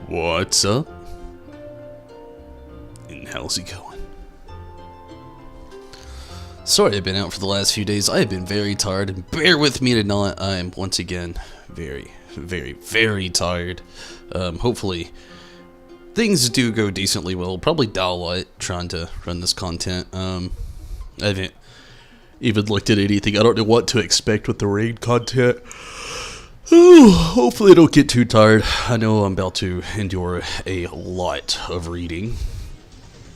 What's up? And how's it going? Sorry I've been out for the last few days. I have been very tired, and bear with me tonight. I am once again very, very tired. Hopefully things do go decently well. Probably Dowlight trying to run this content. I haven't even looked at anything. I don't know what to expect with the raid content. Ooh, hopefully I don't get too tired. I know I'm about to endure a lot of reading.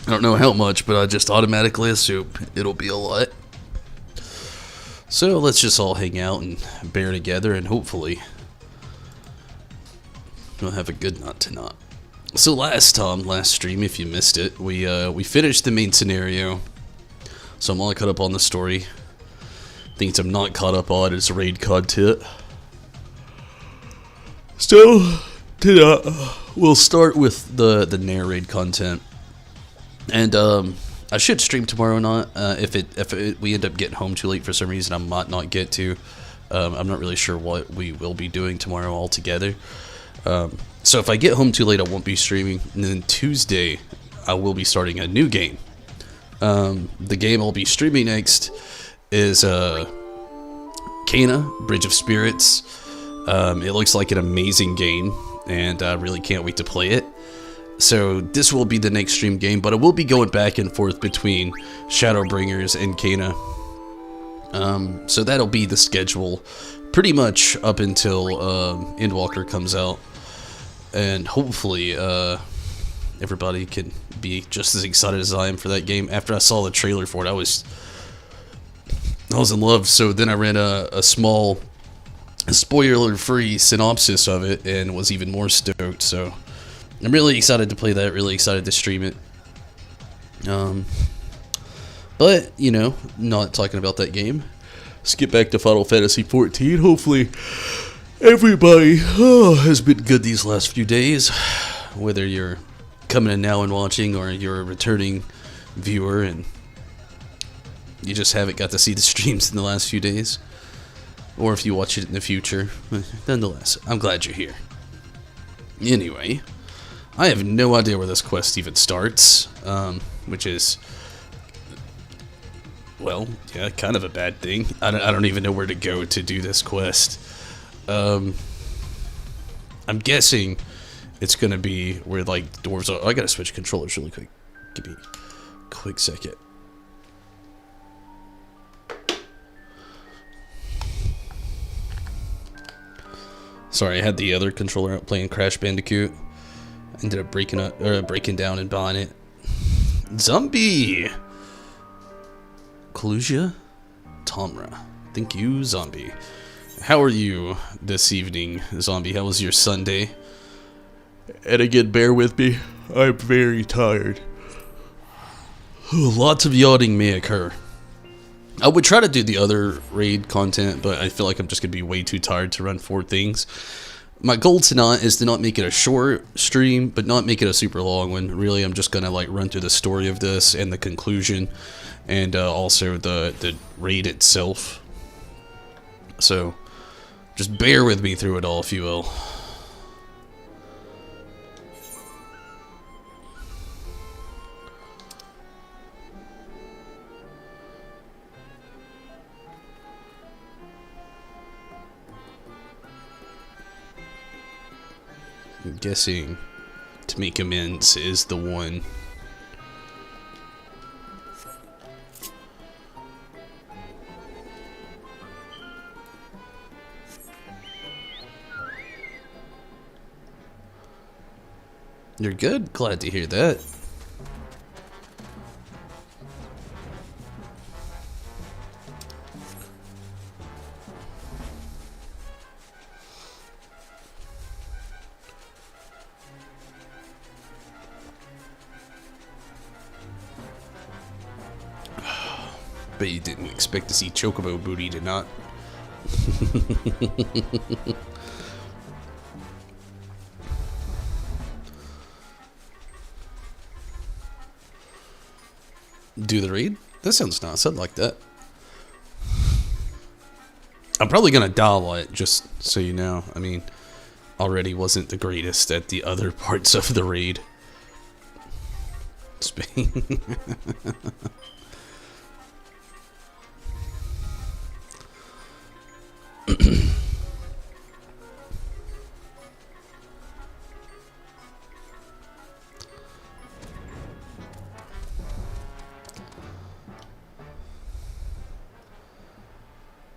I don't know how much, but I just automatically assume it'll be a lot. So let's just all hang out and bear together, and hopefully we'll have a good night tonight. So last stream, if you missed it, we finished the main scenario. So I'm all caught up on the story. Things I'm not caught up on is raid content. So, we'll start with the nier raid content, and I should stream tomorrow night. If we end up getting home too late for some reason, I might not get to. I'm not really sure what we will be doing tomorrow altogether. So if I get home too late, I won't be streaming. And then Tuesday, I will be starting a new game. The game I'll be streaming next is Kana, Bridge of Spirits. It looks like an amazing game, and I really can't wait to play it. So this will be the next stream game, but I will be going back and forth between Shadowbringers and Kana. So that'll be the schedule pretty much up until Endwalker comes out. And hopefully everybody can be just as excited as I am for that game. After I saw the trailer for it, I was in love. So then I ran a small spoiler-free synopsis of it and was even more stoked. So I'm really excited to play that, really excited to stream it. But, you know, not talking about that game. Let's get back to Final Fantasy XIV. Hopefully everybody has been good these last few days. Whether you're coming in now and watching, or you're a returning viewer and you just haven't got to see the streams in the last few days. Or if you watch it in the future. Nonetheless, I'm glad you're here. Anyway, I have no idea where this quest even starts. Which is, well, yeah, kind of a bad thing. I don't even know where to go to do this quest. I'm guessing it's gonna be where, like, dwarves are. I gotta switch controllers really quick. Give me a quick second. Sorry, I had the other controller out playing Crash Bandicoot. Ended up breaking down and buying it. Zombie! Kalusia? Tomra. Thank you, Zombie. How are you this evening, Zombie? How was your Sunday? And again, bear with me. I'm very tired. Lots of yawning may occur. I would try to do the other raid content, but I feel like I'm just going to be way too tired to run 4 things. My goal tonight is to not make it a short stream, but not make it a super long one. Really, I'm just going to like run through the story of this and the conclusion, and also the raid itself. So, just bear with me through it all, if you will. I'm guessing to make amends is the one. You're good? Glad to hear that. Bet you didn't expect to see Chocobo booty, did not? Do the raid? That sounds nice. I'd like that. I'm probably gonna die a lot, just so you know. I mean, already wasn't the greatest at the other parts of the raid. Spain.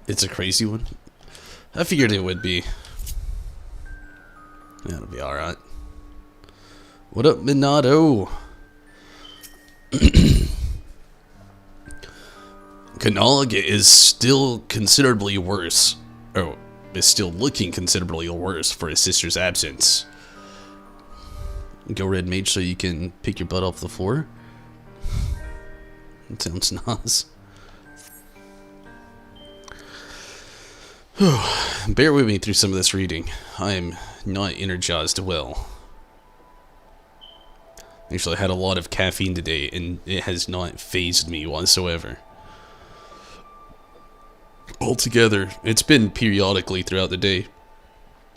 It's a crazy one. I figured it would be. Yeah, it'll be alright. What up, Minato? Kanalga is still considerably worse. Oh, is still looking considerably worse for his sister's absence. Go Red Mage so you can pick your butt off the floor. That sounds nice. Bear with me through some of this reading. I am not energized well. Actually, I had a lot of caffeine today, and it has not fazed me whatsoever. Altogether, it's been periodically throughout the day.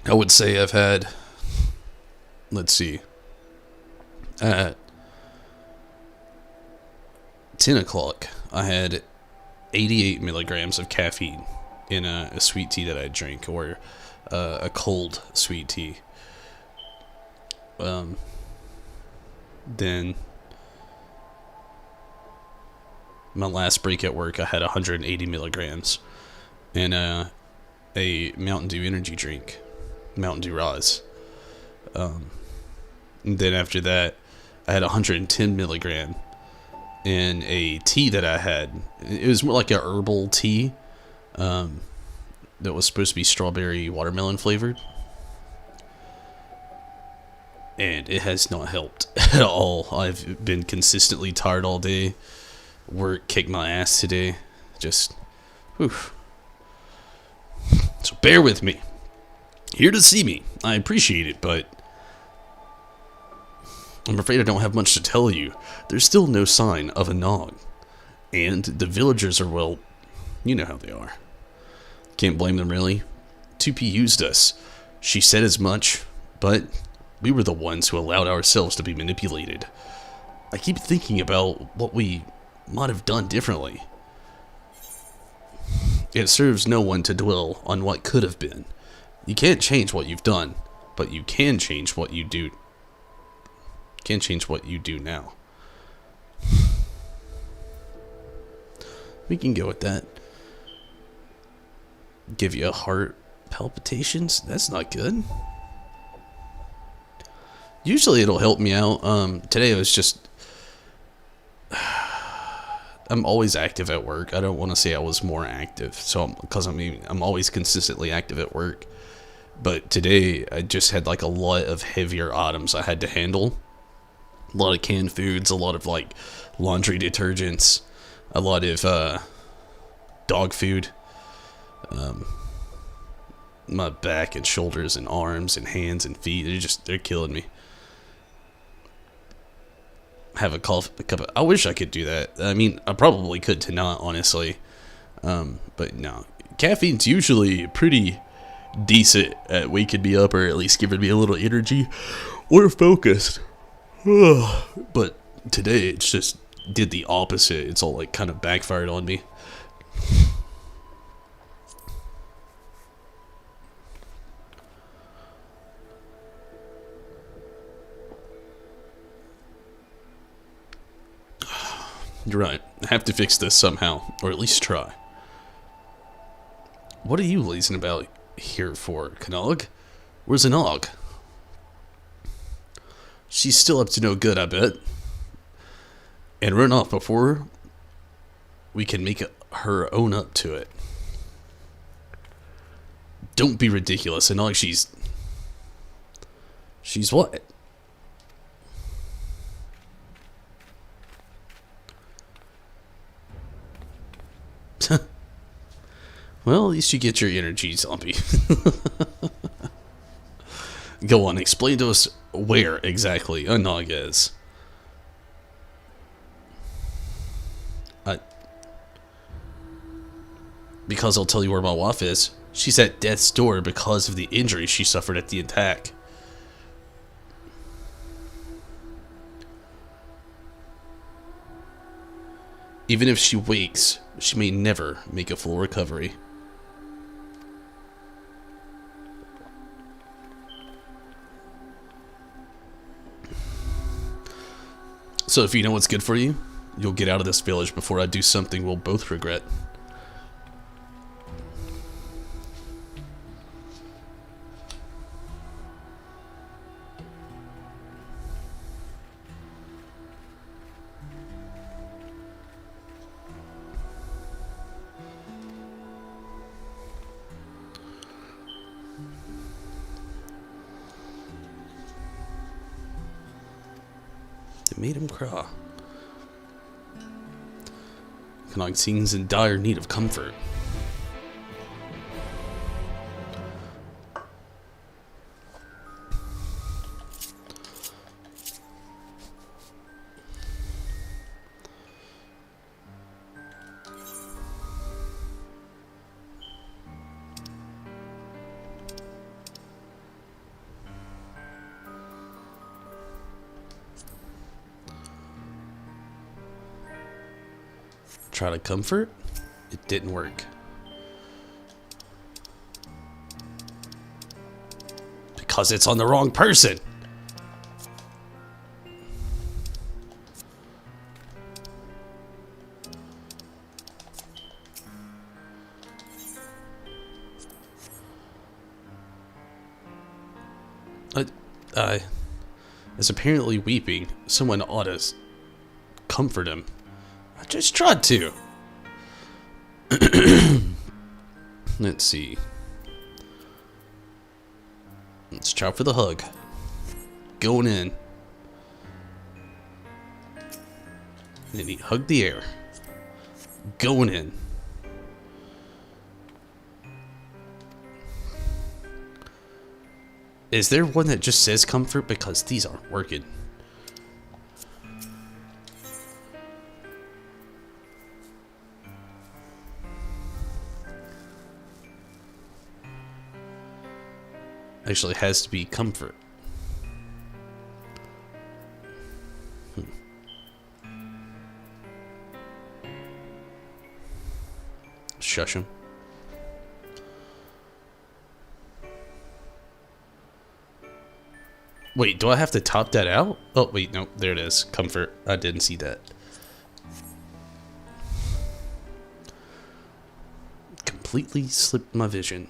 I would say I've had, let's see, at 10 o'clock, I had 88 milligrams of caffeine in a sweet tea that I drink, or a cold sweet tea. Then my last break at work, I had 180 milligrams in a Mountain Dew energy drink, Mountain Dew Roz. And then after that, I had 110 milligram in a tea that I had. It was more like a herbal tea. That was supposed to be strawberry watermelon flavored, and it has not helped at all. I've been consistently tired all day. Work kicked my ass today. Just, whew. So bear with me. Here to see me. I appreciate it, but I'm afraid I don't have much to tell you. There's still no sign of a Nog, and the villagers are, well, you know how they are. Can't blame them, really. 2P used us. She said as much, but we were the ones who allowed ourselves to be manipulated. I keep thinking about what we might have done differently. It serves no one to dwell on what could have been. You can't change what you've done, but you can change what you do. Can't change what you do now. We can go with that. Give you a heart palpitations? That's not good. Usually it'll help me out. Today it was just... I'm always active at work. I don't want to say I was more active, because I'm always consistently active at work. But today I just had like a lot of heavier items I had to handle. A lot of canned foods, a lot of like laundry detergents, a lot of dog food. My back and shoulders and arms and hands and feet, they're killing me. Have a cup of, I wish I could do that. I mean, I probably could to not, honestly. But no. Caffeine's usually pretty decent at waking me up, or at least giving me a little energy or focused. But today it's just did the opposite. It's all like kind of backfired on me. You're right. I have to fix this somehow, or at least try. What are you lazing about here for, Kanog? Where's Anog? She's still up to no good, I bet. And run off before we can make her own up to it. Don't be ridiculous, Anog. She's what? Well, at least you get your energy, zombie. Go on, explain to us where exactly Anog is. Because I'll tell you where my wife is. She's at death's door because of the injury she suffered at the attack. Even if she wakes, she may never make a full recovery. So if you know what's good for you, you'll get out of this village before I do something we'll both regret. It made him cry. Kanog seems in dire need of comfort. Try to comfort? It didn't work. Because it's on the wrong person. Is apparently weeping. Someone ought to comfort him. I just tried to. Let's see. Let's try for the hug. Going in. And then he hugged the air. Going in. Is there one that just says comfort? Because these aren't working. Actually, it has to be comfort. Shush him. Wait, do I have to top that out? Oh, wait, no, there it is. Comfort. I didn't see that. completely slipped my vision.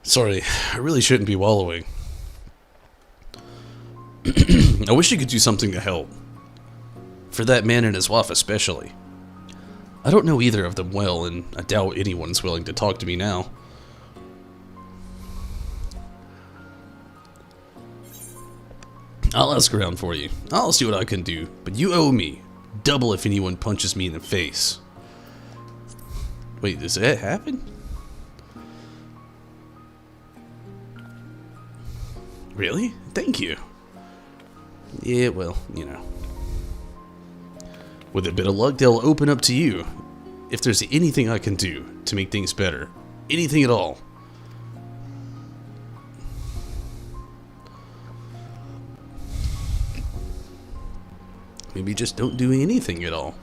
Sorry, I really shouldn't be wallowing. I wish you could do something to help. For that man and his wife especially. I don't know either of them well, and I doubt anyone's willing to talk to me now. I'll ask around for you. I'll see what I can do, but you owe me. Double if anyone punches me in the face. Wait, does that happen? Really? Thank you. Yeah, well, you know. With a bit of luck, they'll open up to you. If there's anything I can do to make things better. Anything at all. Maybe just don't do anything at all.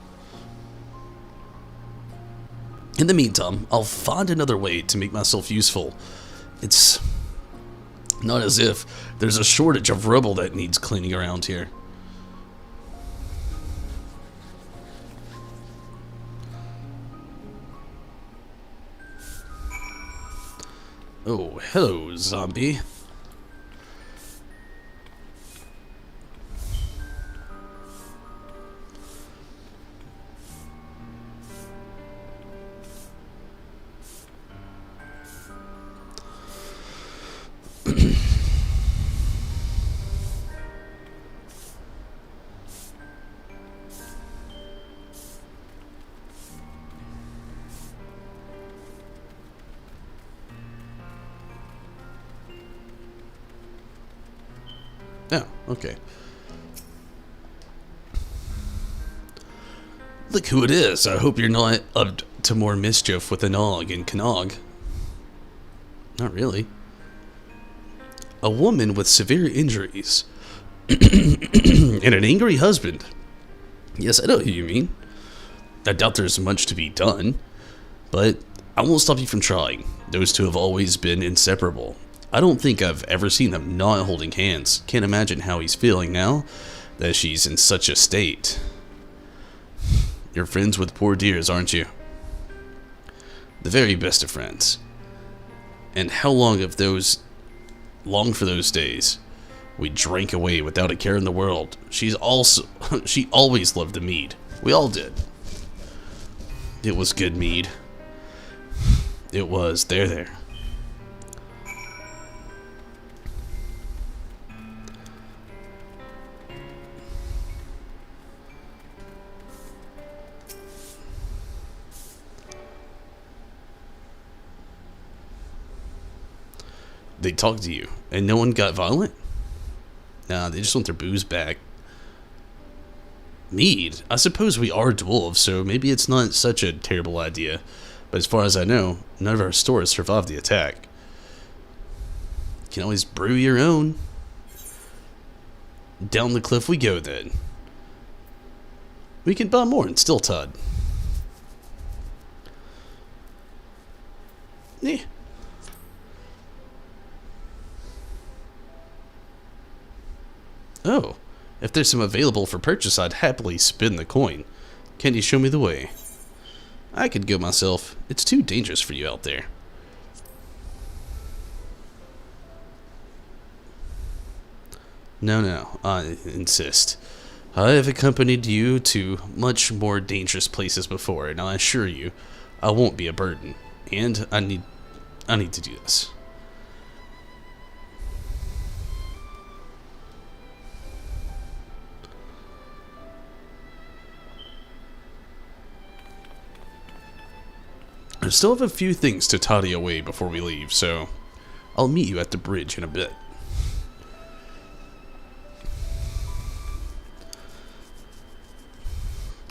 In the meantime, I'll find another way to make myself useful. It's not as if there's a shortage of rubble that needs cleaning around here. Oh, hello, zombie. Oh, okay. Look who it is. I hope you're not up to more mischief with Anog and Kanog. Not really. A woman with severe injuries. And an angry husband. Yes, I know who you mean. I doubt there's much to be done. But I won't stop you from trying. Those two have always been inseparable. I don't think I've ever seen them not holding hands. Can't imagine how he's feeling now that she's in such a state. You're friends with poor dears, aren't you? The very best of friends. And how long for those days we drank away without a care in the world. She always loved the mead. We all did. It was good mead. It was. There. They talked to you, and no one got violent? Nah, they just want their booze back. Mead? I suppose we are dwarves, so maybe it's not such a terrible idea. But as far as I know, none of our stores survived the attack. You can always brew your own. Down the cliff we go, then. We can buy more in Stiltod. Eh. Oh, if there's some available for purchase, I'd happily spend the coin. Can you show me the way? I could go myself. It's too dangerous for you out there. No, I insist. I have accompanied you to much more dangerous places before, and I assure you, I won't be a burden. And I need to do this. I still have a few things to tidy away before we leave, so I'll meet you at the bridge in a bit.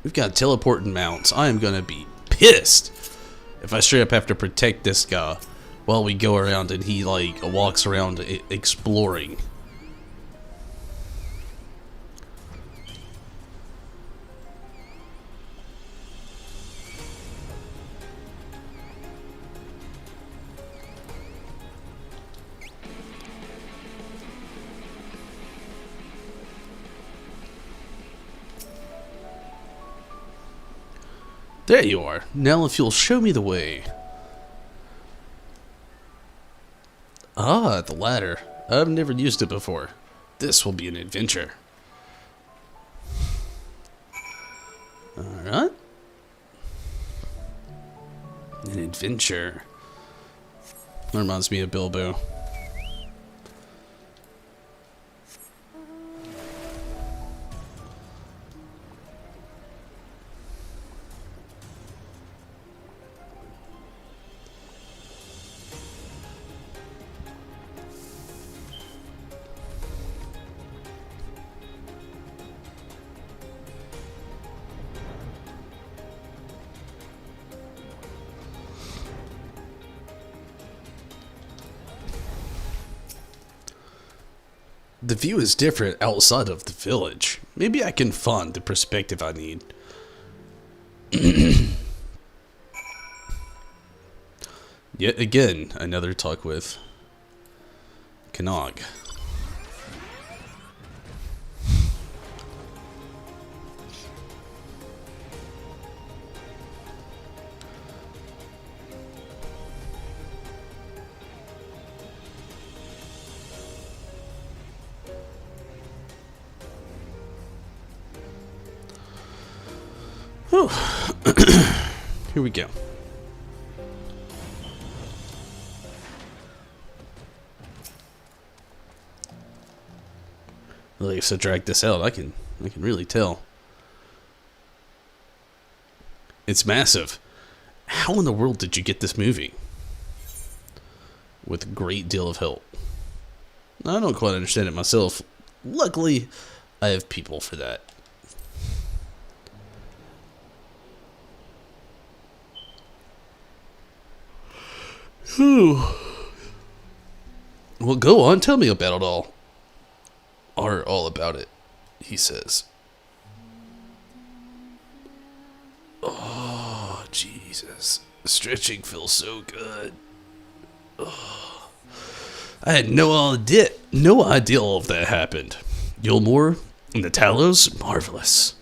We've got teleporting mounts. I am gonna be pissed if I straight up have to protect this guy while we go around and he like walks around exploring. There you are. Now if you'll show me the way. Ah, the ladder. I've never used it before. This will be an adventure. Alright. An adventure. That reminds me of Bilbo. The view is different outside of the village. Maybe I can find the perspective I need. Yet again, another talk with Kannog. Here we go. Well, I to drag this out. I can really tell. It's massive. How in the world did you get this movie? With a great deal of help. I don't quite understand it myself. Luckily, I have people for that. Well, go on, tell me about it all. Or all about it, he says. Oh, Jesus. Stretching feels so good. Oh. I had no idea all of that happened. Yulmore and the Talos, marvelous.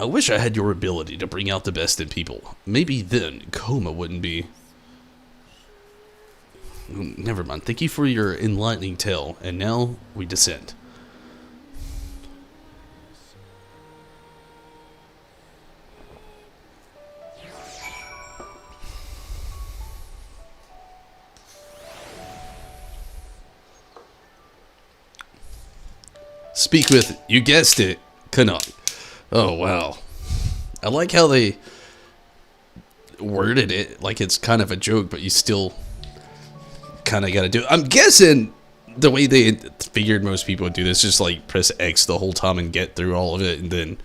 I wish I had your ability to bring out the best in people. Maybe then coma wouldn't be. Never mind. Thank you for your enlightening tale. And now we descend. Speak with, you guessed it, Kannog. Oh, wow. I like how they worded it like it's kind of a joke, but you still kind of got to do it. I'm guessing the way they figured most people would do this, just like press X the whole time and get through all of it and then,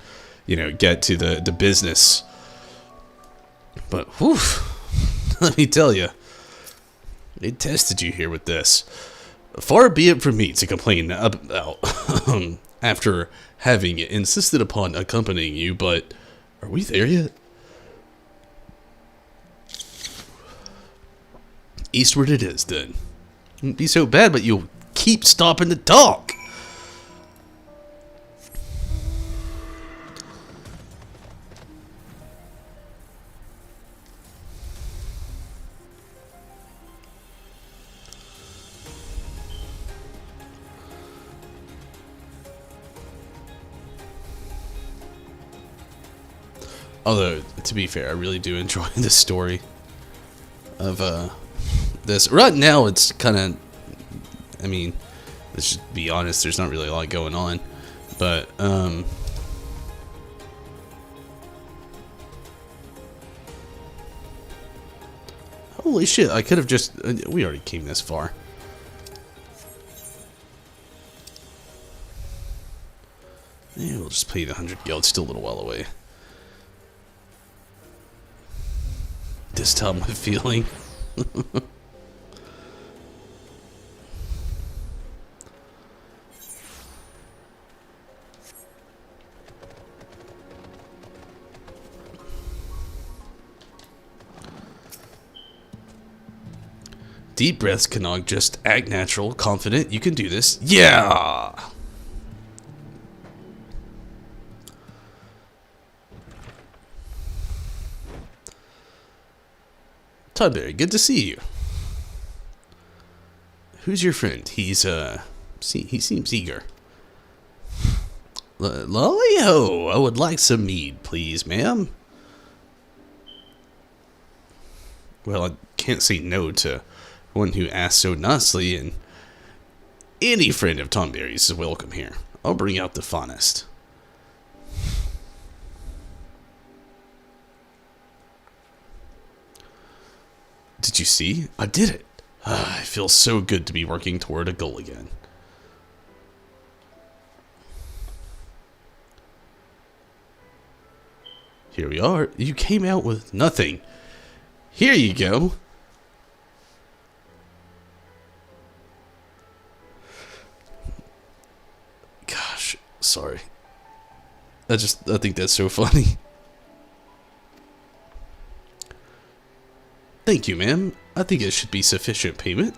you know, get to the business. But, whew, let me tell you, they tested you here with this. Far be it from me to complain about after having insisted upon accompanying you, but are we there yet? Eastward it is, then. Wouldn't be so bad, but you'll keep stopping to talk. Although, to be fair, I really do enjoy the story of this. Right now, it's kind of, I mean, let's just be honest, there's not really a lot going on. But, holy shit, I could have just, we already came this far. Yeah, we'll just pay the 100 gil, it's still a little while away. This time I'm feeling. Deep breaths, Kannog. Just act natural, confident. You can do this. Yeah! Toddberry, good to see you. Who's your friend? He seems eager. Lolly-ho, I would like some mead, please, ma'am. Well, I can't say no to one who asks so nicely, and any friend of Tonberry's is welcome here. I'll bring out the finest. Did you see? I did it. It feels so good to be working toward a goal again. Here we are. You came out with nothing. Here you go. Gosh, sorry. I think that's so funny. Thank you, ma'am. I think it should be sufficient payment.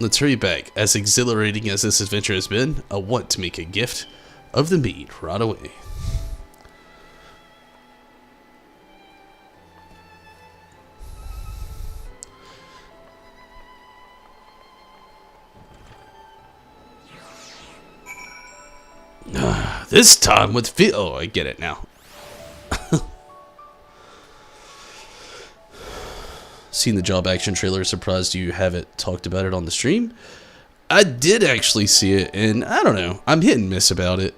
Let's hurry back. As exhilarating as this adventure has been, I want to make a gift of the mead right away. This time with oh, I get it now. Seen the job action trailer, surprised you haven't talked about it on the stream. I did actually see it, and I don't know, I'm hit and miss about it.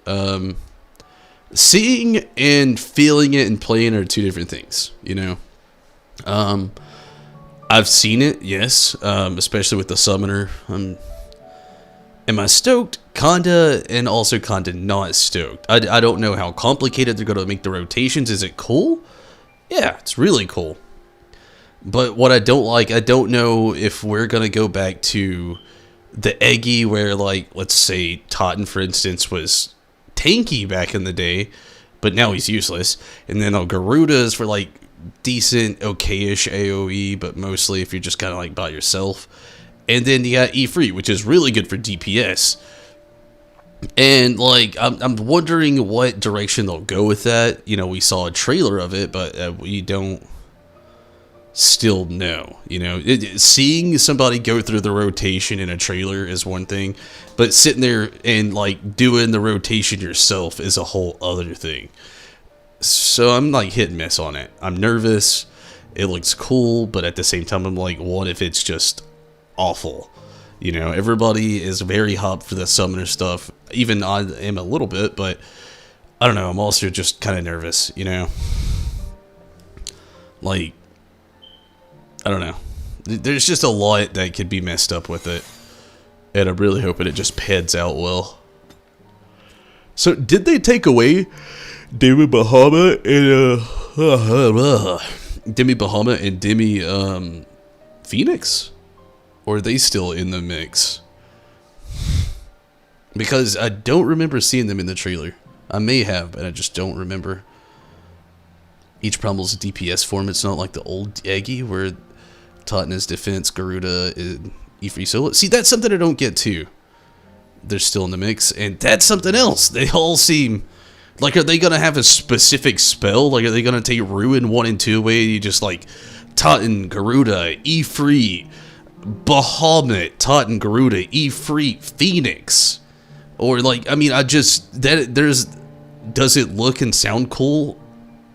Seeing and feeling it and playing are two different things, you know. I've seen it, yes, especially with the summoner. Am I stoked? Kinda, and also kinda not stoked. I don't know how complicated they're going to make the rotations. Is it cool? Yeah, it's really cool. But what I don't like, I don't know if we're going to go back to the Eggy where, like, let's say Totten, for instance, was tanky back in the day, but now he's useless. And then Garuda's for, like, decent, okay-ish AoE, but mostly if you're just kind of, like, by yourself. And then you got E-Free, which is really good for DPS. And, like, I'm wondering what direction they'll go with that. You know, we saw a trailer of it, but we don't still know. You know, seeing somebody go through the rotation in a trailer is one thing, but sitting there and, like, doing the rotation yourself is a whole other thing. So I'm, like, hit and miss on it. I'm nervous. It looks cool, but at the same time, I'm like, what if it's just awful? You know, everybody is very hyped for the summoner stuff. Even I am a little bit, but I don't know. I'm also just kind of nervous, you know? Like, I don't know. There's just a lot that could be messed up with it. And I'm really hoping it just pans out well. So, did they take away Demi Bahama and Demi Phoenix? Or are they still in the mix? Because I don't remember seeing them in the trailer. I may have, but I just don't remember. Each Primal's DPS form. It's not like the old Eggy where Totten is defense, Garuda, E-Free solo. See, that's something I don't get too. They're still in the mix, and that's something else. They all seem like, are they going to have a specific spell? Like, are they going to take Ruin 1 and 2 away? You just like Totten, Garuda, E-Free, Bahamut, Totten, Garuda, E-Free, Phoenix. Or, like, I mean, does it look and sound cool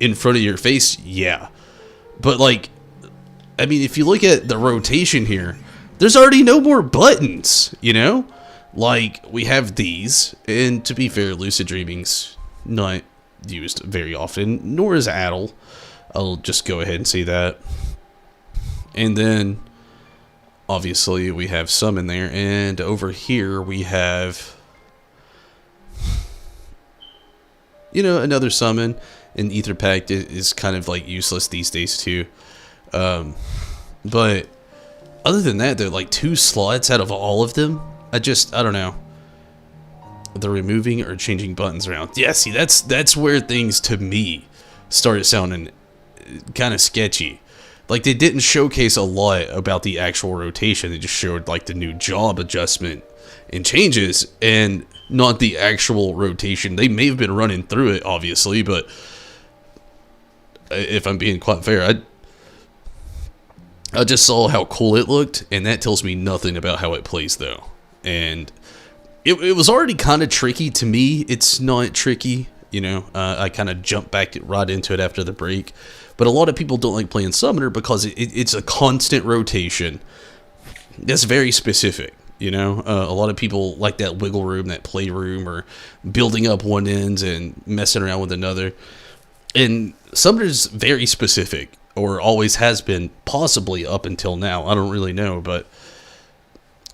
in front of your face? Yeah. But, like, I mean, if you look at the rotation here, there's already no more buttons, you know? Like, we have these, and to be fair, Lucid Dreaming's not used very often, nor is Addle. I'll just go ahead and say that. And then, obviously, we have some in there, and over here we have, you know, another summon, and Ether Pact is kind of, like, useless these days, too. But other than that, they're like 2 slots out of all of them. I don't know. They're removing or changing buttons around. Yeah, see, that's where things, to me, started sounding kind of sketchy. Like, they didn't showcase a lot about the actual rotation. They just showed, like, the new job adjustment and changes, and not the actual rotation. They may have been running through it, obviously, but if I'm being quite fair, I just saw how cool it looked, and that tells me nothing about how it plays, though. And it was already kind of tricky to me. It's not tricky, you know. I kind of jumped back right into it after the break. But a lot of people don't like playing Summoner because it's a constant rotation. That's very specific, you know. A lot of people like that wiggle room, that playroom, or building up one end and messing around with another. And Summoner's very specific, or always has been, possibly up until now. I don't really know, but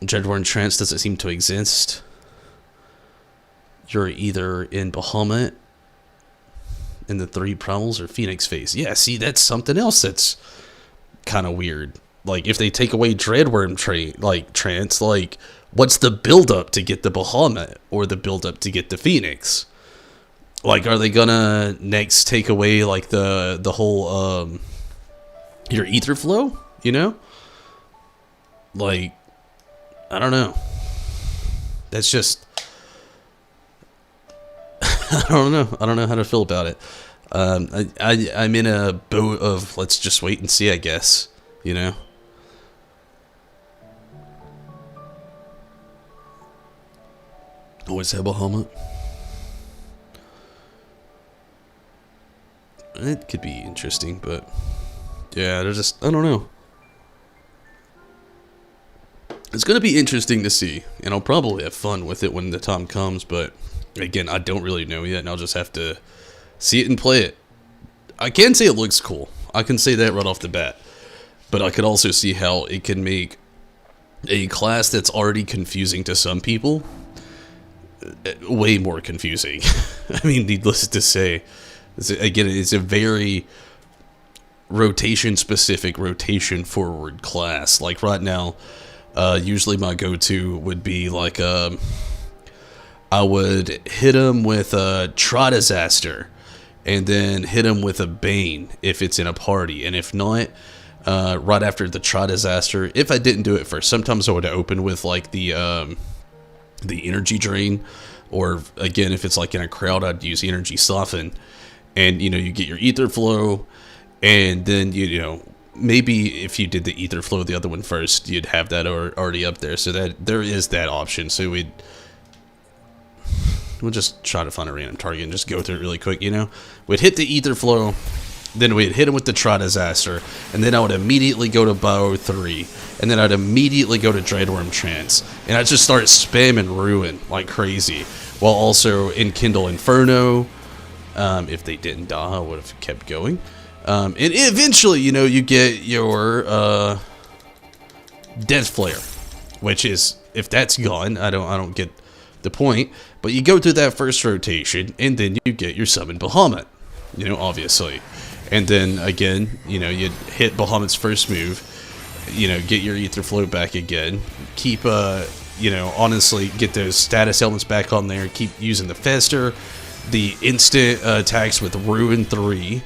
Dreadworm Trance doesn't seem to exist. You're either in Bahamut, in the 3 Primals, or Phoenix phase. Yeah, see, that's something else that's kind of weird. Like, if they take away Dreadworm Trance, like, what's the build-up to get the Bahamut, or the build-up to get the Phoenix? Like, are they gonna next take away, like, the whole, your ether flow, you know? Like, I don't know. That's just... I don't know how to feel about it. I'm in a boat of let's just wait and see, I guess, you know? Always have Bahamut. It could be interesting, but yeah, they're just, I don't know. It's going to be interesting to see, and I'll probably have fun with it when the time comes, but again, I don't really know yet, and I'll just have to see it and play it. I can say it looks cool. I can say that right off the bat. But I could also see how it can make a class that's already confusing to some people way more confusing. I mean, needless to say. Again, it's a very rotation-specific, rotation-forward class. Like, right now, usually my go-to would be, like, I would hit him with a Tri-Disaster, and then hit him with a Bane if it's in a party. And if not, right after the Tri-Disaster, if I didn't do it first, sometimes I would open with, like, the Energy Drain. Or, again, if it's, like, in a crowd, I'd use Energy Soften. And, you know, you get your Ether Flow, and then, you know, maybe if you did the Ether Flow, the other one first, you'd have that already up there. So that there is that option. So we'll just try to find a random target and just go through it really quick, you know? We'd hit the Ether Flow, then we'd hit him with the Tri-Disaster, and then I would immediately go to Bio 3, and then I'd immediately go to Dreadworm Trance, and I'd just start spamming Ruin like crazy, while also Enkindle Inferno. If they didn't die, I would have kept going. And eventually, you know, you get your Death Flare, which is, if that's gone, I don't get the point. But you go through that first rotation, and then you get your Summon Bahamut, you know, obviously. And then, again, you know, you hit Bahamut's first move, you know, get your Ether Flow back again, keep, you know, honestly, get those status elements back on there, keep using the Fester, the instant attacks with Ruin 3,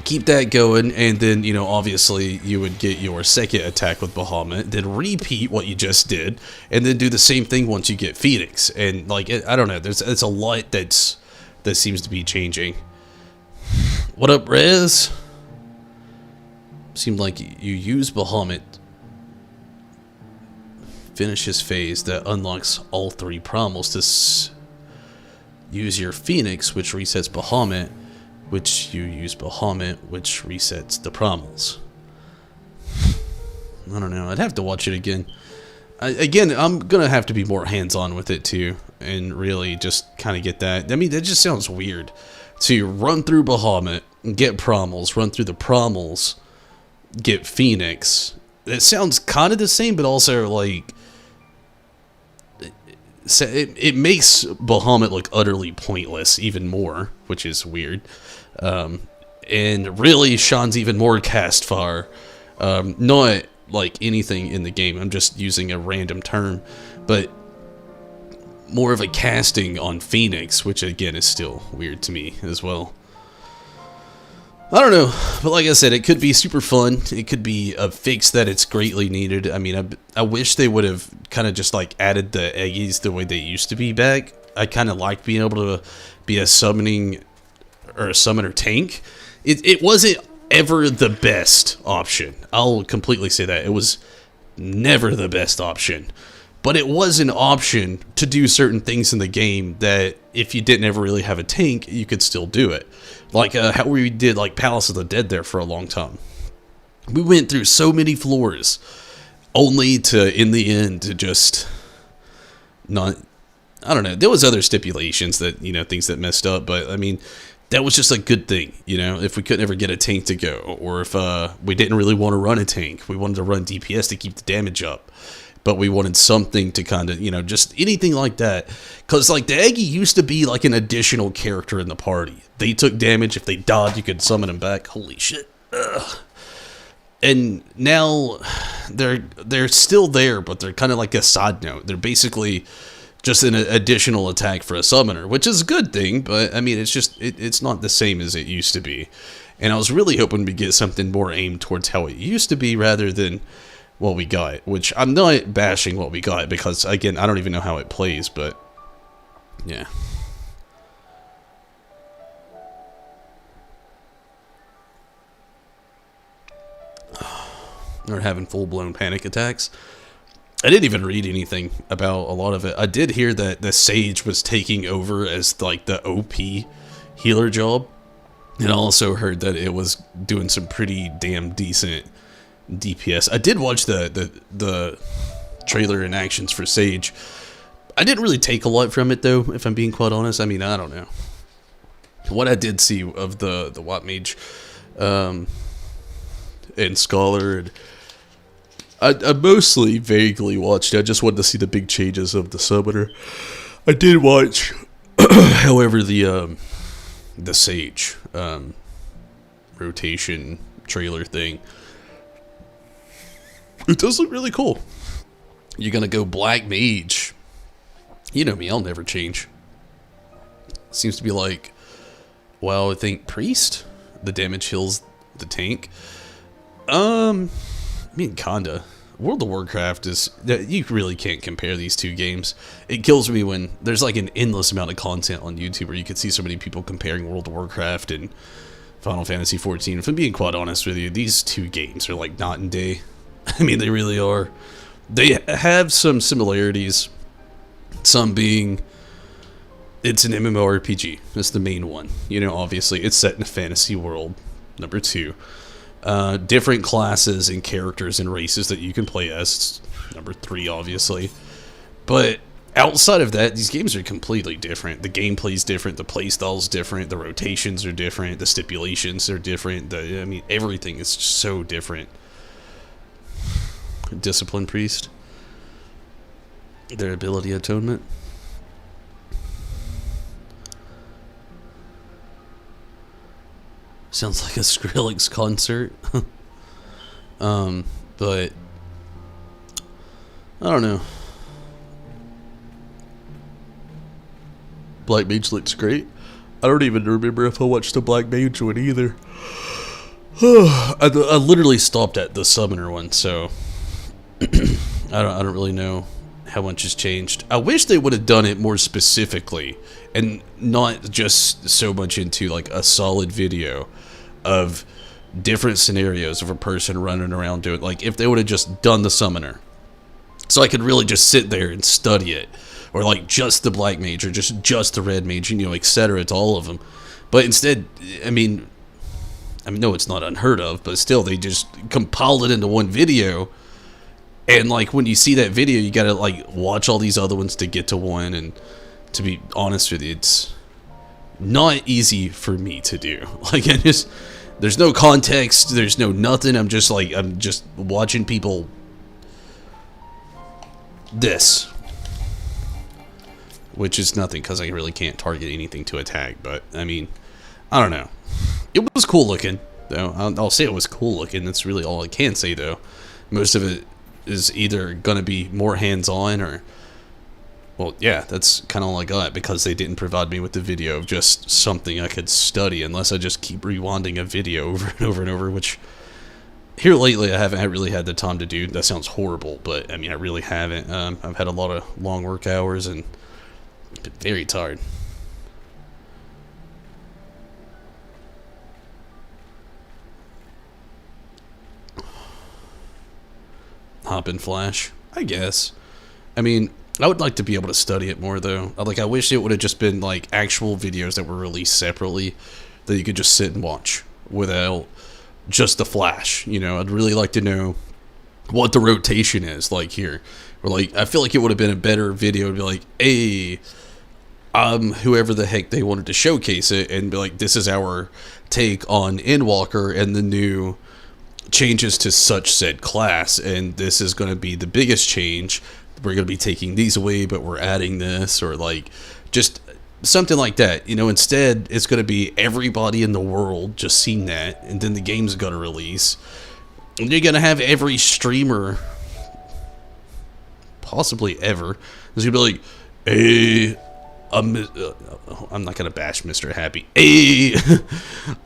keep that going, and then, you know, obviously you would get your second attack with Bahamut, then repeat what you just did, and then do the same thing once you get Phoenix. And, like, I don't know, it's a lot that seems to be changing. What up, Rez? Seemed like you use Bahamut, finish his phase that unlocks all 3 Primals to use your Phoenix, which resets Bahamut, which you use Bahamut, which resets the Primals. I don't know. I'd have to watch it again. Again, I'm going to have to be more hands-on with it, too, and really just kind of get that. I mean, that just sounds weird. To run through Bahamut, get Primals, run through the Primals, get Phoenix. It sounds kind of the same, but also, like, it makes Bahamut look utterly pointless even more, which is weird. And really shines even more cast far. Not like anything in the game, I'm just using a random term, but more of a casting on Phoenix, which again is still weird to me as well. I don't know, but like I said, it could be super fun. It could be a fix that it's greatly needed. I mean, I wish they would have kind of just like added the Eggies the way they used to be back. I kind of liked being able to be a summoning or a summoner tank. It wasn't ever the best option. I'll completely say that. It was never the best option. But it was an option to do certain things in the game that if you didn't ever really have a tank, you could still do it. Like how we did like Palace of the Dead there for a long time. We went through so many floors, only to, in the end, to just not... I don't know. There was other stipulations that, you know, things that messed up, but I mean, that was just a good thing, you know, if we couldn't ever get a tank to go, or if we didn't really want to run a tank, we wanted to run DPS to keep the damage up, but we wanted something to kind of, you know, just anything like that, because like the Aggie used to be like an additional character in the party. They took damage. If they died, you could summon them back. Holy shit. Ugh. And now they're still there, but they're kind of like a side note. They're basically just an additional attack for a summoner, which is a good thing, but I mean, it's just, it's not the same as it used to be. And I was really hoping to get something more aimed towards how it used to be rather than what we got, which I'm not bashing what we got because, again, I don't even know how it plays, but yeah. They're having full-blown panic attacks. I didn't even read anything about a lot of it. I did hear that the Sage was taking over as like the OP healer job. And I also heard that it was doing some pretty damn decent DPS. I did watch the trailer and actions for Sage. I didn't really take a lot from it though, if I'm being quite honest. I mean, I don't know. What I did see of the Watt Mage and Scholar, and I mostly vaguely watched. I just wanted to see the big changes of the summoner. I did watch, however, the Sage rotation trailer thing. It does look really cool. You're gonna go Black Mage. You know me, I'll never change. Seems to be like, well, I think Priest. The damage heals the tank. I mean, kinda. World of Warcraft is... You really can't compare these two games. It kills me when there's like an endless amount of content on YouTube where you can see so many people comparing World of Warcraft and Final Fantasy XIV. If I'm being quite honest with you, these two games are like night and day. I mean, they really are. They have some similarities. Some being... It's an MMORPG. That's the main one. You know, obviously, it's set in a fantasy world. Number 2. Different classes and characters and races that you can play as. Number 3, obviously. But outside of that, these games are completely different. The gameplay's different, the playstyle's different, the rotations are different, the stipulations are different. I mean, everything is just so different. Discipline Priest. Their ability atonement. Sounds like a Skrillex concert. But I don't know. Black Mage looks great. I don't even remember if I watched the Black Mage one either. I literally stopped at the Summoner one, so I don't really know how much has changed. I wish they would have done it more specifically and not just so much into like a solid video of different scenarios of a person running around doing, like if they would have just done the Summoner, so I could really just sit there and study it, or like just the Black Mage, or just the Red Mage, you know, etc. to all of them. But instead, I mean, no, it's not unheard of, but still, they just compiled it into one video. And like when you see that video, you gotta like watch all these other ones to get to one. And to be honest with you, it's not easy for me to do. Like there's no context, there's no nothing. I'm just watching people this, which is nothing because I really can't target anything to attack. But I mean, I don't know. It was cool looking, though. I'll say it was cool looking. That's really all I can say, though. Most of it is either going to be more hands-on or... Well, yeah, that's kind of all I got, because they didn't provide me with the video of just something I could study, unless I just keep rewinding a video over and over and over, which... Here lately, I haven't really had the time to do. That sounds horrible, but, I mean, I really haven't. I've had a lot of long work hours and been very tired. hop in Flash, I guess. I mean, I would like to be able to study it more, though. I wish it would have just been, like, actual videos that were released separately that you could just sit and watch without just the Flash. You know, I'd really like to know what the rotation is like here. Or, like, I feel like it would have been a better video to be like, hey, whoever the heck they wanted to showcase it, and be like, this is our take on Endwalker and the new changes to such said class, and this is going to be the biggest change. We're going to be taking these away, but we're adding this, or like just something like that. You know, instead it's going to be everybody in the world just seen that, and then the game's going to release, and you're going to have every streamer possibly ever is going to be like, hey, I'm not going to bash Mr. Happy. Hey,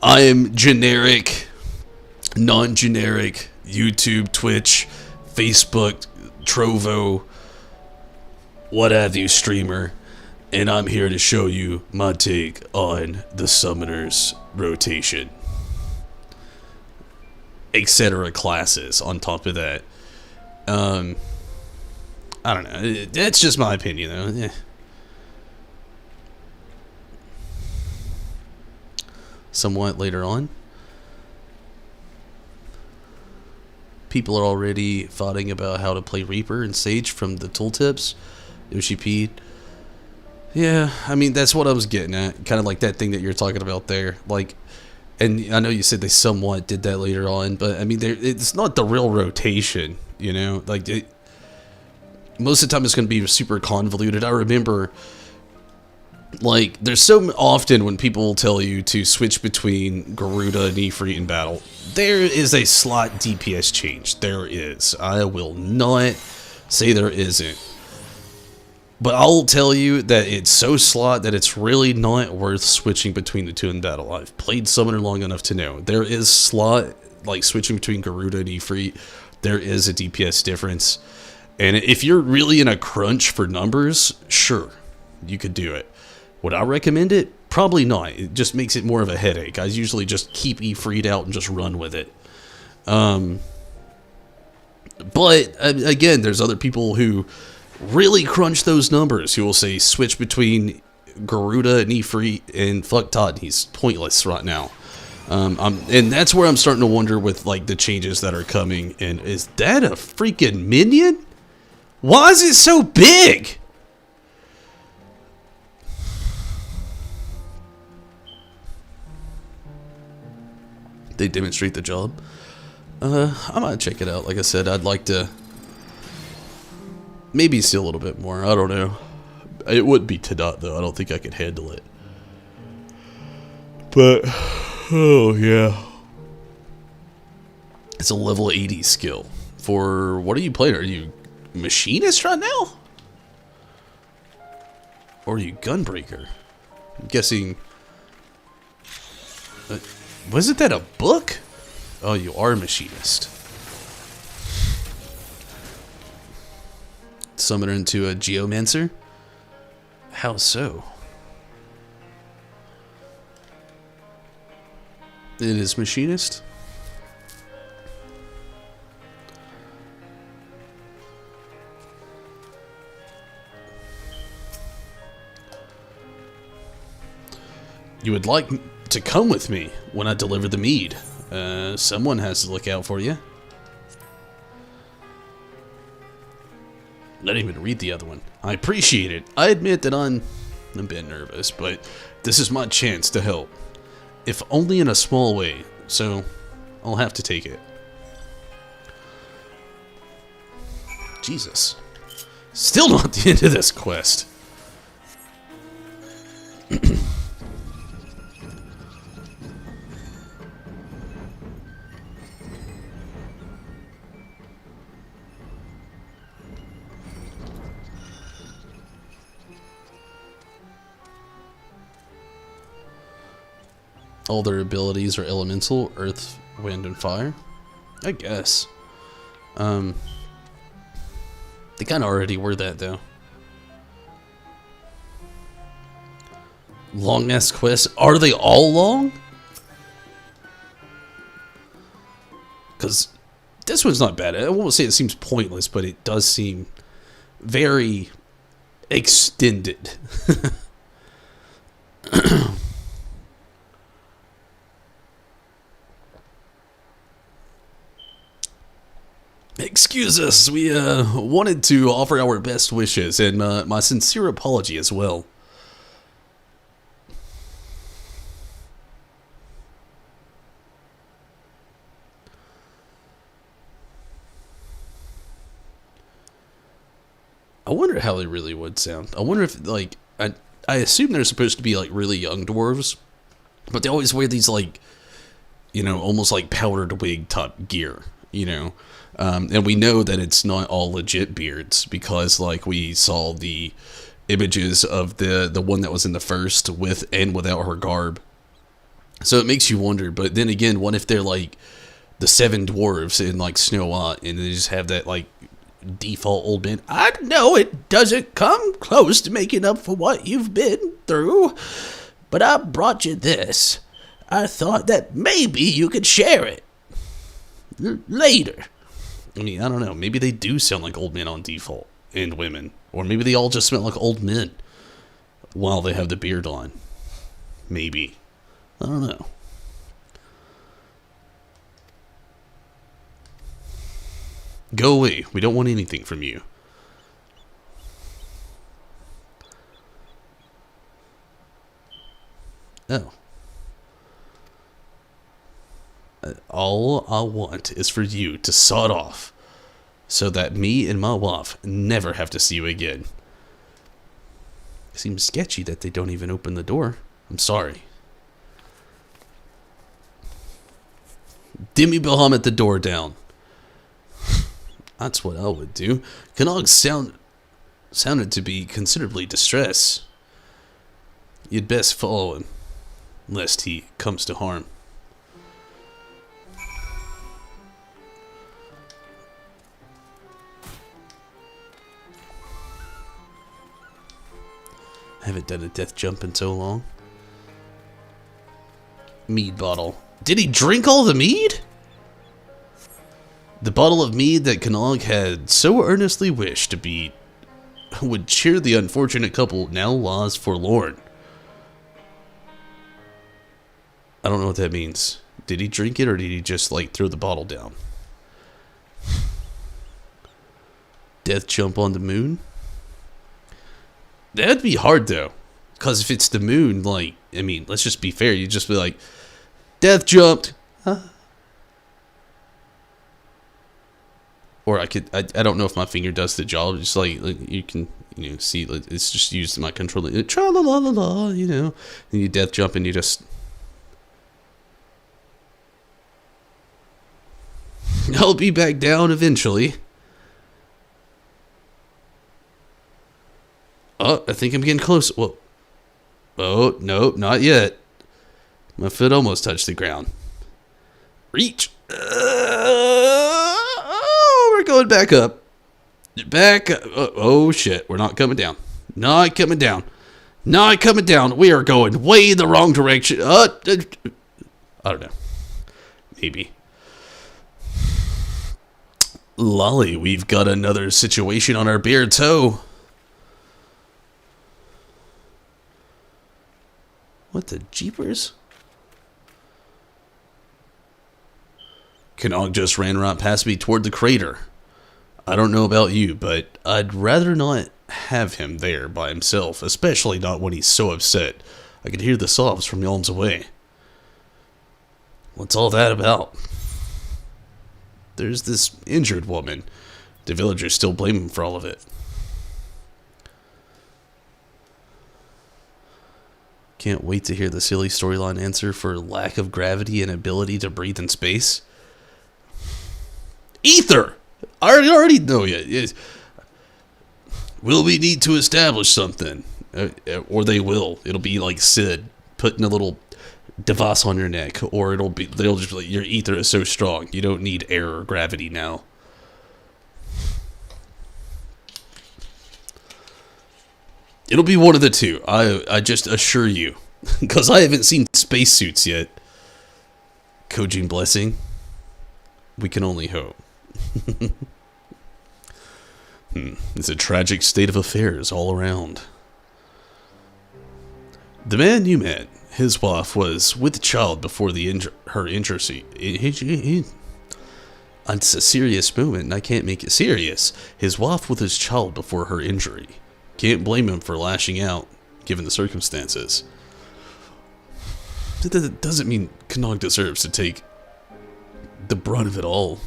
I am generic, non-generic YouTube, Twitch, Facebook, Trovo, what have you streamer, and I'm here to show you my take on the Summoner's rotation, etc. classes on top of that. I don't know, that's just my opinion though. Somewhat later on, people are already fighting about how to play Reaper and Sage from the tooltips. Yoshi. Yeah, I mean, that's what I was getting at. Kind of like that thing that you're talking about there. Like, and I know you said they somewhat did that later on, but I mean, it's not the real rotation, you know? Like, most of the time it's going to be super convoluted. I remember, like, there's so often when people tell you to switch between Garuda and Ifrit in battle, there is a slot DPS change. There is. I will not say there isn't. But I'll tell you that it's so slot that it's really not worth switching between the two in battle. I've played Summoner long enough to know. There is slot, like switching between Garuda and Ifrit, there is a DPS difference. And if you're really in a crunch for numbers, sure, you could do it. Would I recommend it? Probably not. It just makes it more of a headache. I usually just keep Ifrit out and just run with it. But, again, there's other people who really crunch those numbers, who will say switch between Garuda and Ifrit, and fuck Todd, he's pointless right now. And that's where I'm starting to wonder with like the changes that are coming. And is that a freaking minion? Why is it so big? They demonstrate the job. I might check it out. Like I said, I'd like to maybe see a little bit more. I don't know. It wouldn't be Tadot though. I don't think I could handle it. But oh yeah, it's a level 80 skill for what are you playing? Are you machinist right now, or are you gunbreaker? I'm guessing. Wasn't that a book? Oh, you are a machinist. Summon her into a geomancer? How so? It is machinist? You would like to come with me when I deliver the mead. Someone has to look out for you. I didn't even read the other one. I appreciate it. I admit that I'm a bit nervous, but this is my chance to help. If only in a small way, so I'll have to take it. Jesus. Still not the end of this quest. All their abilities are elemental, earth, wind, and fire. I guess. They kind of already were that, though. Long-ass quests. Are they all long? Because This one's not bad. I won't say it seems pointless, but it does seem very extended. Excuse us, we wanted to offer our best wishes and my sincere apology as well. I wonder how they really would sound. I wonder if, like, I assume they're supposed to be, like, really young dwarves, but they always wear these, like, you know, almost like powdered wig type gear, you know? And we know that it's not all legit beards, because, like, we saw the images of the one that was in the first with and without her garb. So it makes you wonder, but then again, what if they're, like, the 7 dwarves in, like, Snow White, and they just have that, like, default old man? I know it doesn't come close to making up for what you've been through, but I brought you this. I thought that maybe you could share it later. I mean, I don't know. Maybe they do sound like old men on default, and women. Or maybe they all just smell like old men while they have the beard on. Maybe. I don't know. Go away. We don't want anything from you. Oh. All I want is for you to sod off so that me and my wife never have to see you again. It seems sketchy that they don't even open the door. I'm sorry. Dimmy Bahamut the door down. That's what I would do. Canog sounded to be considerably distressed. You'd best follow him, lest he comes to harm. I haven't done a death jump in so long. Mead bottle. Did he drink all the mead? The bottle of mead that Canog had so earnestly wished to be would cheer the unfortunate couple now lies forlorn. I don't know what that means. Did he drink it or did he just like throw the bottle down? Death jump on the moon? That'd be hard though. Because if it's the moon, like, I mean, let's just be fair. You'd just be like, death jumped. Huh? Or I don't know if my finger does the job. Just like you can, you know, see, it's just used my controller. Tra la la la la, you know. And you death jump and you just. I'll be back down eventually. Oh, I think I'm getting close. Whoa. Oh, no, not yet. My foot almost touched the ground. Reach. We're going back up. Back up. Oh, shit. We're not coming down. Not coming down. Not coming down. We are going way the wrong direction. I don't know. Maybe. Lolly, we've got another situation on our bare toe. What the jeepers? Canog just ran right past me toward the crater. I don't know about you, but I'd rather not have him there by himself, especially not when he's so upset. I could hear the sobs from yalms away. What's all that about? There's this injured woman. The villagers still blame him for all of it. Can't wait to hear the silly storyline answer for lack of gravity and ability to breathe in space. Ether! I already know you. Will we need to establish something? Or they will. It'll be like Sid putting a little device on your neck. Or they'll just be like, your ether is so strong. You don't need air or gravity now. It'll be one of the two. I just assure you. Because I haven't seen spacesuits yet. Kojin Blessing. We can only hope. It's a tragic state of affairs all around. The man you met, his wife, was with child before her injury. It's a serious moment, and I can't make it serious. His wife with his child before her injury. Can't blame him for lashing out, given the circumstances. That doesn't mean Kanong deserves to take the brunt of it all.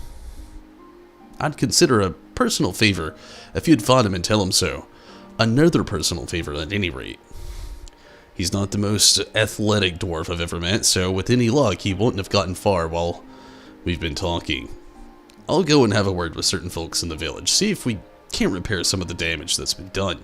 I'd consider a personal favor if you'd find him and tell him so. Another personal favor at any rate. He's not the most athletic dwarf I've ever met, so with any luck he wouldn't have gotten far while we've been talking. I'll go and have a word with certain folks in the village, see if we can't repair some of the damage that's been done.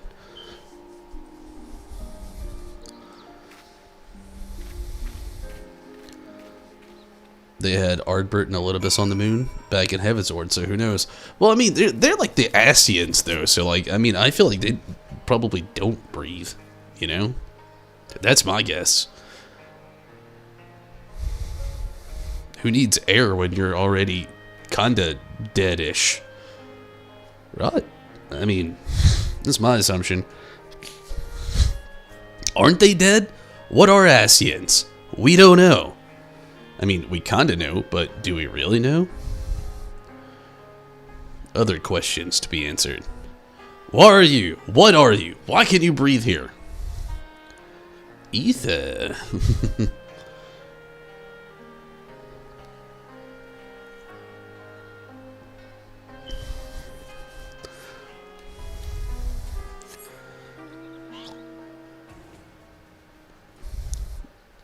They had Ardbert and Elidibus on the moon back in Heavensward, so who knows? Well, I mean, they're like the Asians, though, so, like, I mean, I feel like they probably don't breathe, you know? That's my guess. Who needs air when you're already kinda dead-ish? Right? I mean, that's my assumption. Aren't they dead? What are Asians? We don't know. I mean, we kinda know, but do we really know? Other questions to be answered. What are you? What are you? Why can't you breathe here? Ether.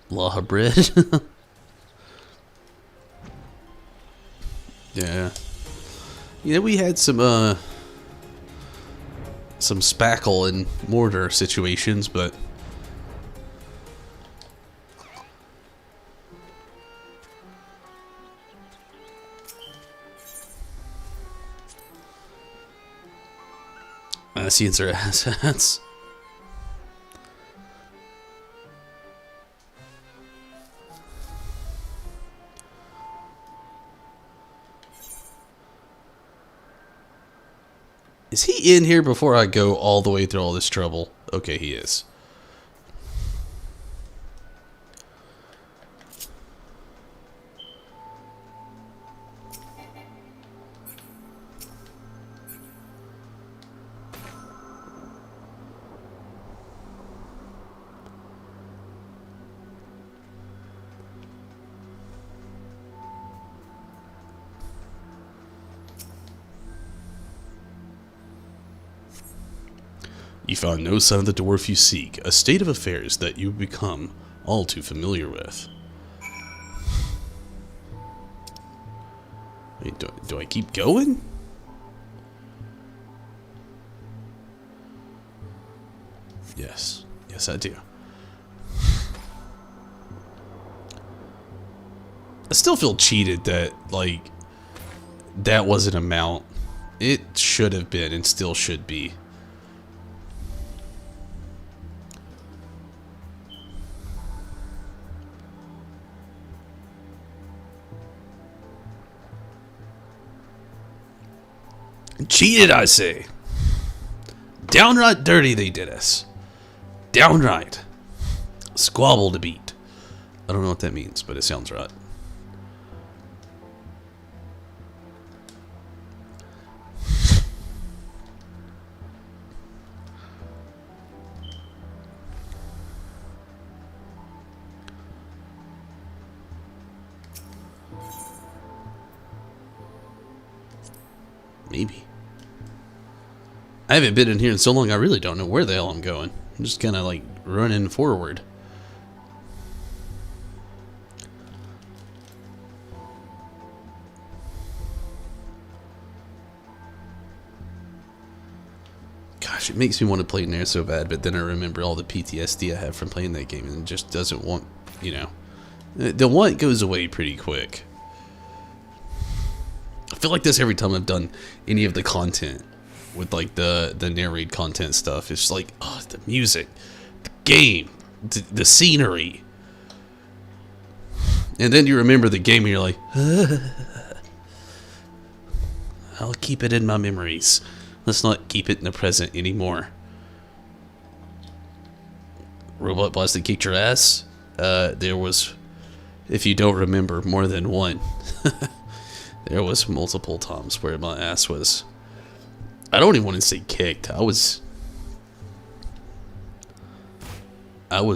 Laha bread. Yeah. You know, we had some spackle and mortar situations, but Asians are assets. Is he in here before I go all the way through all this trouble? Okay, he is. You found no sign of the dwarf you seek, a state of affairs that you become all too familiar with. Wait, do I keep going? Yes. Yes, I do. I still feel cheated that, like, that wasn't a mount. It should have been and still should be. Cheated, I say. Downright dirty they did us. Downright. Squabble to beat. I don't know what that means, but it sounds right. Maybe. I haven't been in here in so long, I really don't know where the hell I'm going. I'm just kind of like running forward. Gosh, it makes me want to play Nier so bad, but then I remember all the PTSD I have from playing that game, and it just doesn't want, you know. The want goes away pretty quick. I feel like this every time I've done any of the content with like the narrate content stuff. It's like, oh, the music, the game, the scenery. And then you remember the game and you're like, I'll keep it in my memories. Let's not keep it in the present anymore. Robot Plastic kicked your ass? There was, if you don't remember, more than one. There was multiple times where my ass was, I don't even want to say kicked. I was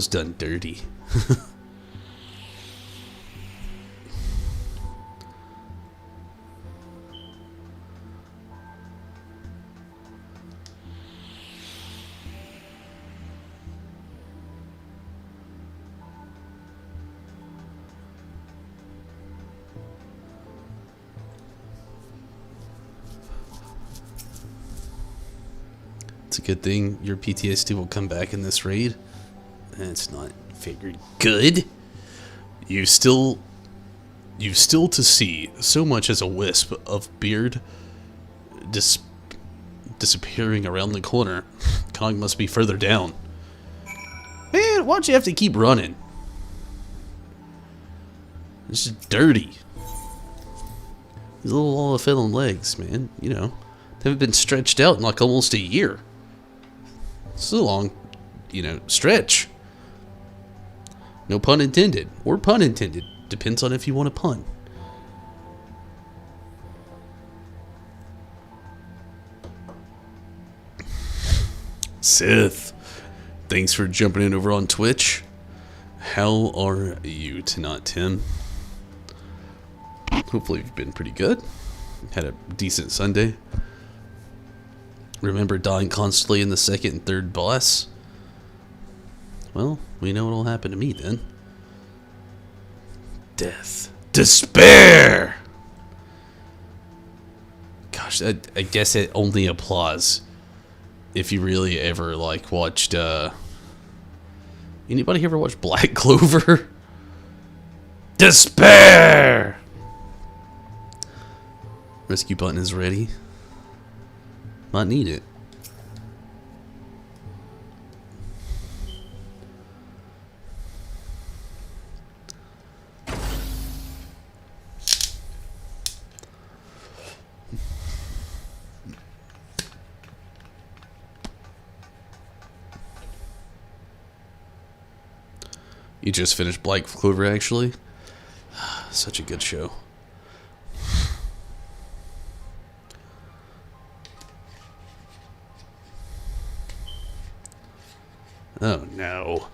done dirty. It's a good thing your PTSD will come back in this raid. And it's not figured good. You still to see so much as a wisp of beard disappearing around the corner. Kong must be further down. Man, why'd you have to keep running? This is dirty. These little all filling legs, man. You know, they haven't been stretched out in like almost a year. It's a long, you know, stretch. No pun intended. Or pun intended. Depends on if you want a pun. Sith, thanks for jumping in over on Twitch. How are you tonight, Tim? Hopefully you've been pretty good. Had a decent Sunday. Remember dying constantly in the second and third boss? Well, we know what'll happen to me then. Death. Despair! Gosh, I guess it only applies if you really ever, like, watched, anybody ever watch Black Clover? Despair! Rescue button is ready. Might need it. You just finished Black Clover, actually? Such a good show. Oh no.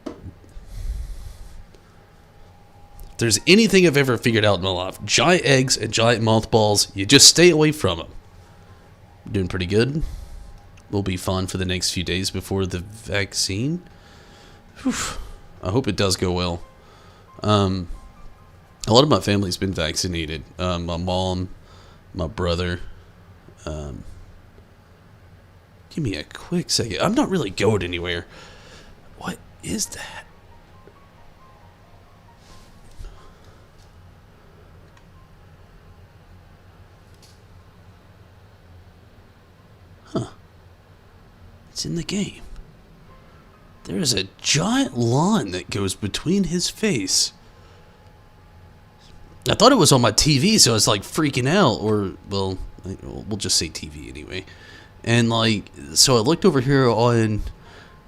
If there's anything I've ever figured out in my life, giant eggs and giant mothballs, you just stay away from them. Doing pretty good. Will be fun for the next few days before the vaccine. Whew. I hope it does go well. A lot of my family's been vaccinated. My mom, my brother. Give me a quick second. I'm not really going anywhere. What is that? Huh. It's in the game. There is a giant lawn that goes between his face. I thought it was on my TV, so I was like freaking out. Or, well, we'll just say TV anyway. And like, so I looked over here on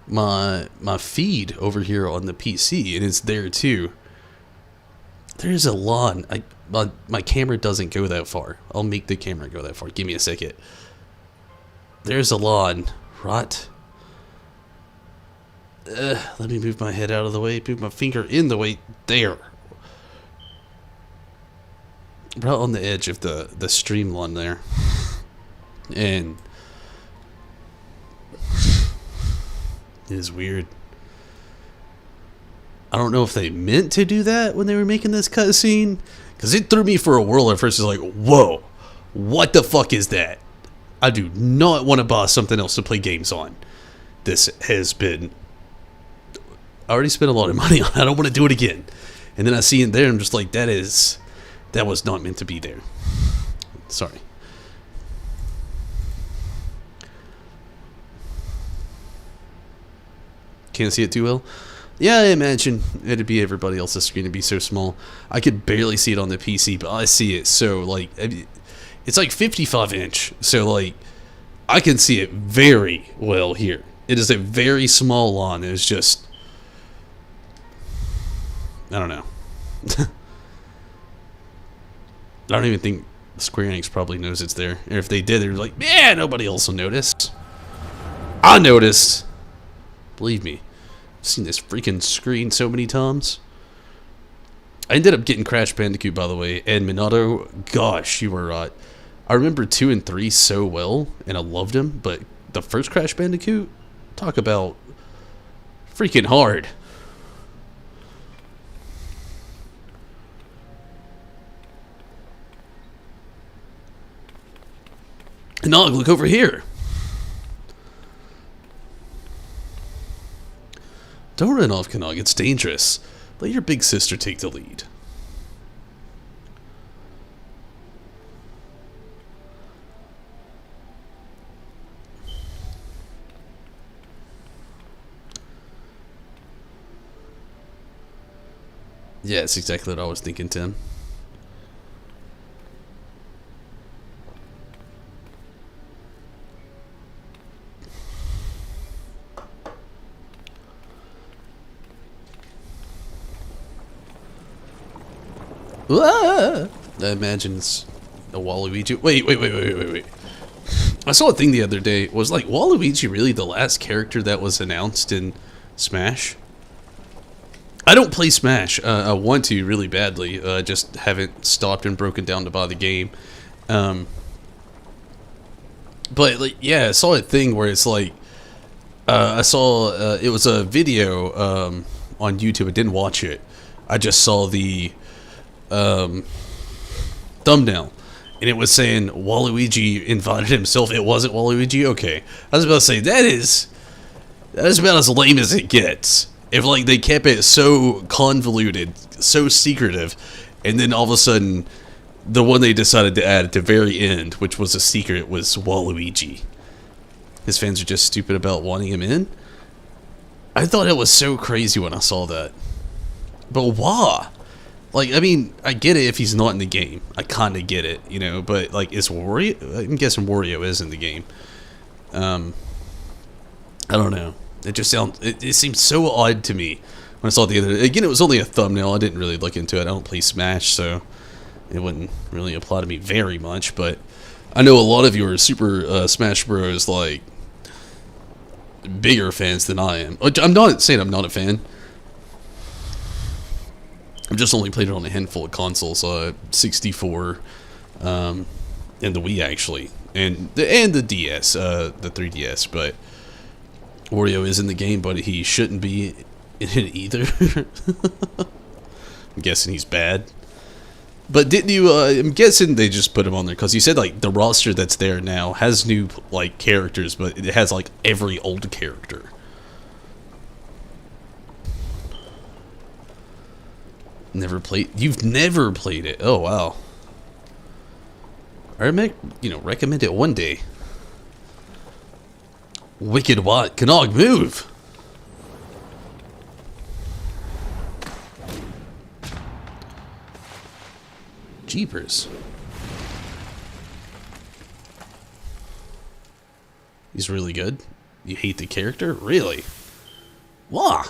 my feed over here on the PC, and it's there too. There's a lawn. My camera doesn't go that far. I'll make the camera go that far. Give me a second. There's a lawn, right? Let me move my head out of the way. Move my finger in the way. There. Right on the edge of the stream lawn there. And it is weird. I don't know if they meant to do that when they were making this cutscene, because it threw me for a whirl at first. It's like, whoa, what the fuck is that? I do not want to buy something else to play games on. This has been... I already spent a lot of money on it. I don't want to do it again. And then I see it there, and I'm just like, that was not meant to be there. Sorry. Can't see it too well. Yeah, I imagine it'd be everybody else's screen. It'd be so small. I could barely see it on the PC, but I see it so, like, it's like 55-inch. So, like, I can see it very well here. It is a very small lawn. It's just, I don't know. I don't even think Square Enix probably knows it's there. And if they did, they're like, yeah, nobody else will notice. I noticed. Believe me. I've seen this freaking screen so many times. I ended up getting Crash Bandicoot, by the way, and Minato. Gosh, you were right. I remember 2 and 3 so well, and I loved them, but the first Crash Bandicoot, talk about freaking hard. Nog, look over here. Don't run off, Nog. It's dangerous. Let your big sister take the lead. Yeah, it's exactly what I was thinking, Tim. Ah! I imagine it's a Waluigi. Wait. I saw a thing the other day. Was like Waluigi really the last character that was announced in Smash? I don't play Smash. I want to really badly. I just haven't stopped and broken down to buy the game. But like, yeah, I saw a thing where it's like, I saw it was a video on YouTube. I didn't watch it. I just saw the thumbnail, and it was saying Waluigi invited himself. It wasn't Waluigi. Okay, I was about to say that is about as lame as it gets. If like they kept it so convoluted, so secretive, and then all of a sudden, the one they decided to add at the very end, which was a secret, was Waluigi. His fans are just stupid about wanting him in. I thought it was so crazy when I saw that. But why? Like, I mean, I get it if he's not in the game. I kind of get it, you know. But like, is Wario? I'm guessing Wario is in the game. I don't know. It just sounds. It seemed so odd to me when I saw it the other day. Again, it was only a thumbnail. I didn't really look into it. I don't play Smash, so it wouldn't really apply to me very much. But I know a lot of you are super Smash Bros. Like bigger fans than I am. I'm not saying I'm not a fan. I've just only played it on a handful of consoles, 64, and the Wii actually, and the DS, the 3DS. But Wario is in the game, but he shouldn't be in it either. I'm guessing he's bad. But didn't you? I'm guessing they just put him on there because you said like the roster that's there now has new like characters, but it has like every old character. Never played. You've never played it. Oh wow. I recommend it one day. Wicked what? Canog, move! Jeepers. He's really good. You hate the character? Really? Why?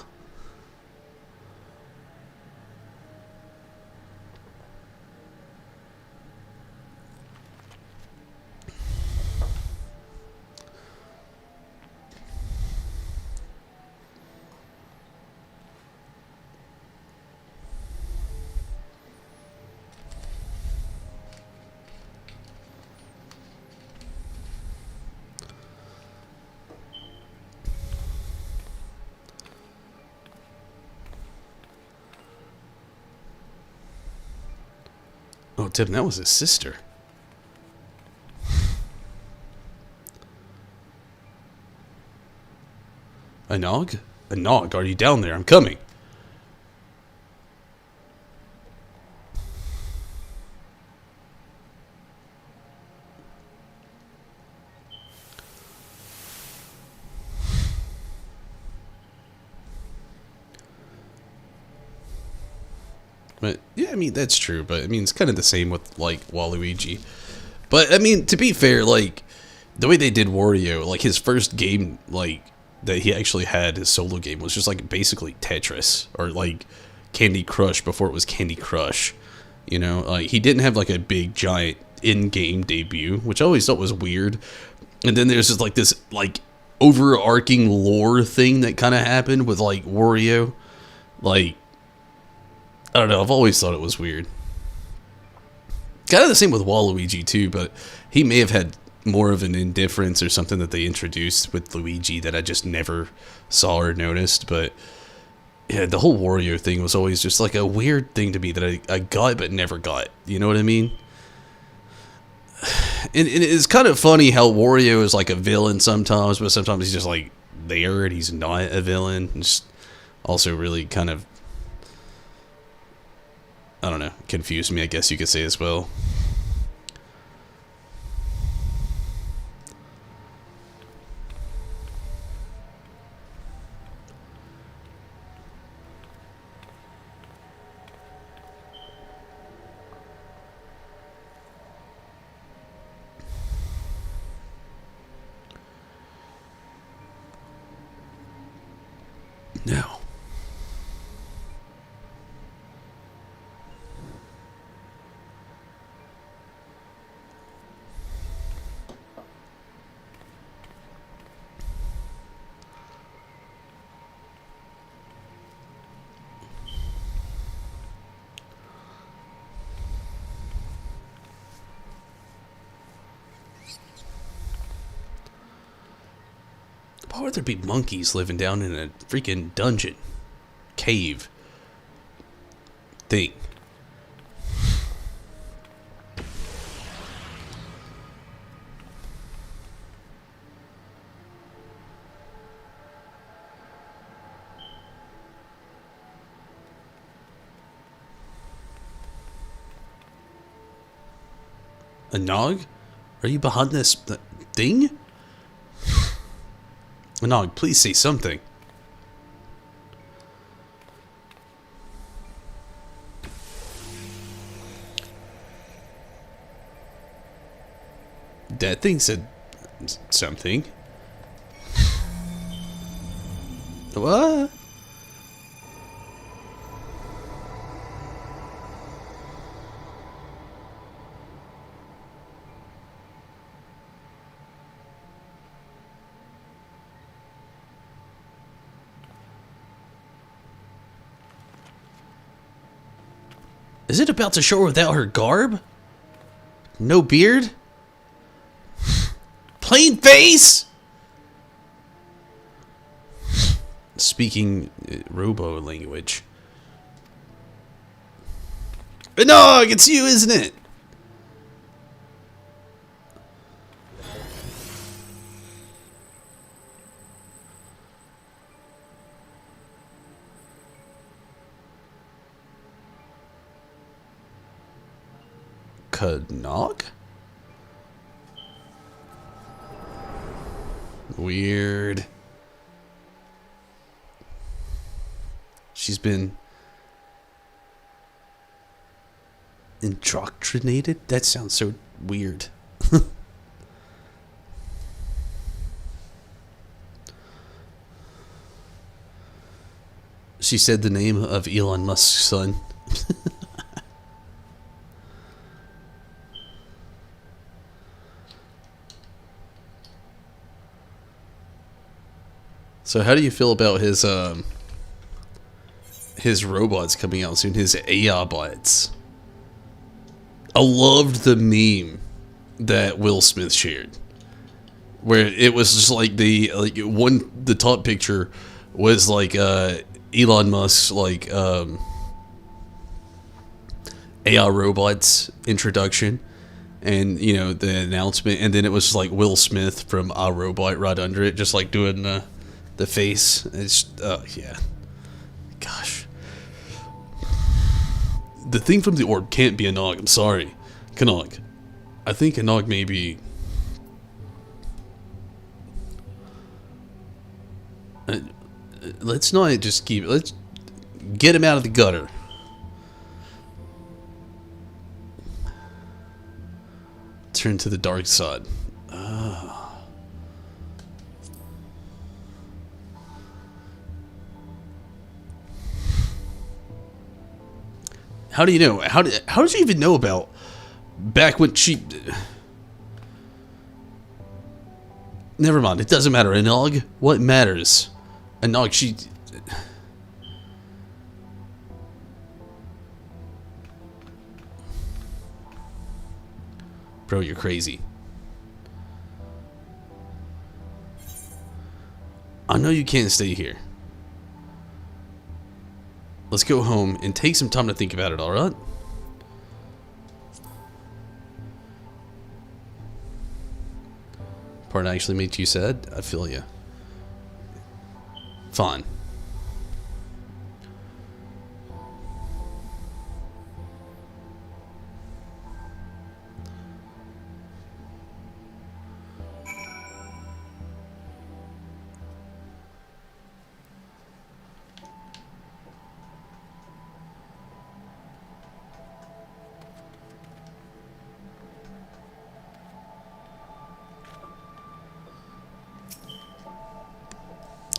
Oh, Tim, that was his sister. A Nog? A Nog, are you down there? I'm coming. But yeah, I mean that's true. But I mean it's kind of the same with like Waluigi. But I mean to be fair, like the way they did Wario, like his first game, like that he actually had his solo game was just like basically Tetris or like Candy Crush before it was Candy Crush. You know, like he didn't have like a big giant in-game debut, which I always thought was weird. And then there's just like this like overarching lore thing that kind of happened with like Wario. Like I don't know, I've always thought it was weird. Kind of the same with Waluigi too, but he may have had more of an indifference or something that they introduced with Luigi that I just never saw or noticed. But yeah, the whole Wario thing was always just like a weird thing to me that I got but never got. You know what I mean? And it's kind of funny how Wario is like a villain sometimes, but sometimes he's just like there and he's not a villain. It's also really kind of, I don't know, confused me, I guess you could say as well. Now, why would there be monkeys living down in a freaking dungeon, cave thing? A Nog? Are you behind this thing? Nog, please say something. That thing said something. What? Is it about to show her without her garb? No beard? Plain face? Speaking robo language. No, it's you, isn't it? Nog? Weird. She's been indoctrinated? That sounds so weird. She said the name of Elon Musk's son. So how do you feel about his robots coming out soon, his AI bots? I loved the meme that Will Smith shared, where it was just like the top picture was like Elon Musk's like AI robots introduction, and you know the announcement, and then it was just like Will Smith from iRobot right under it, just like doing the face. It's yeah, gosh. The thing from the orb can't be a Nog. I'm sorry, Canog. I think a Nog may be. Let's not just keep. Let's get him out of the gutter. turn to the dark side. How do you know? How did you even know about back when she... Never mind, it doesn't matter. Anog, what matters? Anog, she... Bro, you're crazy. I know you can't stay here. Let's go home and take some time to think about it, alright? Part actually makes you sad? I feel you. Fine.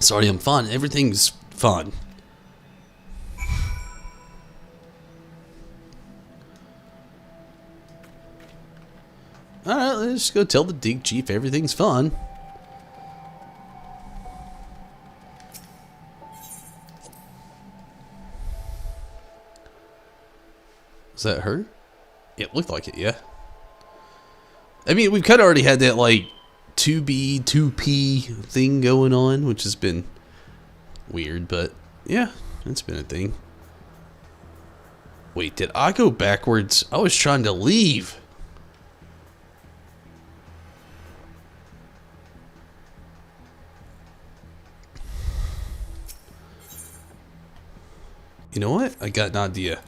Sorry, I'm fine. Everything's fine. Alright, let's go tell the dig chief everything's fine. Is that her? Yeah, it looked like it, yeah. I mean, we've kind of already had that, like, 2B, 2P thing going on, which has been weird, but yeah, it's been a thing. Wait, did I go backwards? I was trying to leave. You know what? I got an idea.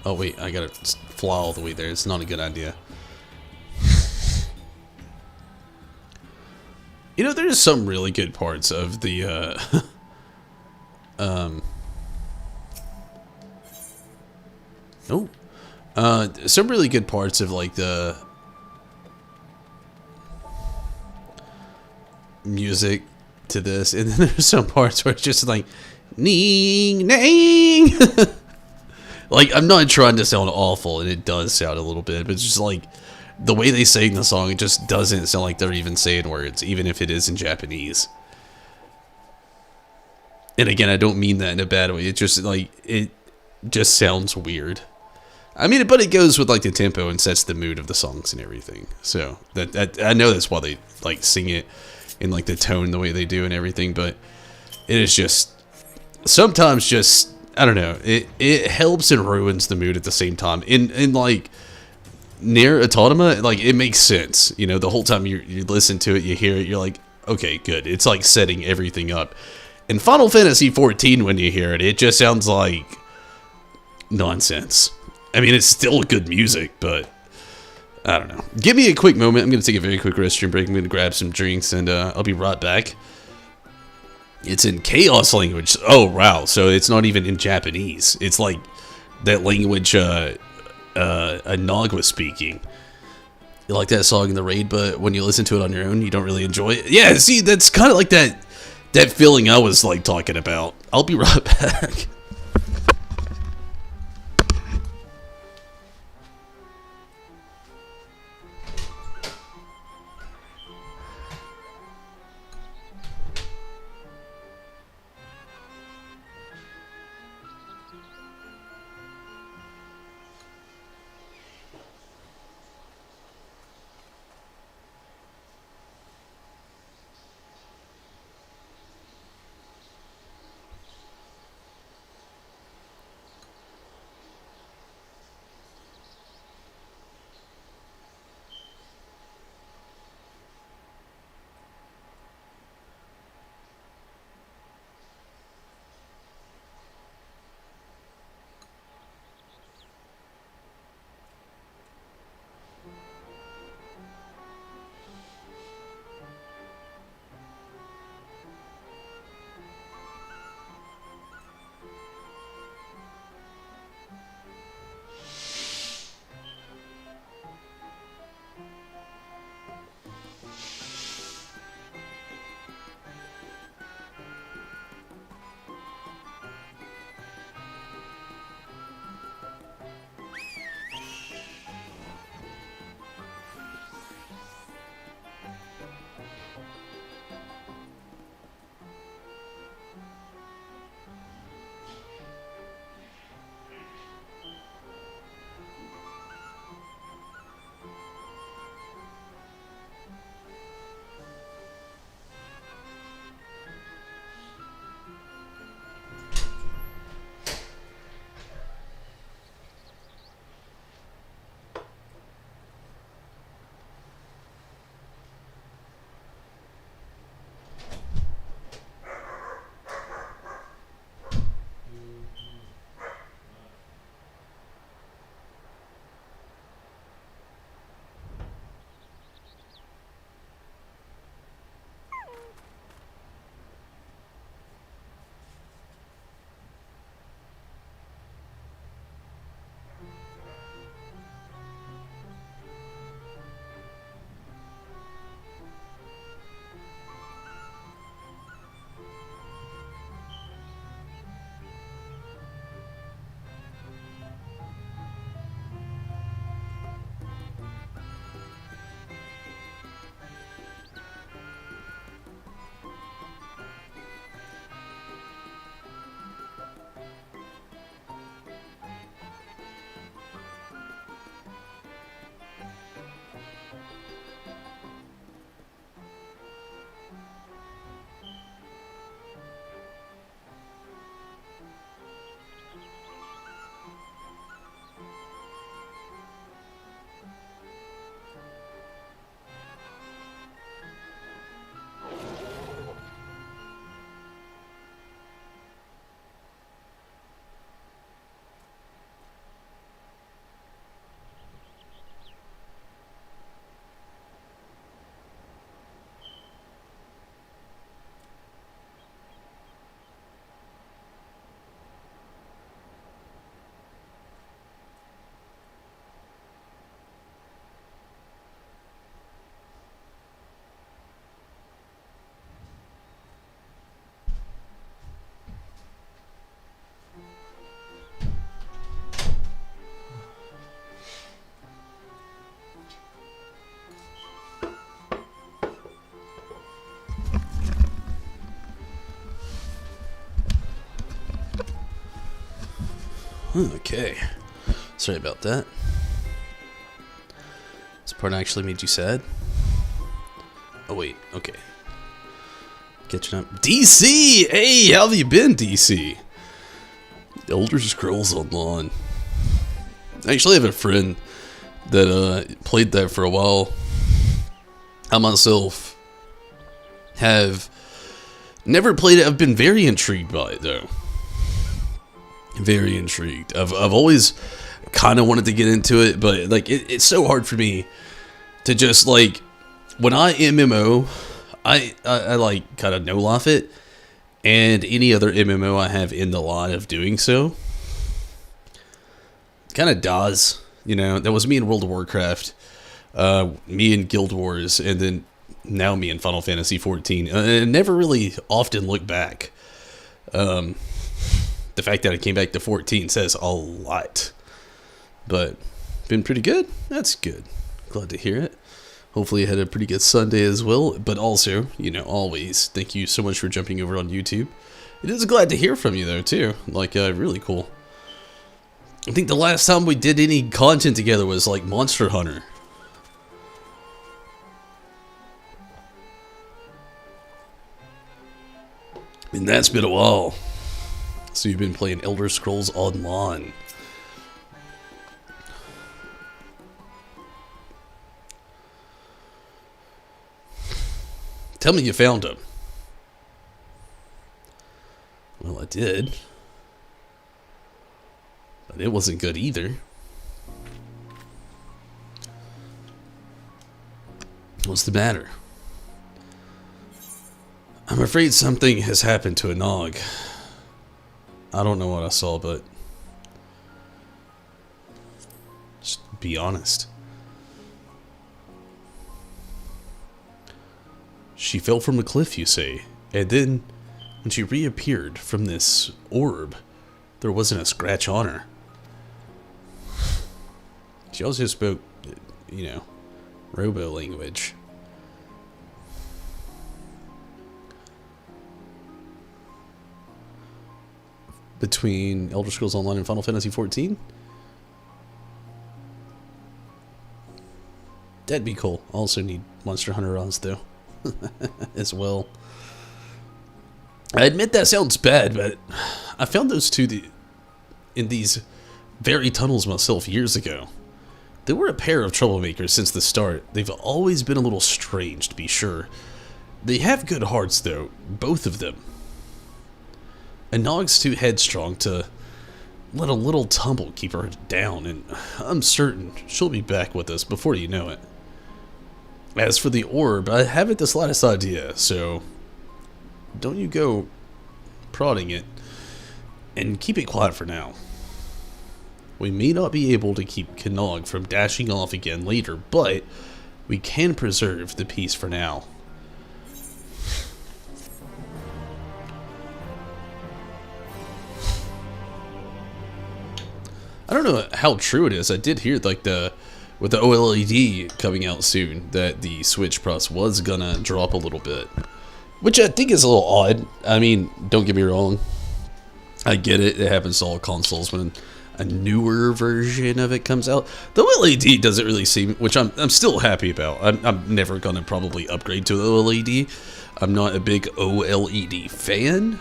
Oh wait, I gotta fly all the way there. It's not a good idea. You know, there's some really good parts of the, some really good parts of, like, the music to this, and then there's some parts where it's just like, ning, ning. Like, I'm not trying to sound awful, and it does sound a little bit, but it's just like, the way they sing the song, it just doesn't sound like they're even saying words, even if it is in Japanese. And again, I don't mean that in a bad way. It just, like, it just sounds weird. I mean, but it goes with, like, the tempo and sets the mood of the songs and everything. So, that I know that's why they, like, sing it in, like, the tone the way they do and everything, but it is just, sometimes just, I don't know, it helps and ruins the mood at the same time. In like, Nier Automata, like, it makes sense. You know, the whole time you listen to it, you hear it, you're like, okay, good. It's like setting everything up. In Final Fantasy XIV, when you hear it, it just sounds like nonsense. I mean, it's still good music, but I don't know. Give me a quick moment. I'm going to take a very quick restroom break. I'm going to grab some drinks, and I'll be right back. It's in Chaos language. Oh, wow. So it's not even in Japanese. It's like that language Nog was speaking. You like that song in the raid, but when you listen to it on your own, you don't really enjoy it. Yeah, see, that's kind of like that feeling I was, like, talking about. I'll be right back. Okay. Sorry about that. This part actually made you sad? Oh, wait. Okay. Catching up. DC! Hey, how have you been, DC? Elder Scrolls Online. I actually have a friend that played that for a while. I myself have never played it. I've been very intrigued by it, though. Very intrigued. I've always kind of wanted to get into it, but like it's so hard for me to just like when I MMO, I like kind of no-life it, and any other MMO I have in the line of doing so kind of dies. You know, that was me in World of Warcraft, me in Guild Wars, and then now me in Final Fantasy XIV. And never really often look back. The fact that I came back to 14 says a lot. But been pretty good. That's good. Glad to hear it. Hopefully you had a pretty good Sunday as well. But also, you know, always thank you so much for jumping over on YouTube. It is glad to hear from you though too. Like really cool. I think the last time we did any content together was like Monster Hunter. And that's been a while. So you've been playing Elder Scrolls Online. Tell me you found him. Well, I did. But it wasn't good either. What's the matter? I'm afraid something has happened to a Nog. I don't know what I saw, but just be honest. She fell from a cliff, you say, and then when she reappeared from this orb, there wasn't a scratch on her. She also spoke, you know, robo language. Between Elder Scrolls Online and Final Fantasy XIV? That'd be cool. I also need Monster Hunter Oz, though, as well. I admit that sounds bad, but I found those two in these very tunnels myself years ago. They were a pair of troublemakers since the start. They've always been a little strange, to be sure. They have good hearts, though, both of them. And Nog's too headstrong to let a little tumble keep her down, and I'm certain she'll be back with us before you know it. As for the orb, I haven't the slightest idea, so don't you go prodding it, and keep it quiet for now. We may not be able to keep Nog from dashing off again later, but we can preserve the peace for now. I don't know how true it is. I did hear like with the OLED coming out soon that the Switch price was gonna drop a little bit, which I think is a little odd. I mean, don't get me wrong. I get it. It happens to all consoles when a newer version of it comes out. The OLED doesn't really seem, which I'm still happy about. I'm never gonna probably upgrade to the OLED. I'm not a big OLED fan.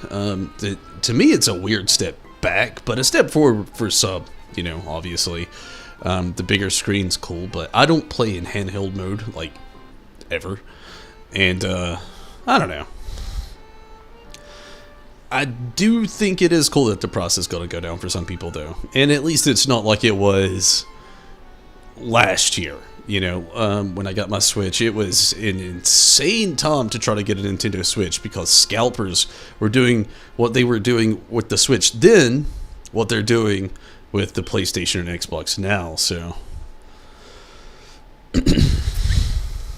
To me, it's a weird step back, but a step forward for some. You know, obviously, the bigger screen's cool, but I don't play in handheld mode like ever, and I don't know. I do think it is cool that the price is going to go down for some people, though. And at least it's not like it was last year. You know, when I got my Switch, it was an insane time to try to get a Nintendo Switch because scalpers were doing what they were doing with the Switch then, what they're doing with the PlayStation and Xbox now, so.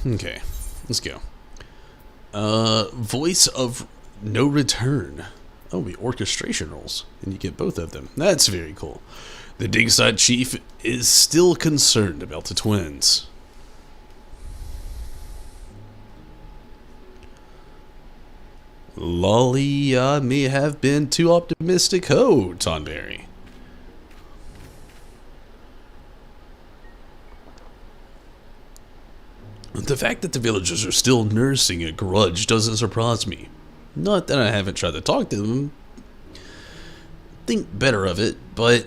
Okay, let's go. Voice of No Return. Oh, the orchestration rolls, and you get both of them. That's very cool. The Digside Chief is still concerned about the twins. Lolly, I may have been too optimistic, ho, Tonberry. The fact that the villagers are still nursing a grudge doesn't surprise me. Not that I haven't tried to talk to them. Think better of it, but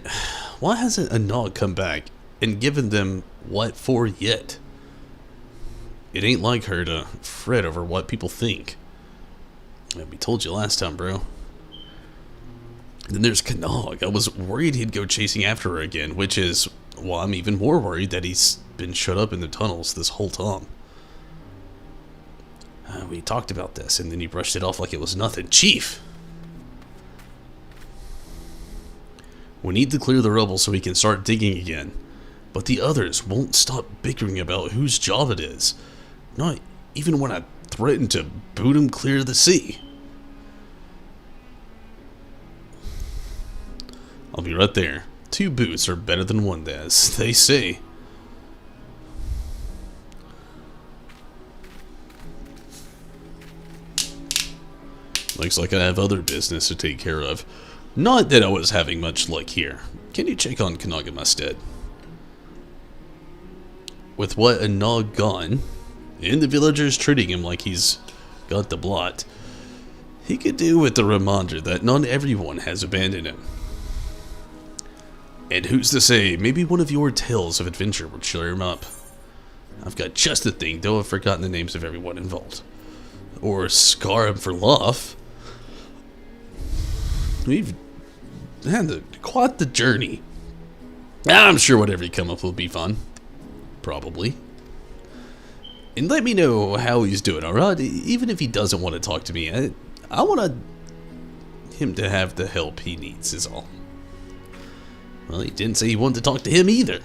why hasn't a Nog come back and given them what for yet? It ain't like her to fret over what people think. We told you last time, bro. Then there's Knog. I was worried he'd go chasing after her again, which is why I'm even more worried that he's been shut up in the tunnels this whole time. We talked about this, and then he brushed it off like it was nothing. Chief! We need to clear the rubble so we can start digging again. But the others won't stop bickering about whose job it is. Not even when I threatened to boot him clear of the sea. I'll be right there. 2 boots are better than 1, as they say. Looks like I have other business to take care of. Not that I was having much luck here. Can you check on Knog in my stead? With what a Nog gone, and the villagers treating him like he's got the blot, he could do with the reminder that not everyone has abandoned him. And who's to say, maybe one of your tales of adventure will cheer him up. I've got just the thing, though I've forgotten the names of everyone involved. Or scar him for love. We've had quite the journey. I'm sure whatever you come up will be fun. Probably. And let me know how he's doing, alright? Even if he doesn't want to talk to me, I want him to have the help he needs, is all. Well, he didn't say he wanted to talk to him either.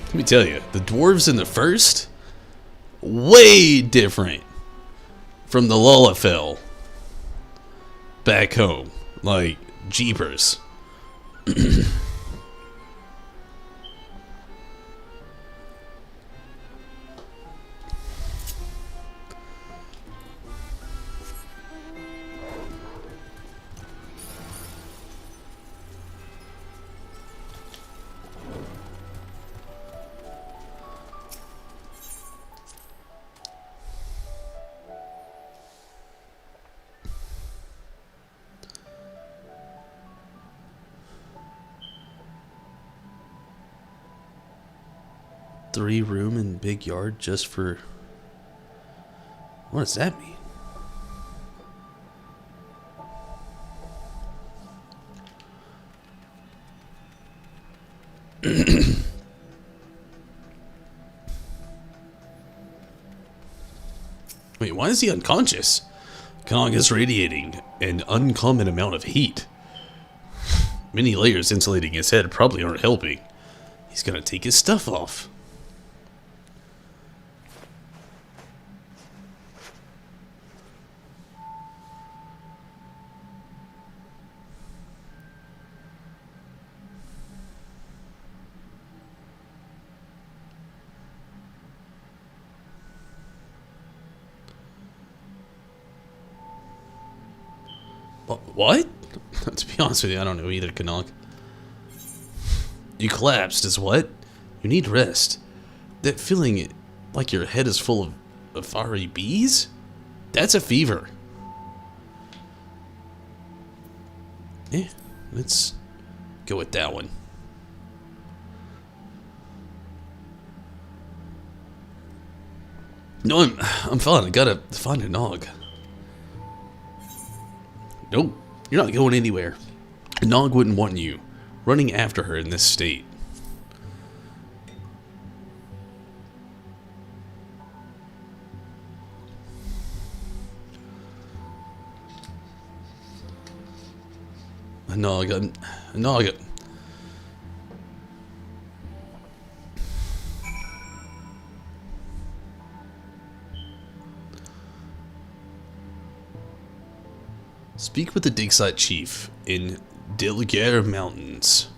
Let me tell you, the dwarves in the first, way different from the Lullafell back home. Like, jeepers. Three room and big yard just for... What does that mean? Wait, why is he unconscious? Kong is radiating an uncommon amount of heat. Many layers insulating his head probably aren't helping. He's gonna take his stuff off. What? To be honest with you, I don't know either, Canuck. You collapsed is what? You need rest. That feeling like your head is full of fiery bees? That's a fever. Yeah, let's go with that one. No, I'm fine. I gotta find a Nog. Nope, you're not going anywhere. A Nog wouldn't want you running after her in this state. A Nog. Speak with the dig site chief in Dilgare Mountains.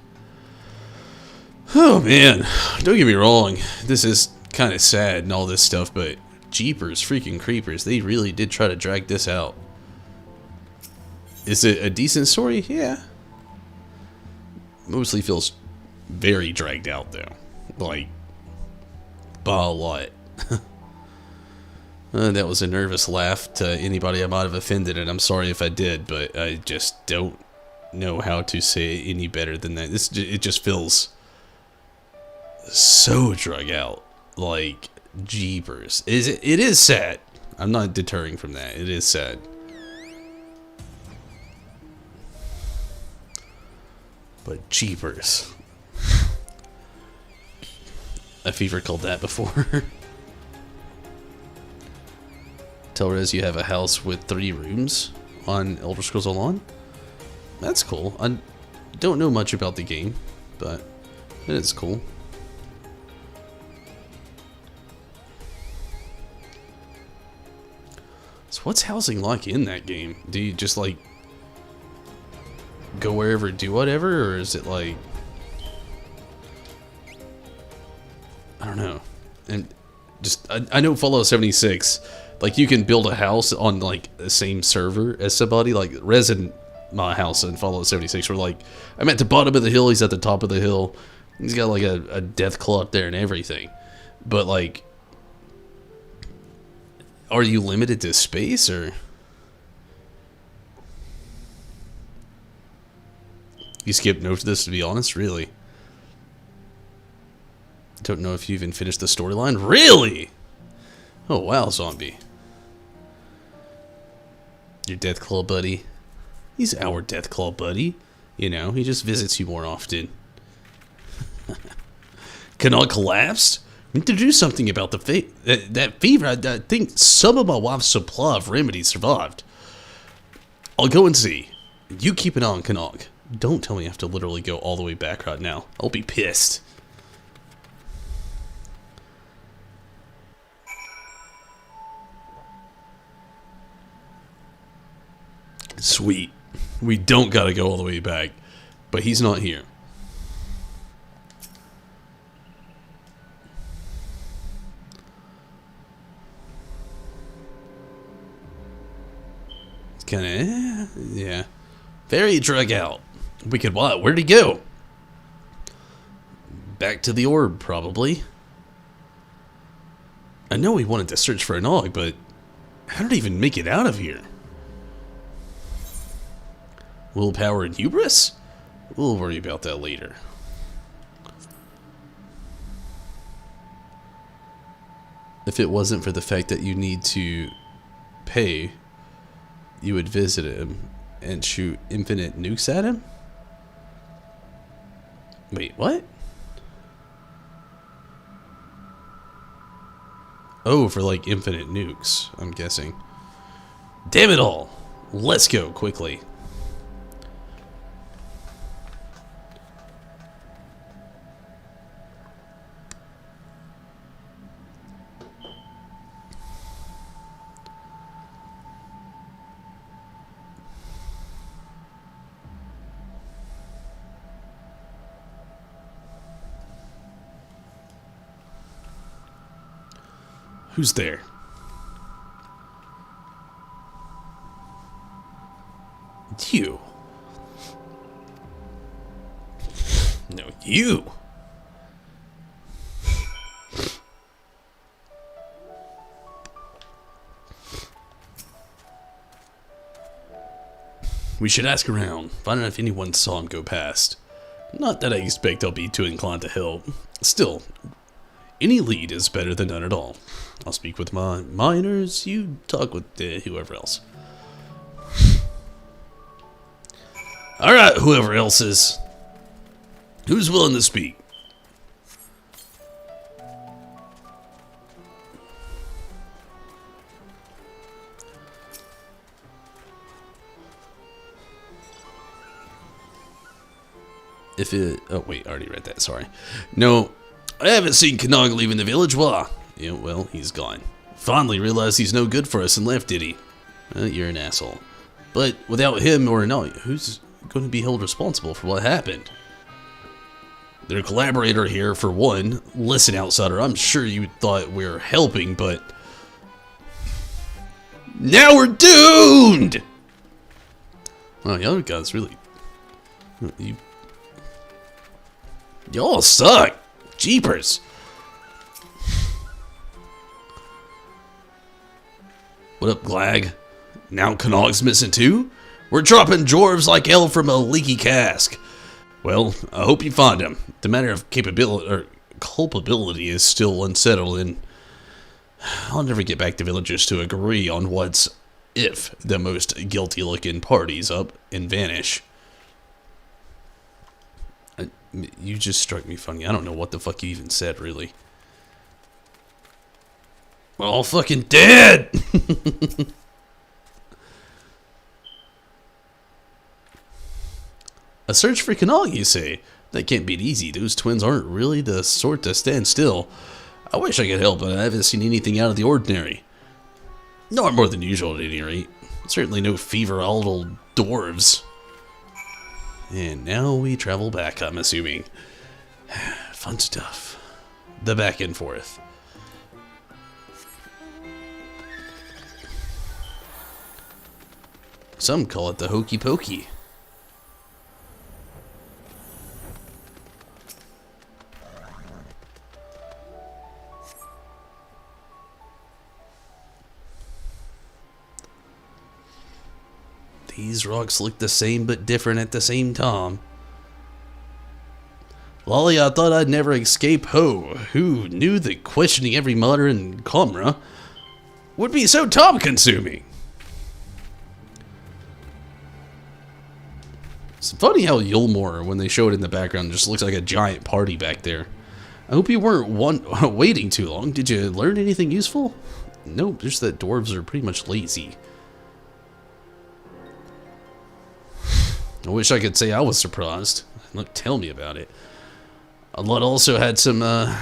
Oh man, don't get me wrong, this is kind of sad and all this stuff, but jeepers freaking creepers, they really did try to drag this out. Is it a decent story? Yeah. Mostly feels very dragged out though. Like, By a lot. That was a nervous laugh to anybody I might have offended, and I'm sorry if I did, but I just don't know how to say it any better than that. It just feels so drug out, like jeepers. It is sad. I'm not deterring from that. It is sad. But jeepers. I've even called that before. Tell Rez you have a house with 3 rooms on Elder Scrolls Online. That's cool. I don't know much about the game, but it is cool. So what's housing like in that game? Do you just like go wherever, do whatever, or is it like, I don't know. And just I know Fallout 76, like you can build a house on like the same server as somebody. Like Rez and my house in Fallout 76 were like, I'm at the bottom of the hill, he's at the top of the hill. He's got like a death claw up there and everything. But like, are you limited to space, or you skipped notes to this, to be honest? Really? Don't know if you even finished the storyline. Really? Oh wow, zombie. Your Deathclaw buddy. He's our Deathclaw buddy. You know, he just visits you more often. Cannot collapsed? We need to do something about the that fever. I think some of my wife's supply of remedies survived. I'll go and see. You keep an eye on Canog. Don't tell me I have to literally go all the way back right now. I'll be pissed. Sweet. We don't gotta go all the way back. But he's not here. It's kinda, yeah. Very drug out. Wicked what? Where'd he go? Back to the orb, probably. I know he wanted to search for an Og, but how did he even make it out of here? Willpower and hubris? We'll worry about that later. If it wasn't for the fact that you need to pay, you would visit him and shoot infinite nukes at him? Wait, what? Oh, for like infinite nukes, I'm guessing. Damn it all! Let's go quickly. Who's there? It's you. No, you. We should ask around, find out if anyone saw him go past. Not that I expect I'll be too inclined to help. Still, any lead is better than none at all. I'll speak with my miners, you talk with whoever else. Alright, whoever else is. Who's willing to speak? If it... Oh, wait, I already read that, sorry. No, I haven't seen Canog leaving the village, why? Yeah, well, he's gone. Finally realized he's no good for us and left, did he? You're an asshole. But without him or no, who's going to be held responsible for what happened? Their collaborator here, for one. Listen, outsider, I'm sure you thought we were helping, but... now we're doomed! Oh, y'all guys really... Y'all suck! Jeepers! What up, Glag? Now Knog's missing too? We're dropping dwarves like hell from a leaky cask. Well, I hope you find him. The matter of culpability is still unsettled, and I'll never get back the villagers to agree on what's if the most guilty-looking parties up and vanish. You just struck me funny. I don't know what the fuck you even said, really. We're all fucking dead! A search for Knog, you say? That can't be easy. Those twins aren't really the sort to stand still. I wish I could help, but I haven't seen anything out of the ordinary. Not more than usual, at any rate. Certainly no fever-addled dwarves. And now we travel back, I'm assuming. Fun stuff. The back and forth. Some call it the hokey pokey. These rocks look the same but different at the same time. Lolly, I thought I'd never escape Ho. Who knew that questioning every modern camera would be so time-consuming? It's funny how Yulmore, when they show it in the background, just looks like a giant party back there. I hope you weren't waiting too long. Did you learn anything useful? Nope, just that dwarves are pretty much lazy. I wish I could say I was surprised. Look, tell me about it. Lot also had some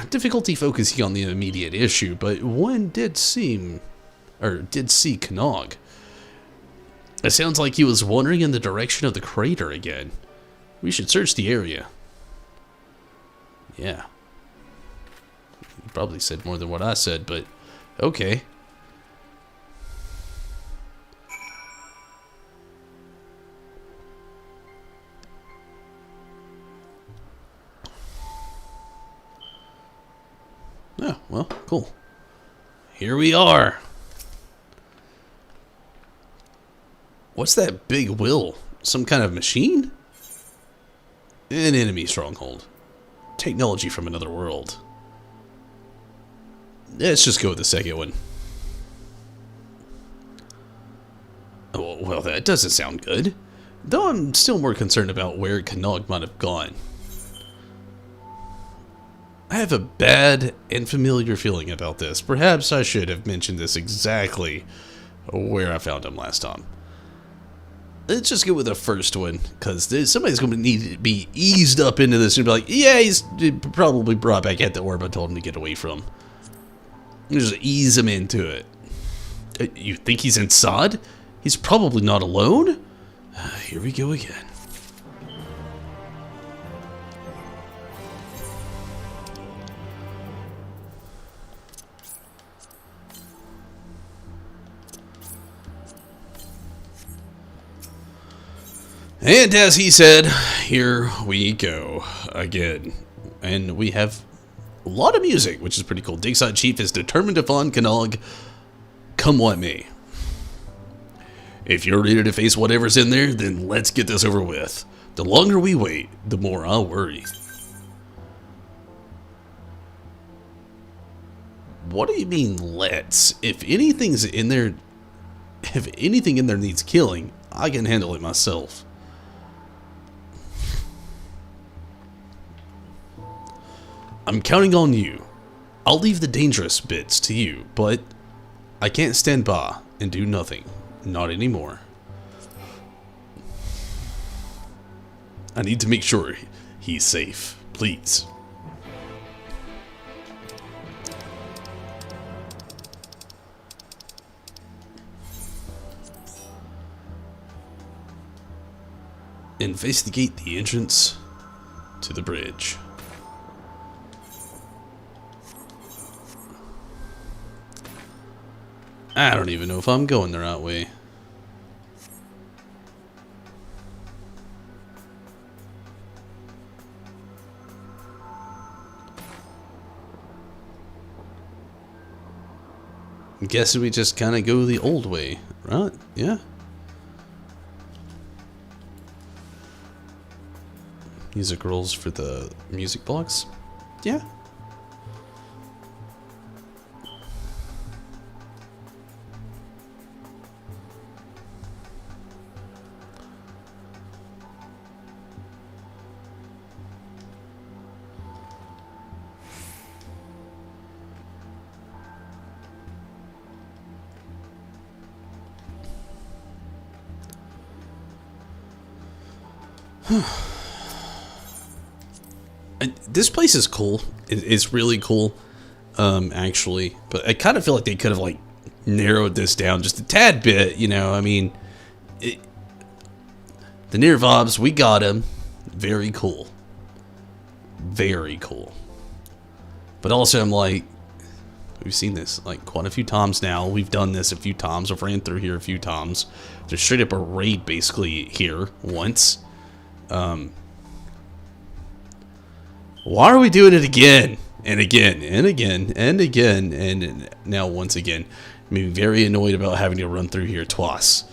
difficulty focusing on the immediate issue, but one did see Knog. It sounds like he was wandering in the direction of the crater again. We should search the area. Yeah. You probably said more than what I said, but okay. Oh, well, cool. Here we are. What's that big will? Some kind of machine? An enemy stronghold. Technology from another world. Let's just go with the second one. Oh, well, that doesn't sound good. Though I'm still more concerned about where Knog might have gone. I have a bad and familiar feeling about this. Perhaps I should have mentioned this exactly where I found him last time. Let's just go with the first one, because somebody's going to need to be eased up into this and be like, yeah, he's probably brought back at the orb I told him to get away from. Just ease him into it. You think he's inside? He's probably not alone? Here we go again. And as he said, here we go again. And we have a lot of music, which is pretty cool. Digside Chief is determined to find Knog, come what may. If you're ready to face whatever's in there, then let's get this over with. The longer we wait, the more I'll worry. What do you mean, let's? If anything's in there, if anything in there needs killing, I can handle it myself. I'm counting on you. I'll leave the dangerous bits to you, but I can't stand by and do nothing. Not anymore. I need to make sure he's safe. Please. Investigate the entrance to the bridge. I don't even know if I'm going the right way. I'm guessing we just kind of go the old way, right? Yeah. Music rolls for the music blocks. Yeah. This place is cool. It's really cool, actually. But I kind of feel like they could have like narrowed this down just a tad bit. You know, I mean, the nier vibes, we got him. Very cool. Very cool. But also, I'm like, we've seen this like quite a few times now. We've done this a few times. I've ran through here a few times. There's straight up a raid basically here once. Why are we doing it again and again and again and again and now once again? I'm being very annoyed about having to run through here twice.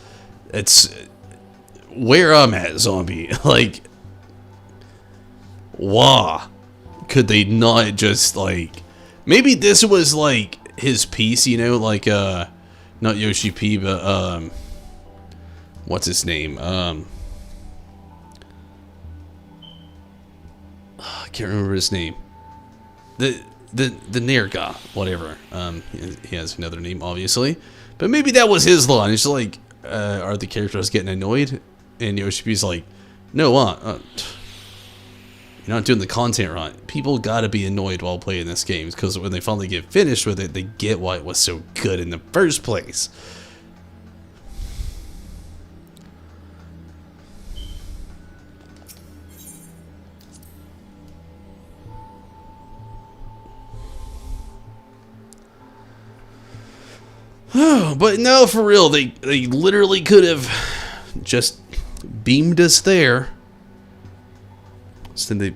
It's where I'm at, zombie. Like, why could they not just like, maybe this was like his piece, you know, like not Yoshi P, but what's his name? I can't remember his name. The nier guy, whatever. He has another name, obviously, but maybe that was his line. It's like, are the characters getting annoyed? And Yoshipi's like, no, you're not doing the content right. People gotta be annoyed while playing this game, because when they finally get finished with it, they get why it was so good in the first place. But no, for real, they literally could have just beamed us there. So they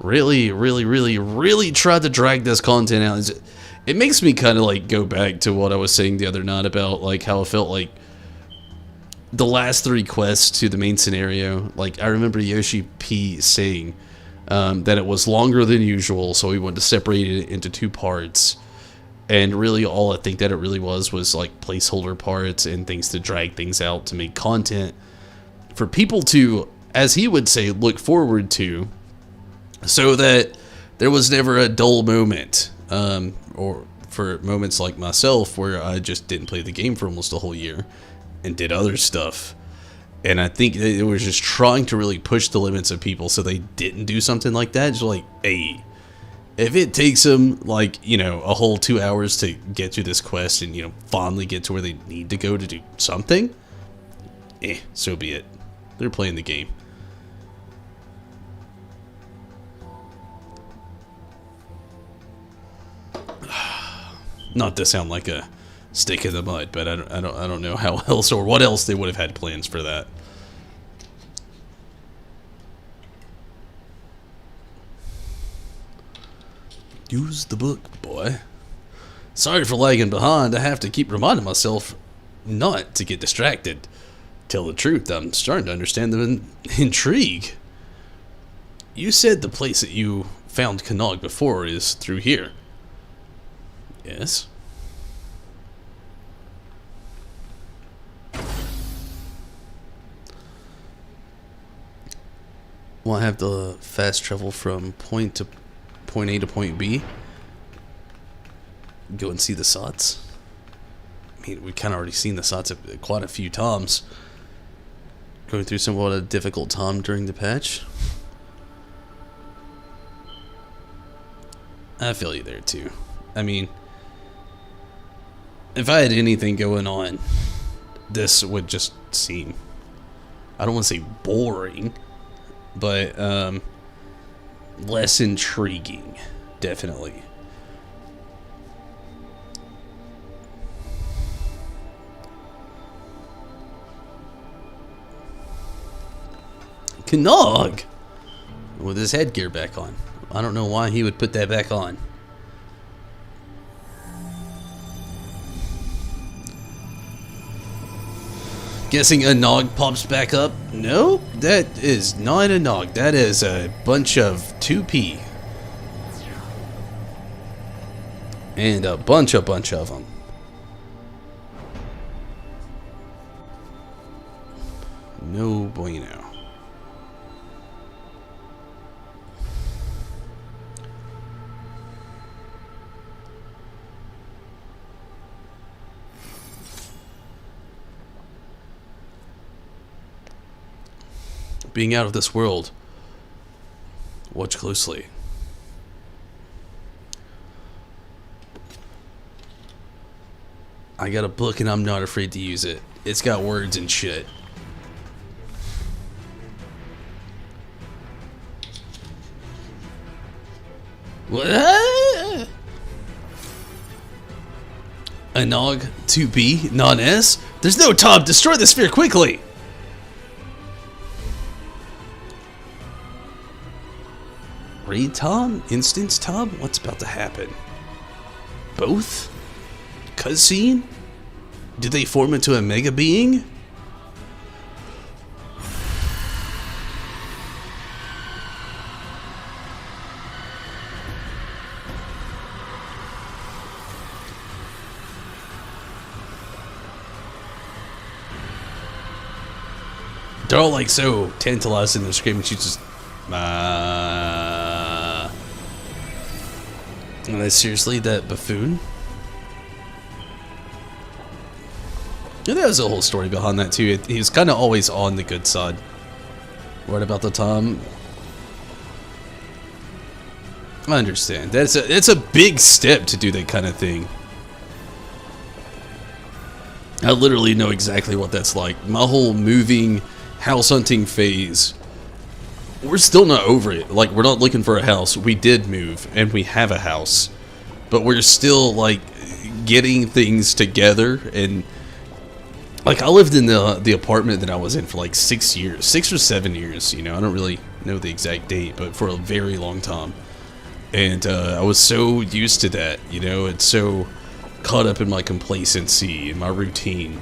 really tried to drag this content out. It makes me kind of like go back to what I was saying the other night about like how I felt like the last 3 quests to the main scenario. Like, I remember Yoshi P saying that it was longer than usual, so we wanted to separate it into 2 parts. And really all I think that it really was like placeholder parts and things to drag things out to make content for people to, as he would say, look forward to, so that there was never a dull moment, or for moments like myself where I just didn't play the game for almost a whole year and did other stuff. And I think it was just trying to really push the limits of people so they didn't do something like that. Just like, hey, if it takes them, like, you know, a whole 2 hours to get through this quest and, you know, finally get to where they need to go to do something, so be it. They're playing the game. Not to sound like a stick in the mud, but I don't know how else or what else they would have had plans for that. Use the book, boy. Sorry for lagging behind. I have to keep reminding myself not to get distracted. Tell the truth, I'm starting to understand the intrigue. You said the place that you found Kannog before is through here. Yes. Well, I have to fast travel from point A to point B. Go and see the Sots. I mean, we've kind of already seen the Sots quite a few times. Going through somewhat a difficult time during the patch. I feel you there too. I mean, if I had anything going on, this would just seem, I don't want to say boring, but less intriguing, definitely. Kannog! With his headgear back on. I don't know why he would put that back on. Guessing a nog pops back up? No, that is not a nog. That is a bunch of 2p. And a bunch of them. No bueno. Being out of this world. Watch closely. I got a book and I'm not afraid to use it. It's got words and shit. What? A nog 2B, non-S? There's no Tom, destroy the sphere quickly! Raid Tom? Instance Tom? What's about to happen? Both? Cutscene? Did they form into a mega being? They're all like so tantalizing, they're screaming, she's just seriously, that buffoon? Yeah, there was a whole story behind that too. He was kind of always on the good side. What about the Tom? I understand. It's a big step to do that kind of thing. I literally know exactly what that's like. My whole moving, house hunting phase. We're still not over it. Like, we're not looking for a house. We did move, and we have a house. But we're still, like, getting things together. And, like, I lived in the apartment that I was in for, like, 6 years. 6 or 7 years, you know. I don't really know the exact date, but for a very long time. And I was so used to that, you know. It's so caught up in my complacency and my routine.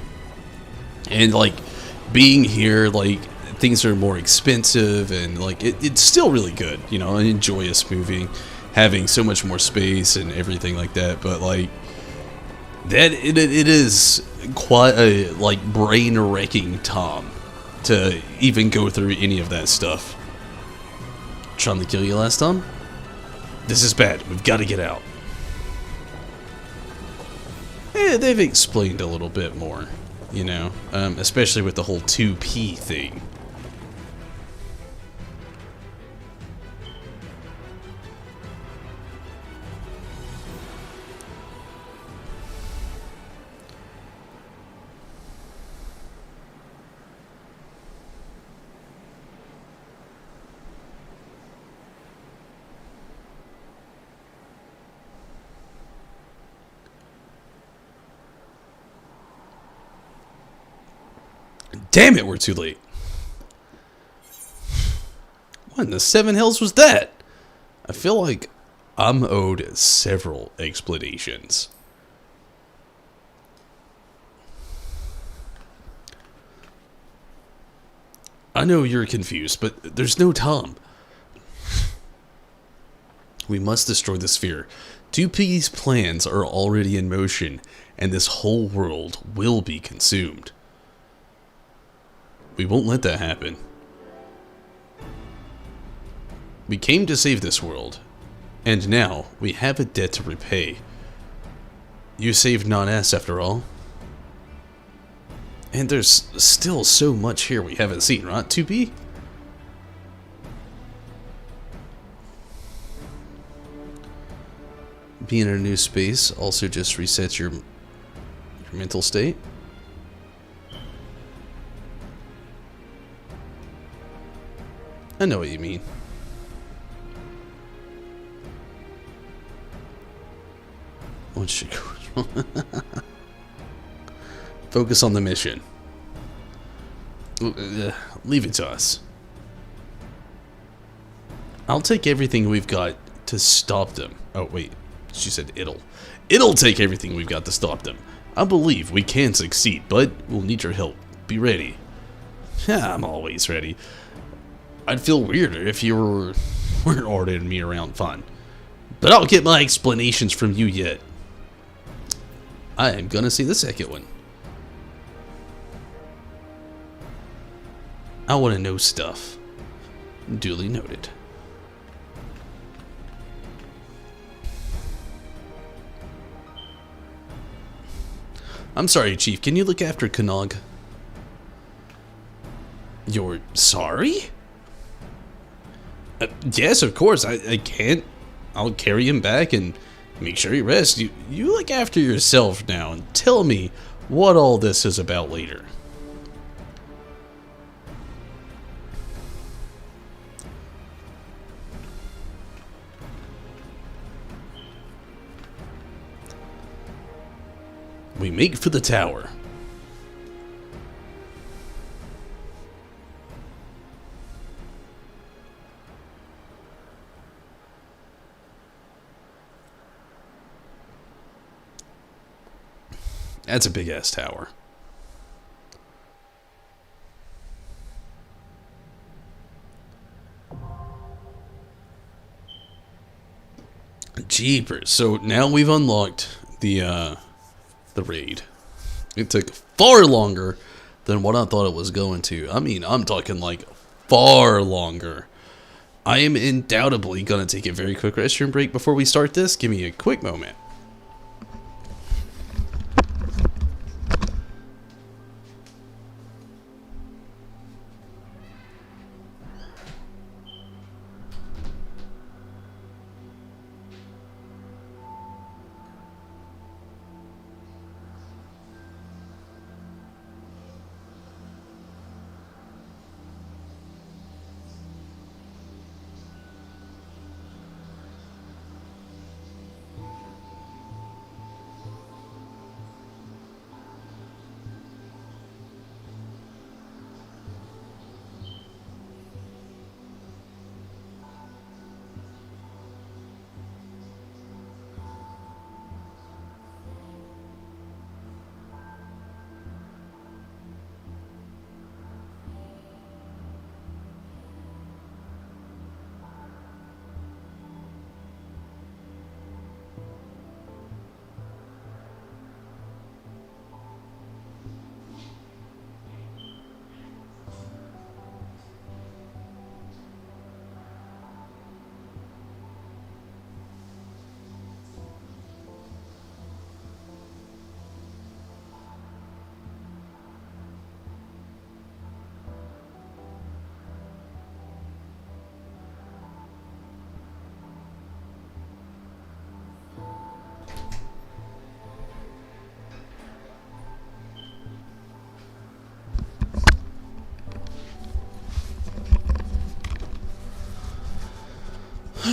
And, like, being here, like, things are more expensive, and like it's still really good, you know. I enjoy us moving, having so much more space and everything like that. But like that, it is quite a like brain wrecking time to even go through any of that stuff. Trying to kill you last time? This is bad. We've got to get out. Yeah, they've explained a little bit more, you know, especially with the whole 2P thing. Damn it, we're too late. What in the seven hells was that? I feel like I'm owed several explanations. I know you're confused, but there's no Tom. We must destroy the sphere. 2P's plans are already in motion, and this whole world will be consumed. We won't let that happen. We came to save this world, and now we have a debt to repay. You saved non-S after all. And there's still so much here we haven't seen, right, 2P? Being in a new space also just resets your mental state. I know what you mean. What should go wrong? Focus on the mission. Leave it to us. I'll take everything we've got to stop them. Oh, wait. She said it'll. It'll take everything we've got to stop them. I believe we can succeed, but we'll need your help. Be ready. Yeah, I'm always ready. I'd feel weirder if you weren't ordering me around fun. But I'll get my explanations from you yet. I am gonna see the second one. I want to know stuff. Duly noted. I'm sorry, Chief. Can you look after Kanag? You're sorry? Yes, of course. I can't. I'll carry him back and make sure he rests. You look after yourself now and tell me what all this is about later. We make for the tower. That's a big ass tower. Jeepers. So now we've unlocked the raid. It took far longer than what I thought it was going to. I mean, I'm talking like far longer. I am undoubtedly going to take a very quick restroom break before we start this. Give me a quick moment.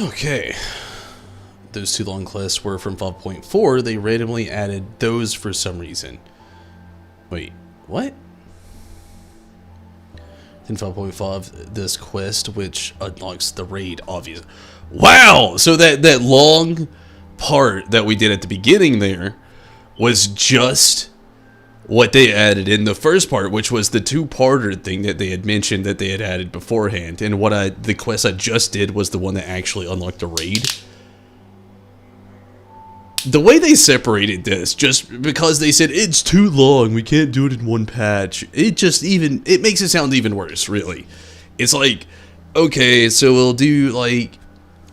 Okay. Those two long quests were from 5.4. They randomly added those for some reason. Wait, what? In 5.5, this quest, which unlocks the raid, obviously. Wow! So that long part that we did at the beginning there was just what they added in the first part, which was the two-parter thing that they had mentioned that they had added beforehand. And the quest I just did was the one that actually unlocked the raid. The way they separated this, just because they said it's too long, we can't do it in one patch, it makes it sound even worse, really. It's like, okay, so we'll do like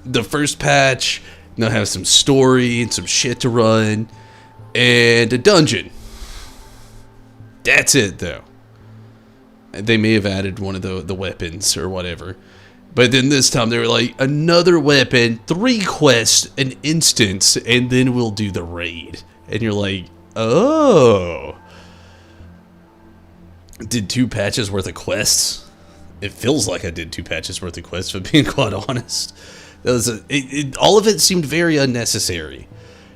the first patch, and they'll have some story and some shit to run, and a dungeon. That's it, though. They may have added one of the weapons or whatever. But then this time they were like, another weapon, 3 quests, an instance, and then we'll do the raid. And you're like, oh. Did 2 patches worth of quests? It feels like I did 2 patches worth of quests, if I'm being quite honest. That was all of it seemed very unnecessary.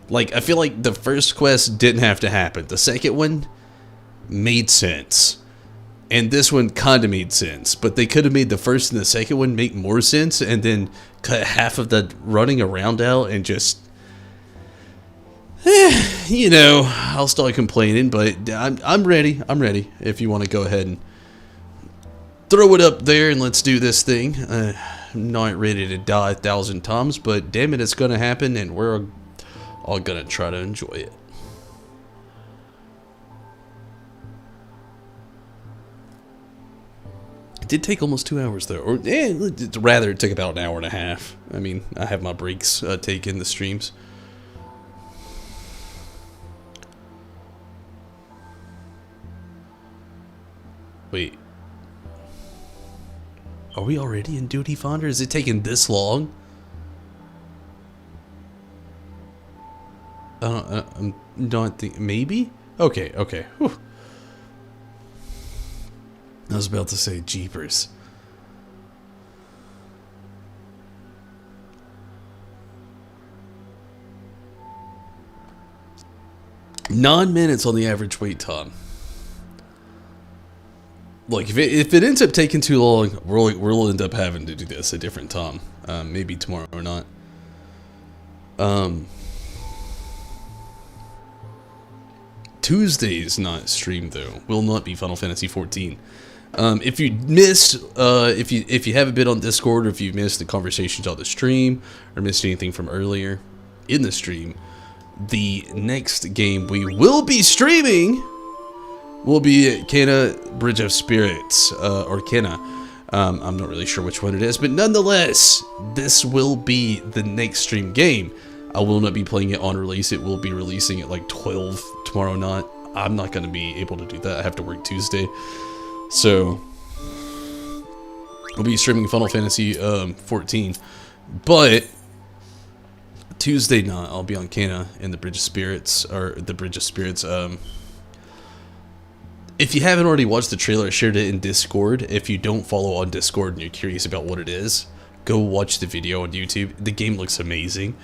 Like, I feel like the first quest didn't have to happen. The second one made sense. And this one kind of made sense. But they could have made the first and the second one make more sense and then cut half of the running around out and just... you know, I'll start complaining, but I'm ready. I'm ready. If you want to go ahead and throw it up there and let's do this thing. I'm not ready to die 1,000 times, but damn it, it's gonna happen, and we're all gonna try to enjoy it. It did take almost 2 hours though, or rather, it took about an hour and a half. I mean, I have my breaks taken the streams. Wait. Are we already in Duty Finder? Is it taking this long? I'm not thinking. Maybe? Okay, okay. Whew. I was about to say jeepers. Nine minutes on the average wait time. Look, if it ends up taking too long, we'll end up having to do this a different time. Maybe tomorrow or not. Tuesday's not streamed though. Will not be Final Fantasy XIV. If you missed, if you haven't been on Discord, or if you missed the conversations on the stream, or missed anything from earlier in the stream, the next game we will be streaming will be Kena Bridge of Spirits, or Kena. I'm not really sure which one it is, but nonetheless, this will be the next stream game. I will not be playing it on release. It will be releasing at like 12 tomorrow night. I'm not going to be able to do that. I have to work Tuesday. So, I'll be streaming Final Fantasy 14. But, Tuesday night, I'll be on Kena in the Bridge of Spirits, or the Bridge of Spirits. If you haven't already watched the trailer, I shared it in Discord. If you don't follow on Discord and you're curious about what it is, go watch the video on YouTube. The game looks amazing.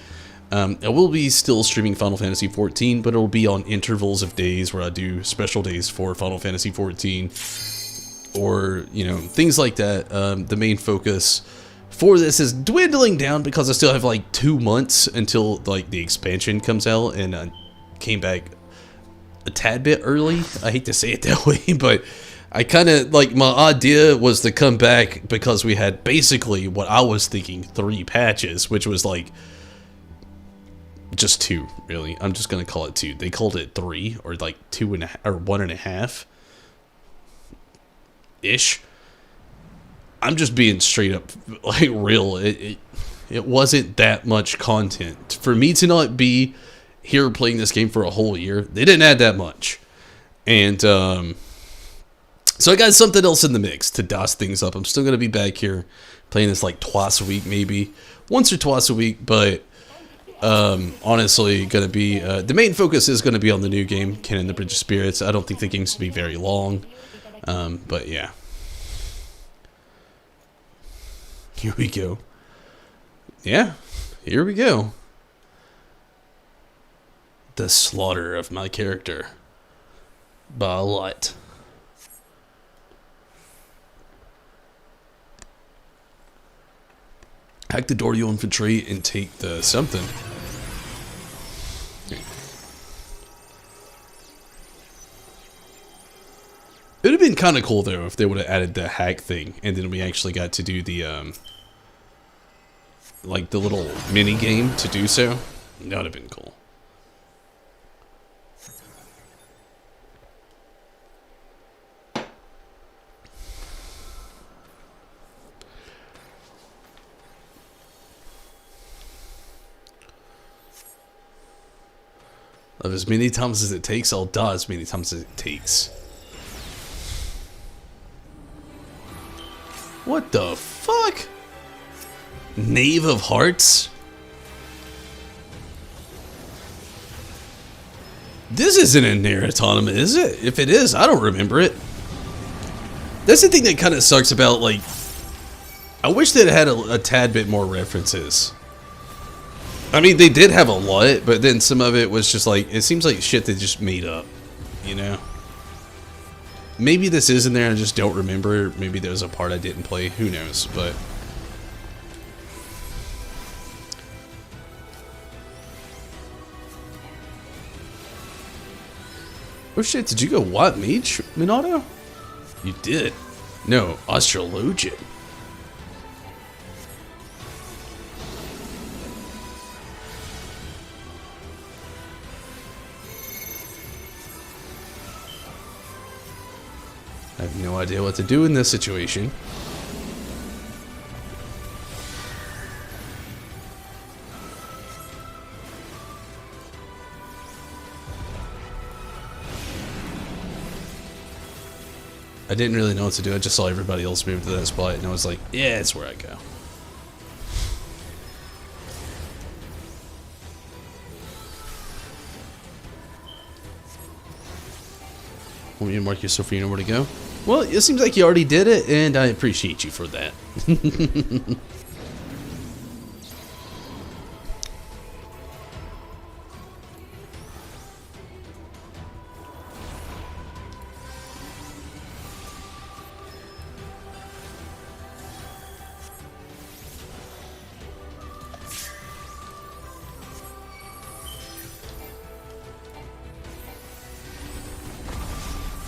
I will be still streaming Final Fantasy XIV, but it will be on intervals of days where I do special days for Final Fantasy XIV, or, you know, things like that. The main focus for this is dwindling down because I still have like 2 months until like the expansion comes out, and I came back a tad bit early. I hate to say it that way, but I kind of, like, my idea was to come back because we had basically what I was thinking 3 patches, which was like just 2, really. I'm just gonna call it 2. They called it 3, or like 2.5, or 1.5 ish. I'm just being straight up like real. It wasn't that much content for me to not be here playing this game for a whole year. They didn't add that much, and so I got something else in the mix to dust things up. I'm still gonna be back here playing this like twice a week, maybe once or twice a week, but honestly, gonna be the main focus is gonna be on the new game, Ken and the Bridge of Spirits. I don't think the game's to be very long, but yeah. Here we go. Yeah, here we go. The slaughter of my character by light. Hack the door, you infiltrate, and take the something. It would have been kind of cool though if they would have added the hack thing, and then we actually got to do the like the little mini game to do so. That would have been cool. Love as many times as it takes, I'll die as many times as it takes. What the fuck? Knave of Hearts? This isn't a Nier tournament, is it? If it is, I don't remember it. That's the thing that kind of sucks about, like, I wish they'd had a tad bit more references. I mean, they did have a lot, but then some of it was just like, it seems like shit they just made up, you know? Maybe this is in there and I just don't remember. Maybe there was a part I didn't play. Who knows, but... Oh shit, did you go what, mage, Minato? You did. No, Australogian. I have no idea what to do in this situation. I didn't really know what to do. I just saw everybody else move to that spot, and I was like, yeah, it's where I go. Want me to mark yourself so you know where to go? Well, it seems like you already did it, and I appreciate you for that.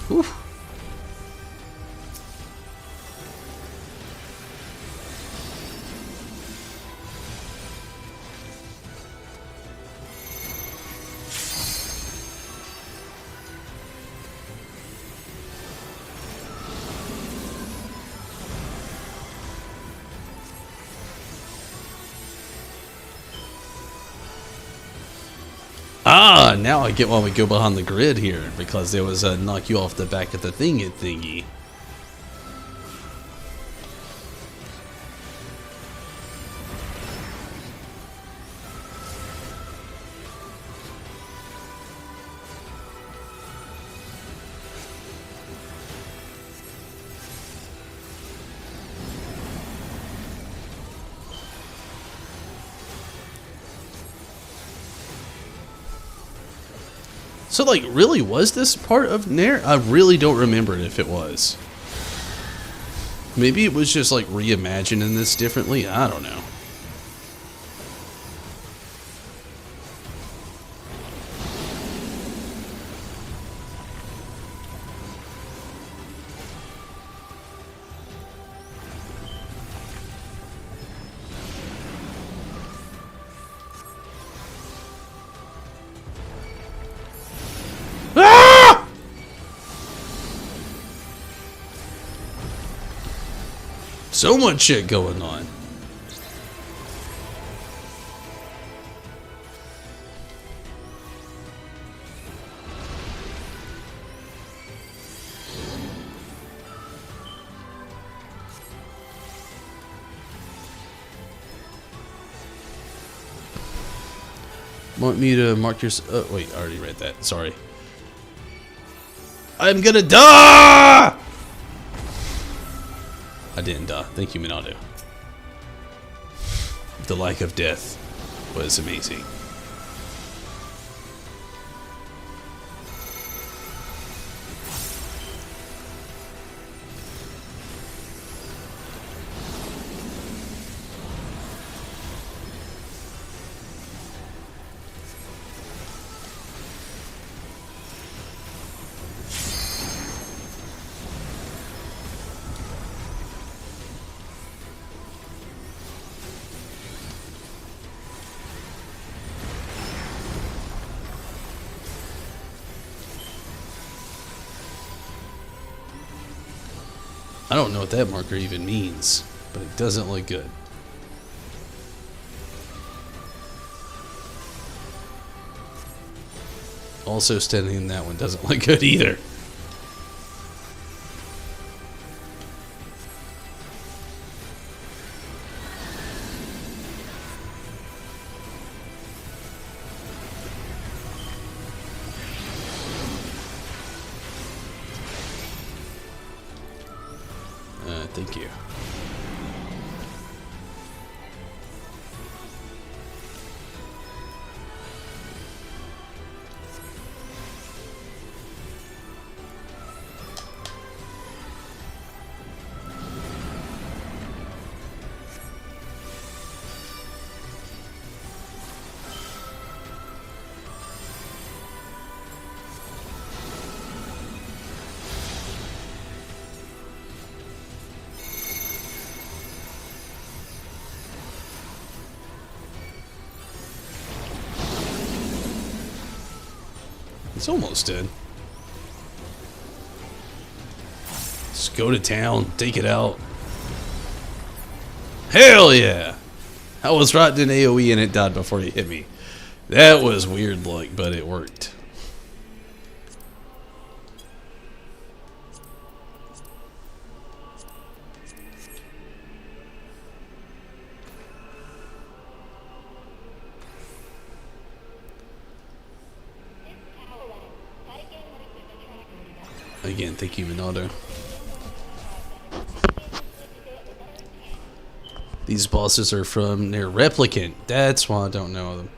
Oof. Ah, now I get why we go behind the grid here, because there was a knock you off the back of the thingy. So, like, really, was this part of Nair? I really don't remember it if it was. Maybe it was just, like, reimagining this differently? I don't know. So much shit going on. Want me to mark your... Oh, wait, I already read that. Sorry. I'm gonna die! I didn't die. Thank you, Minato. The like of death was amazing. I don't know what that marker even means, but it doesn't look good. Also, standing in that one doesn't look good either. Thank you. It's almost dead. Just go to town, take it out. Hell yeah! I was right in AoE and it died before he hit me. That was weird luck, but it worked. Again, thank you, Minato. These bosses are from near Replicant. That's why I don't know them.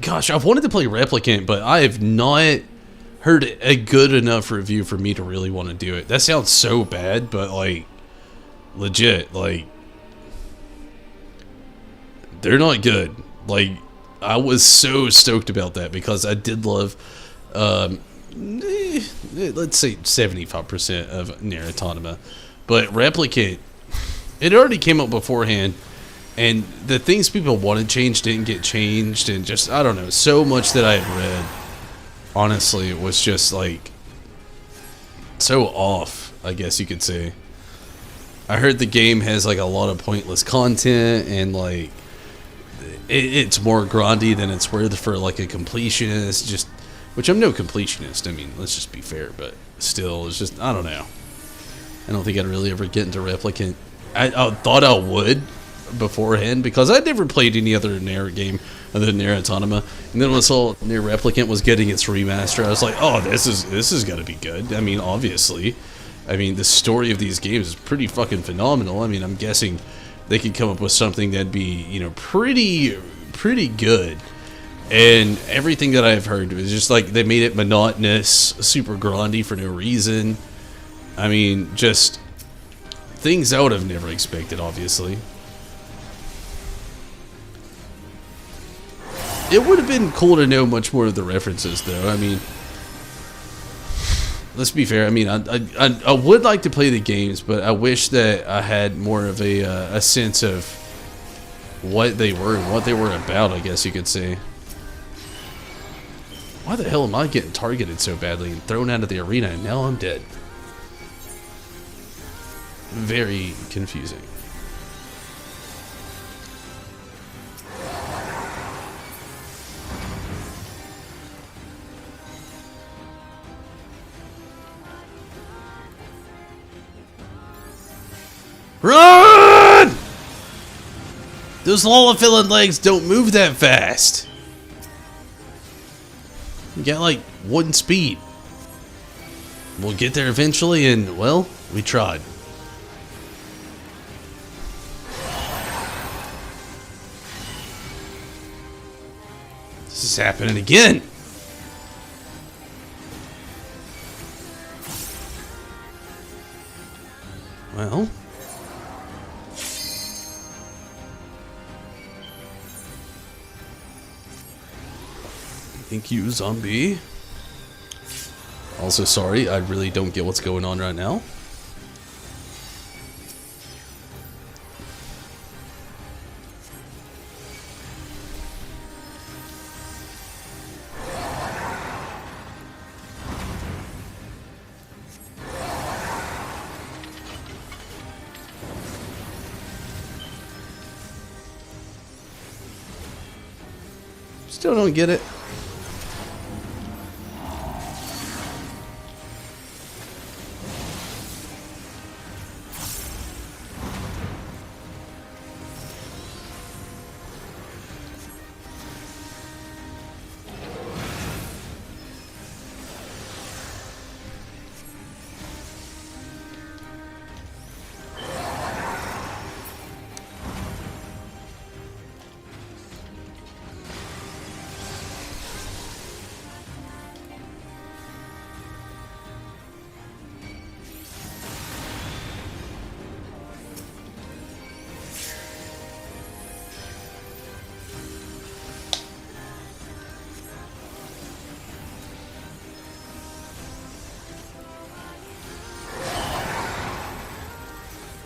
Gosh, I've wanted to play Replicant, but I have not heard a good enough review for me to really want to do it. That sounds so bad, but like, legit, like, they're not good. Like, I was so stoked about that because I did love, let's say 75% of Nier Automata, but Replicant, it already came up beforehand, and the things people wanted changed didn't get changed, and just, I don't know, so much that I had read, honestly, it was just like so off, I guess you could say. I heard the game has like a lot of pointless content, and like it's more grindy than it's worth for like a completionist, just, which I'm no completionist, I mean, let's just be fair, but still, it's just, I don't know. I don't think I'd really ever get into Replicant. I thought I would beforehand because I'd never played any other Nier game other than Nier Automata, and then when I saw Nier Replicant was getting its remaster, I was like, oh, this is gonna be good. I mean, obviously, I mean, the story of these games is pretty fucking phenomenal. I mean, I'm guessing they could come up with something that'd be, you know, pretty good. And everything that I've heard was just like they made it monotonous, super grindy for no reason. I mean, just things I would have never expected, obviously. It would have been cool to know much more of the references, though. I mean, let's be fair. I mean, I would like to play the games, but I wish that I had more of a sense of what they were and what they were about, I guess you could say. Why the hell am I getting targeted so badly and thrown out of the arena and now I'm dead? Very confusing. Run! Those Lollapillin legs don't move that fast. You got like one speed. We'll get there eventually, and well, we tried. This is happening again. Well, thank you, zombie. Also, sorry, I really don't get what's going on right now. Still don't get it.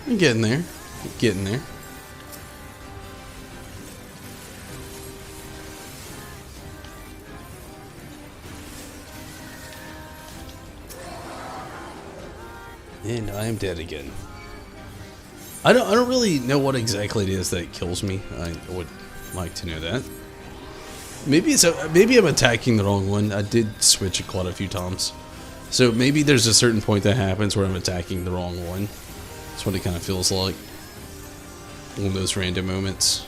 I'm getting there. Getting there. And I am dead again. I don't really know what exactly it is that kills me. I would like to know that. Maybe I'm attacking the wrong one. I did switch it quite a few times. So maybe there's a certain point that happens where I'm attacking the wrong one. That's what it kind of feels like. One of those random moments.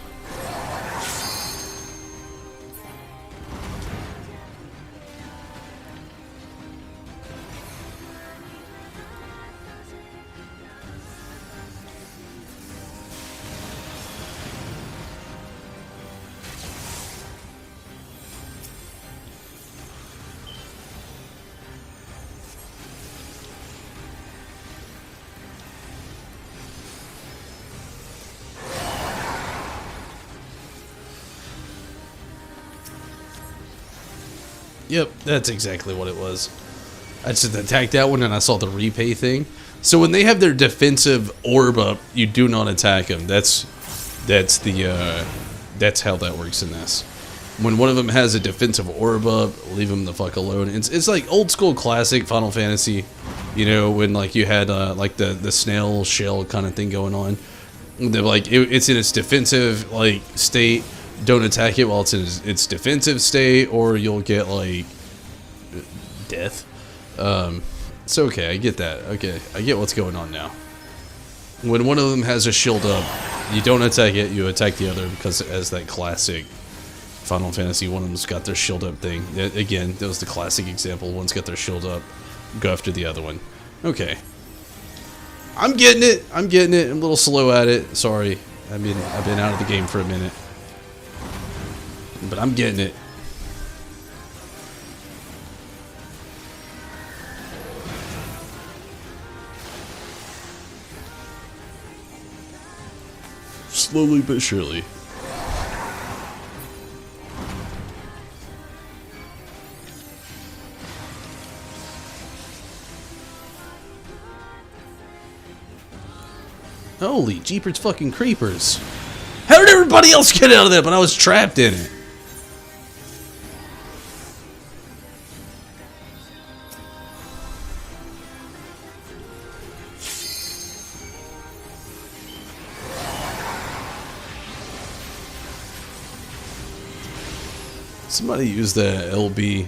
Yep, that's exactly what it was. I just attacked that one and I saw the repay thing. So when they have their defensive orb up, you do not attack them. That's how that works in this. When one of them has a defensive orb up, leave them the fuck alone. It's like old school classic Final Fantasy, you know, when like you had like the snail shell kind of thing going on. They're like it's in its defensive like state. Don't attack it while it's in its defensive state, or you'll get like death. So okay, I get that. Okay, I get what's going on now. When one of them has a shield up, you don't attack it, you attack the other, because as that classic Final Fantasy, one of them's got their shield up thing. Again, that was the classic example. One's got their shield up, go after the other one. Okay. I'm getting it. I'm a little slow at it. Sorry. I've been out of the game for a minute. But I'm getting it. Slowly but surely. Holy jeepers fucking creepers. How did everybody else get out of there but I was trapped in it? Somebody used the LB.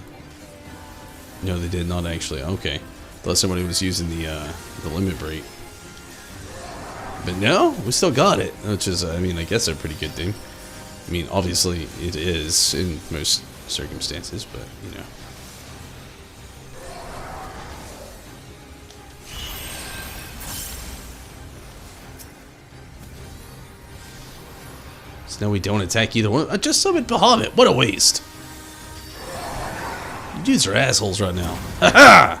No, they did not actually. Okay. Thought somebody was using the limit break. But no, we still got it. Which is, I mean, I guess a pretty good thing. I mean, obviously it is in most circumstances, but, you know. So now we don't attack either one. I just summoned Bahamut. What a waste. You dudes are assholes right now. Ha ha!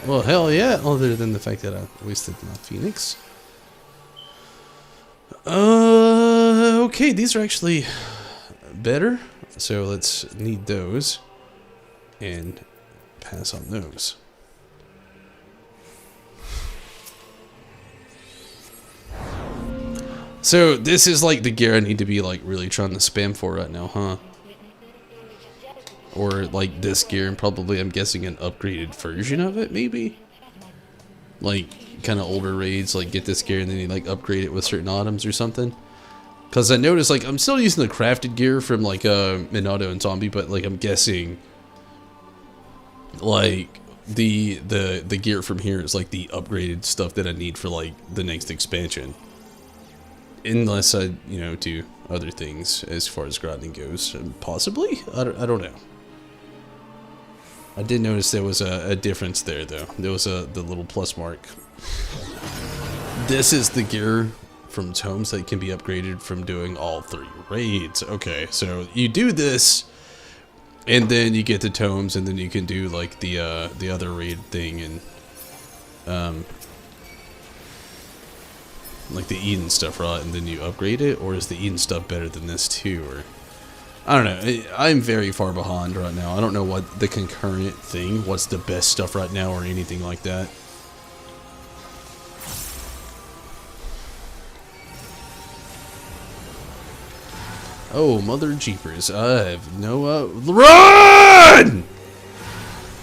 Well, hell yeah, other than the fact that I wasted my Phoenix. Okay, these are actually better. So let's need those and pass on those. So this is like the gear I need to be like really trying to spam for right now, huh? Or like this gear, and probably I'm guessing an upgraded version of it, maybe? Like kind of older raids, like get this gear and then you like upgrade it with certain items or something. Because I noticed like I'm still using the crafted gear from like Minato and Zombie, but like I'm guessing like the gear from here is like the upgraded stuff that I need for like the next expansion. Unless I, you know, do other things as far as grinding goes. Possibly? I don't know. I did notice there was a difference there, though. There was the little plus mark. This is the gear from tomes that can be upgraded from doing all 3 raids. Okay, so you do this, and then you get the tomes, and then you can do like the other raid thing, and like the Eden stuff, right? And then you upgrade it, or is the Eden stuff better than this too? Or I don't know. I'm very far behind right now. I don't know what the concurrent thing, what's the best stuff right now, or anything like that. Oh, mother jeepers. I have no, RUN!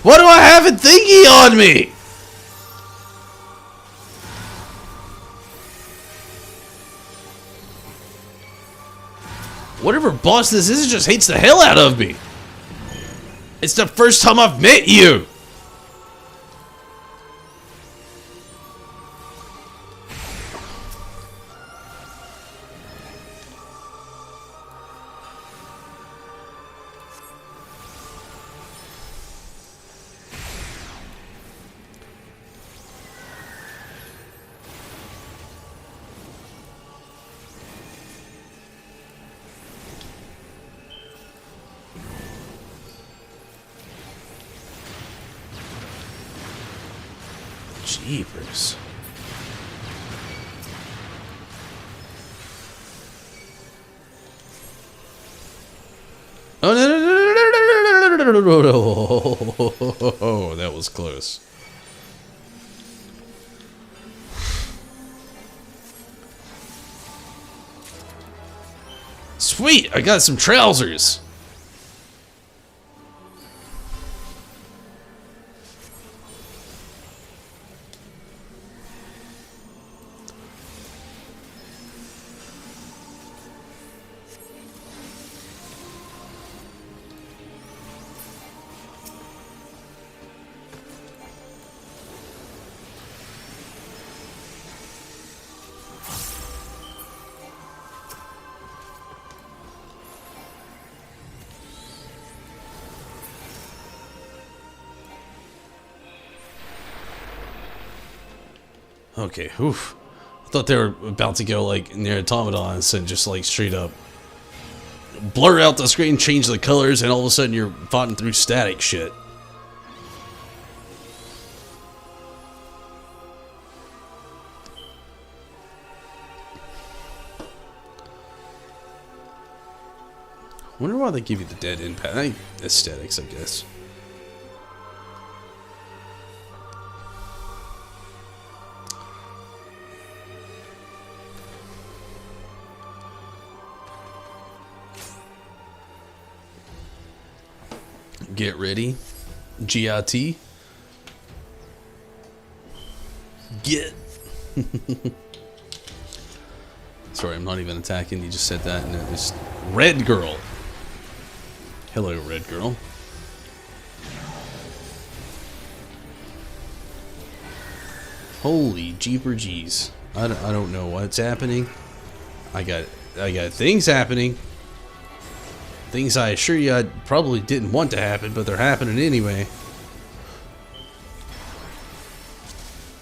What do I have a thingy on me? Whatever boss this is, it just hates the hell out of me. It's the first time I've met you. Jeepers. Oh, no, that was close. Sweet, I got some trousers. Okay, oof. I thought they were about to go like near automatons and just like straight up blur out the screen, change the colors, and all of a sudden you're fighting through static shit. Wonder why they give you the dead impact. I think aesthetics, I guess. Get ready. GIT. Get. Sorry, I'm not even attacking. You just said that, and it was Red Girl. Hello, Red Girl. Holy jeeper jeez. I don't know what's happening. I got things happening. Things I assure you I probably didn't want to happen, but they're happening anyway.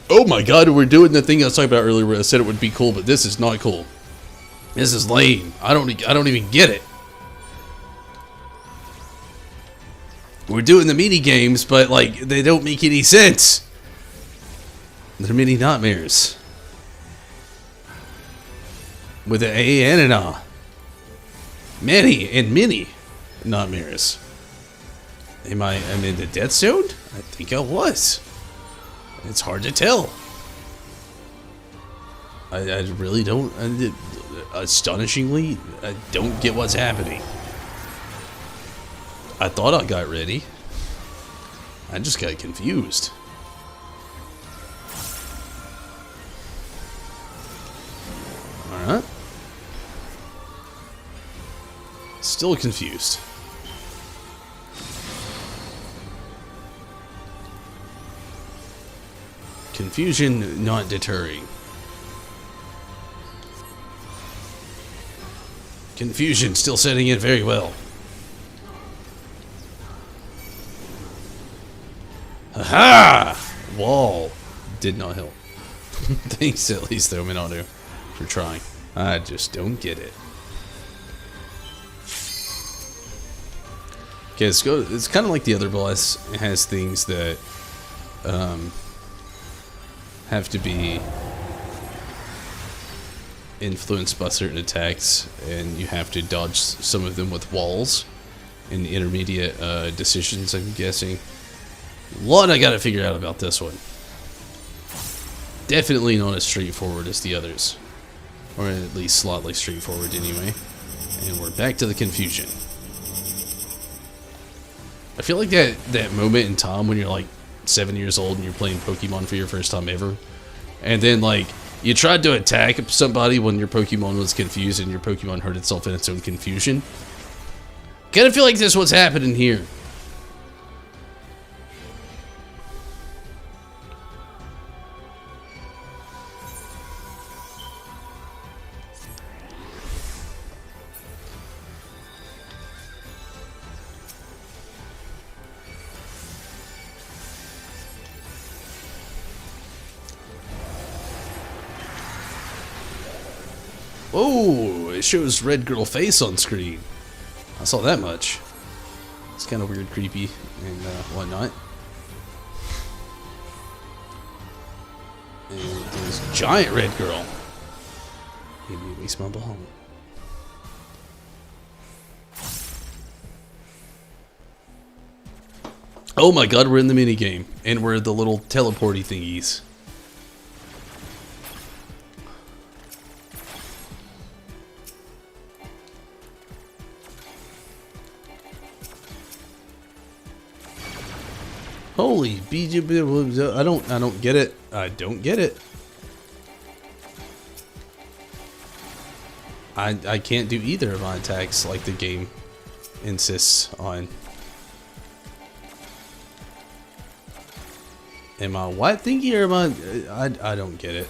Oh my god, we're doing the thing I was talking about earlier where I said it would be cool, but this is not cool. This is lame. I don't even get it. We're doing the mini games, but like they don't make any sense. They're mini nightmares. With an A and an A. Many and many nightmares. I'm in the death zone? I think I was. It's hard to tell. I really don't. Astonishingly, I don't get what's happening. I thought I got ready. I just got confused. Alright. Still confused. Confusion not deterring. Confusion still setting in very well. Aha! Wall did not help. Thanks at least though, Minato. for trying. I just don't get it. Okay, it's kind of like the other boss. It has things that have to be influenced by certain attacks, and you have to dodge some of them with walls and intermediate decisions, I'm guessing. A lot I gotta figure out about this one. Definitely not as straightforward as the others. Or at least slightly straightforward anyway. And we're back to the confusion. I feel like that moment in time when you're like 7 years old and you're playing Pokemon for your first time ever. And then like you tried to attack somebody when your Pokemon was confused and your Pokemon hurt itself in its own confusion. Kinda feel like this is what's happening here. Oh, it shows red girl face on screen. I saw that much. It's kind of weird, creepy, and whatnot. And there's giant red girl. Maybe waste my ball. Oh my god, we're in the minigame, and we're the little teleporty thingies. Holy BG, I don't get it. I don't get it. I can't do either of my attacks like the game insists on. Am I what thingy or am I don't get it.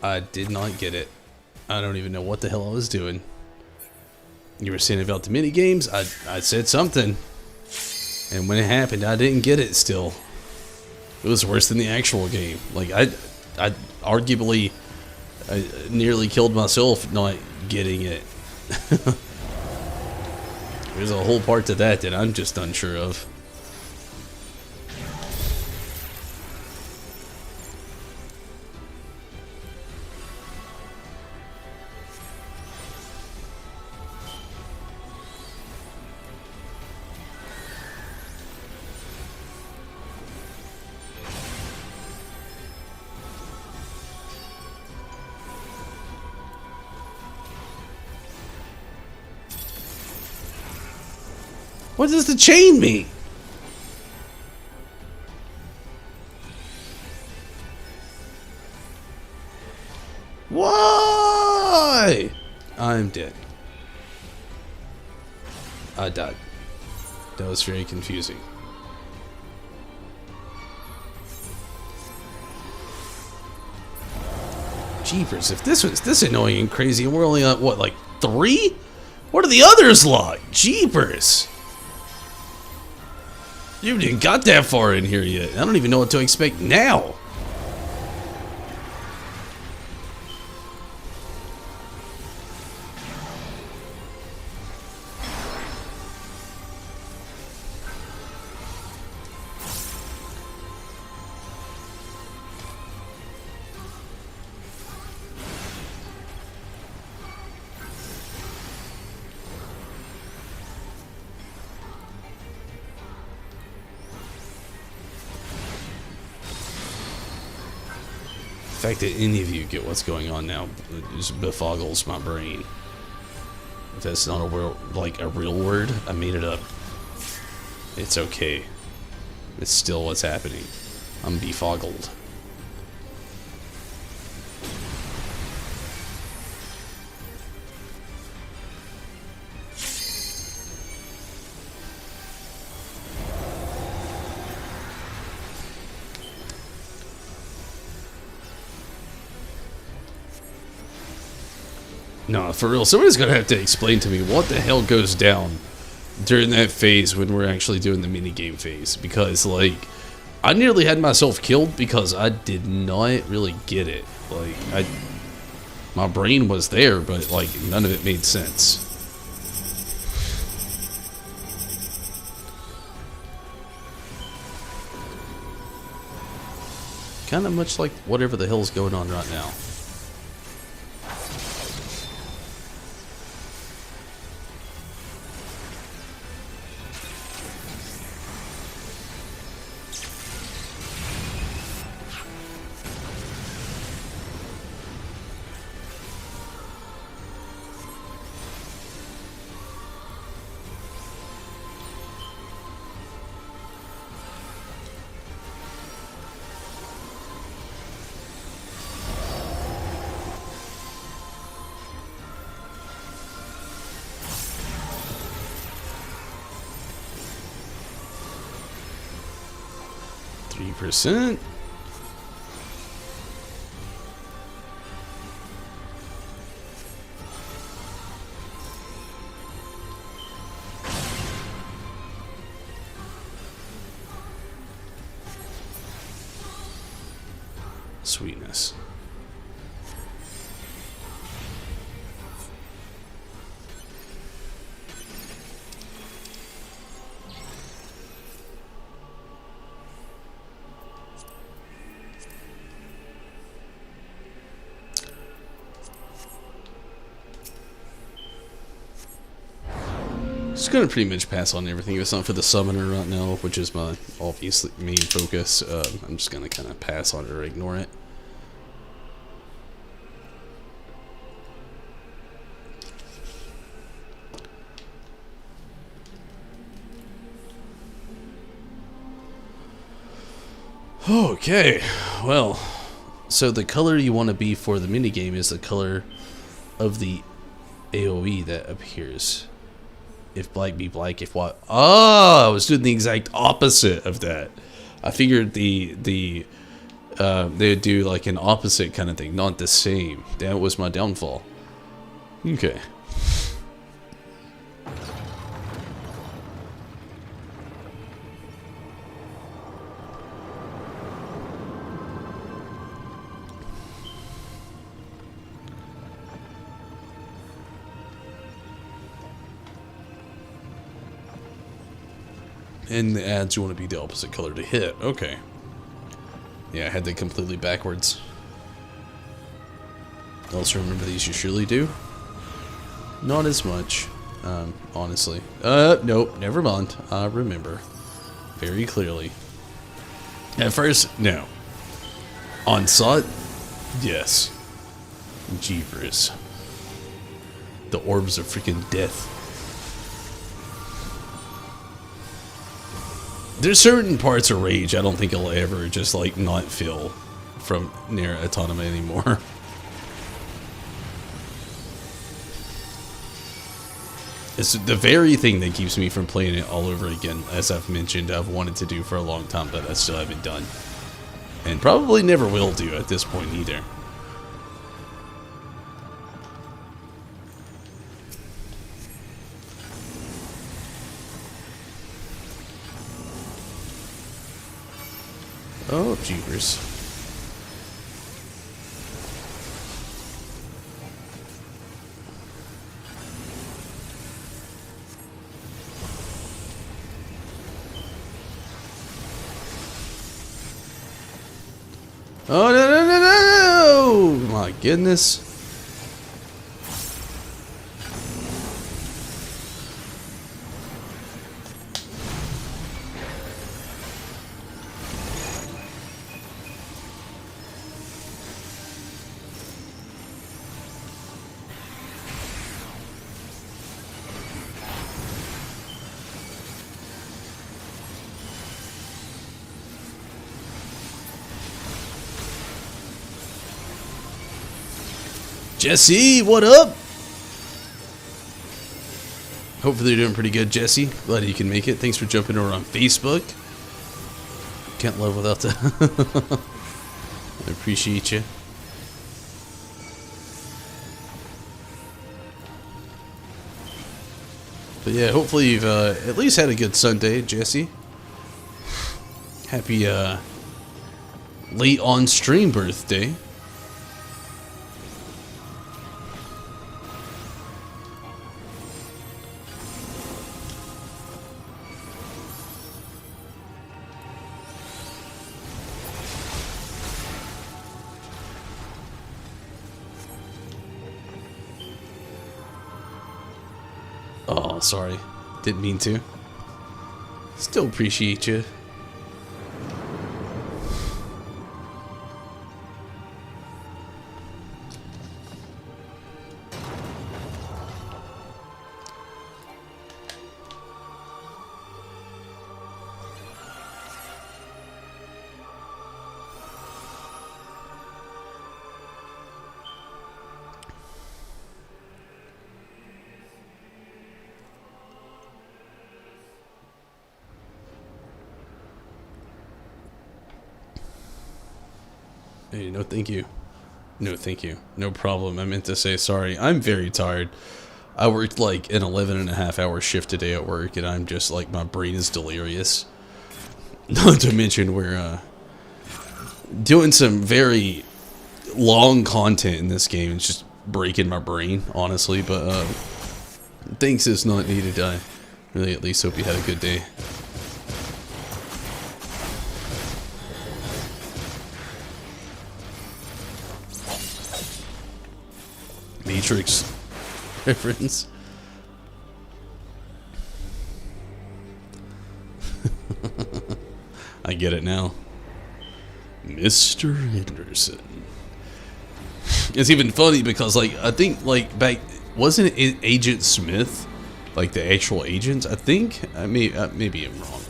I did not get it. I don't even know what the hell I was doing. You were saying about the mini games. I said something, and when it happened, I didn't get it. Still, it was worse than the actual game. Like I arguably nearly killed myself not getting it. There's a whole part to that that I'm just unsure of. What does the chain mean? Why? I'm dead. I died. That was very confusing. Jeepers, if this was this annoying and crazy and we're only on, what, like 3? What are the others like? Jeepers. You didn't got that far in here yet. I don't even know what to expect now. The fact that any of you get what's going on now just befoggles my brain. If that's not a real word, I made it up. It's okay. It's still what's happening. I'm befoggled. No, for real, somebody's gonna have to explain to me what the hell goes down during that phase when we're actually doing the minigame phase, because, like, I nearly had myself killed because I did not really get it. Like, my brain was there, but like none of it made sense. Kind of much like whatever the hell's going on right now. %. Sweetness. Just gonna pretty much pass on everything. If it's not for the summoner right now, which is my obviously main focus, I'm just gonna kind of pass on it or ignore it. Okay, well, so the color you want to be for the minigame is the color of the AoE that appears. If black be black, if white... Oh, I was doing the exact opposite of that. I figured they would do like an opposite kind of thing, not the same. That was my downfall. Okay. In the ads, you want to be the opposite color to hit. Okay. Yeah, I had that completely backwards. Also, remember these you surely do? Not as much, honestly. Nope, never mind. I remember. Very clearly. At first, no. Onslaught? Yes. Jeepers. The orbs of freaking death. There's certain parts of Rage I don't think I'll ever just like not feel from Nier Automata anymore. It's the very thing that keeps me from playing it all over again, as I've mentioned I've wanted to do for a long time, but I still haven't done. And probably never will do at this point either. Oh, jeepers. Oh, no, no, no, no! My goodness. Jesse, what up? Hopefully you're doing pretty good, Jesse. Glad you can make it. Thanks for jumping over on Facebook. Can't live without that. I appreciate you. But yeah, hopefully you've at least had a good Sunday, Jesse. Happy late on stream birthday. Oh, sorry. Didn't mean to. Still appreciate you. Hey, no thank you. No thank you. No problem. I meant to say sorry. I'm very tired. I worked like an 11.5 hour shift today at work, and I'm just like, my brain is delirious. Not to mention we're doing some very long content in this game. It's just breaking my brain, honestly, but thanks is not needed. I really at least hope you had a good day. Matrix reference. I get it now. Mr. Henderson. It's even funny because, like, I think, like, back, wasn't it Agent Smith? Like, the actual agent? I think? Maybe I'm wrong.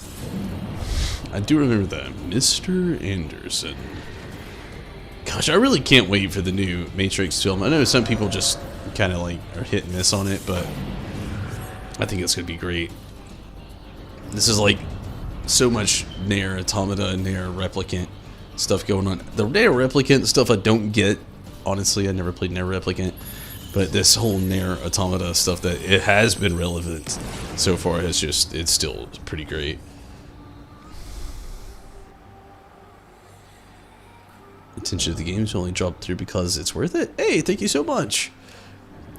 I do remember that. Mr. Anderson. Gosh, I really can't wait for the new Matrix film. I know some people just kind of like are hit and miss on it, but I think it's going to be great. This is like so much Nier Automata and Nier Replicant stuff going on. The Nier Replicant stuff I don't get. Honestly, I never played Nier Replicant. But this whole Nier Automata stuff that it has been relevant so far has just, it's still pretty great. Attention to the games only dropped through because it's worth it. Hey, thank you so much.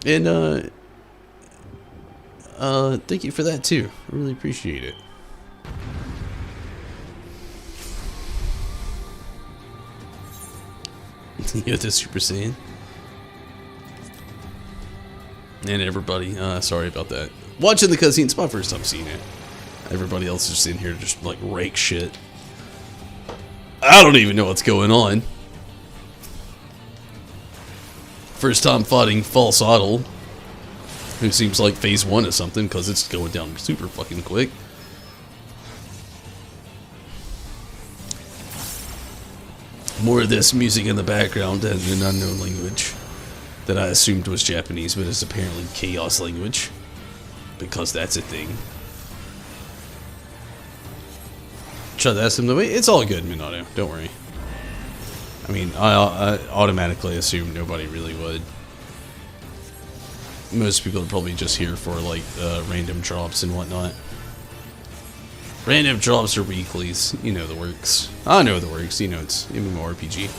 And thank you for that too. I really appreciate it. Yoda Super Saiyan. And everybody, sorry about that. Watching the cutscene, it's my first time seeing it. Everybody else is just in here just like rake shit. I don't even know what's going on. First time fighting False Idol, who seems like phase 1 or something, because it's going down super fucking quick. More of this music in the background and an unknown language that I assumed was Japanese, but is apparently Chaos language, because that's a thing. Try to ask them the way. It's all good, Minato. Don't worry. I mean, I automatically assume nobody really would. Most people are probably just here for, like, random drops and whatnot. Random drops or weeklies. You know the works. I know the works. You know, it's MMORPG.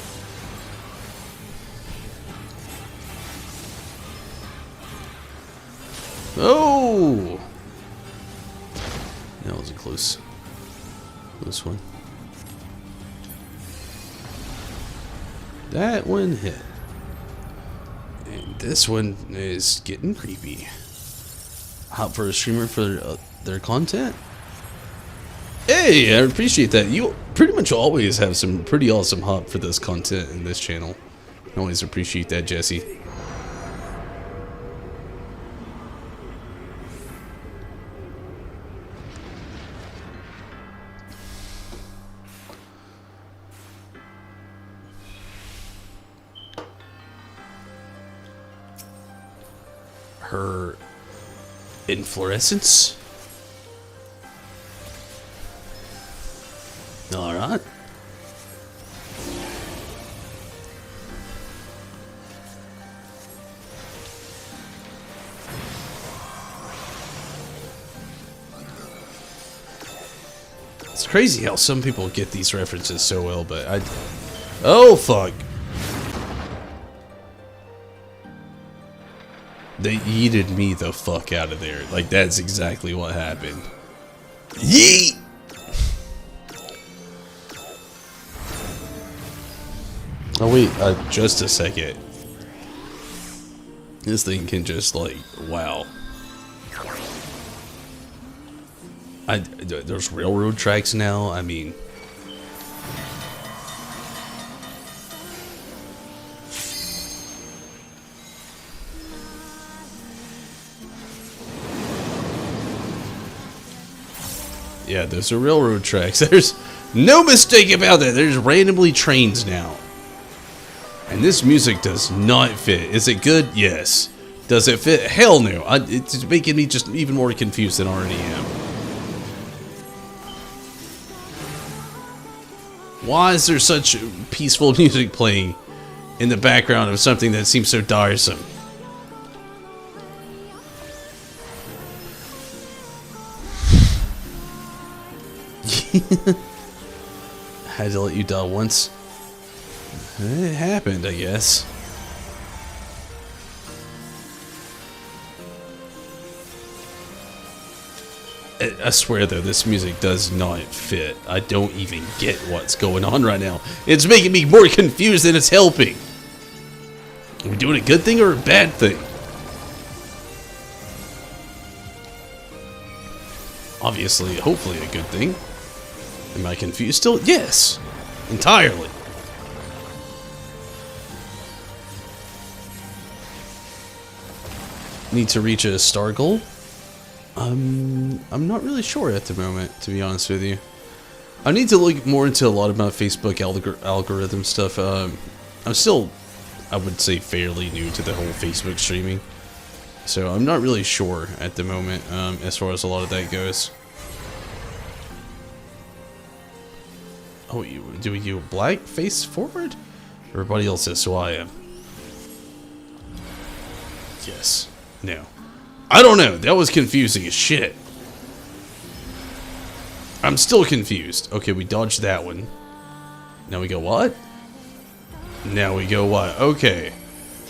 Oh! That was a close one. That one hit. And this one is getting creepy. Hot for a streamer for their content? Hey, I appreciate that. You pretty much always have some pretty awesome hop for this content in this channel. I always appreciate that, Jesse. Her inflorescence. All right. crazy how some people get these references so well, but I... Oh, fuck. They yeeted me the fuck out of there. Like, that's exactly what happened. Yeet! Oh, wait, just a second. This thing can just, like, wow. There's railroad tracks now, I mean... Yeah, those are railroad tracks. There's no mistake about that. There's randomly trains now. And this music does not fit. Is it good? Yes. Does it fit? Hell no. It's making me just even more confused than I already am. Why is there such peaceful music playing in the background of something that seems so tiresome? Had to let you die once. It happened, I guess. I swear though, this music does not fit. I don't even get what's going on right now. It's making me more confused than it's helping. Are we doing a good thing or a bad thing? Obviously, hopefully a good thing. Am I confused still? Yes! Entirely. Need to reach a star goal? I'm not really sure at the moment, to be honest with you. I need to look more into a lot about Facebook algorithm stuff. I'm still, I would say, fairly new to the whole Facebook streaming. So I'm not really sure at the moment, as far as a lot of that goes. Oh, do we do black face forward? Everybody else says so I am. Yes. No. I don't know. That was confusing as shit. I'm still confused. Okay, we dodged that one. Now we go what? Now we go what? Okay.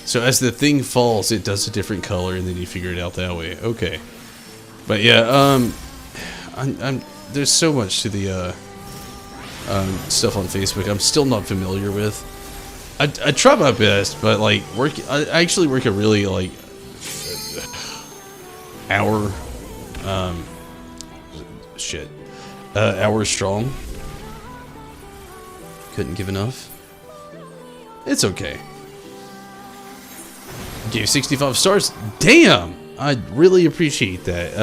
So as the thing falls, it does a different color, and then you figure it out that way. Okay. But yeah, there's so much to the stuff on Facebook I'm still not familiar with. I try my best, but like I actually work a really like hour hour strong. Couldn't give enough. It's okay. Gave 65 stars. Damn, I really appreciate that.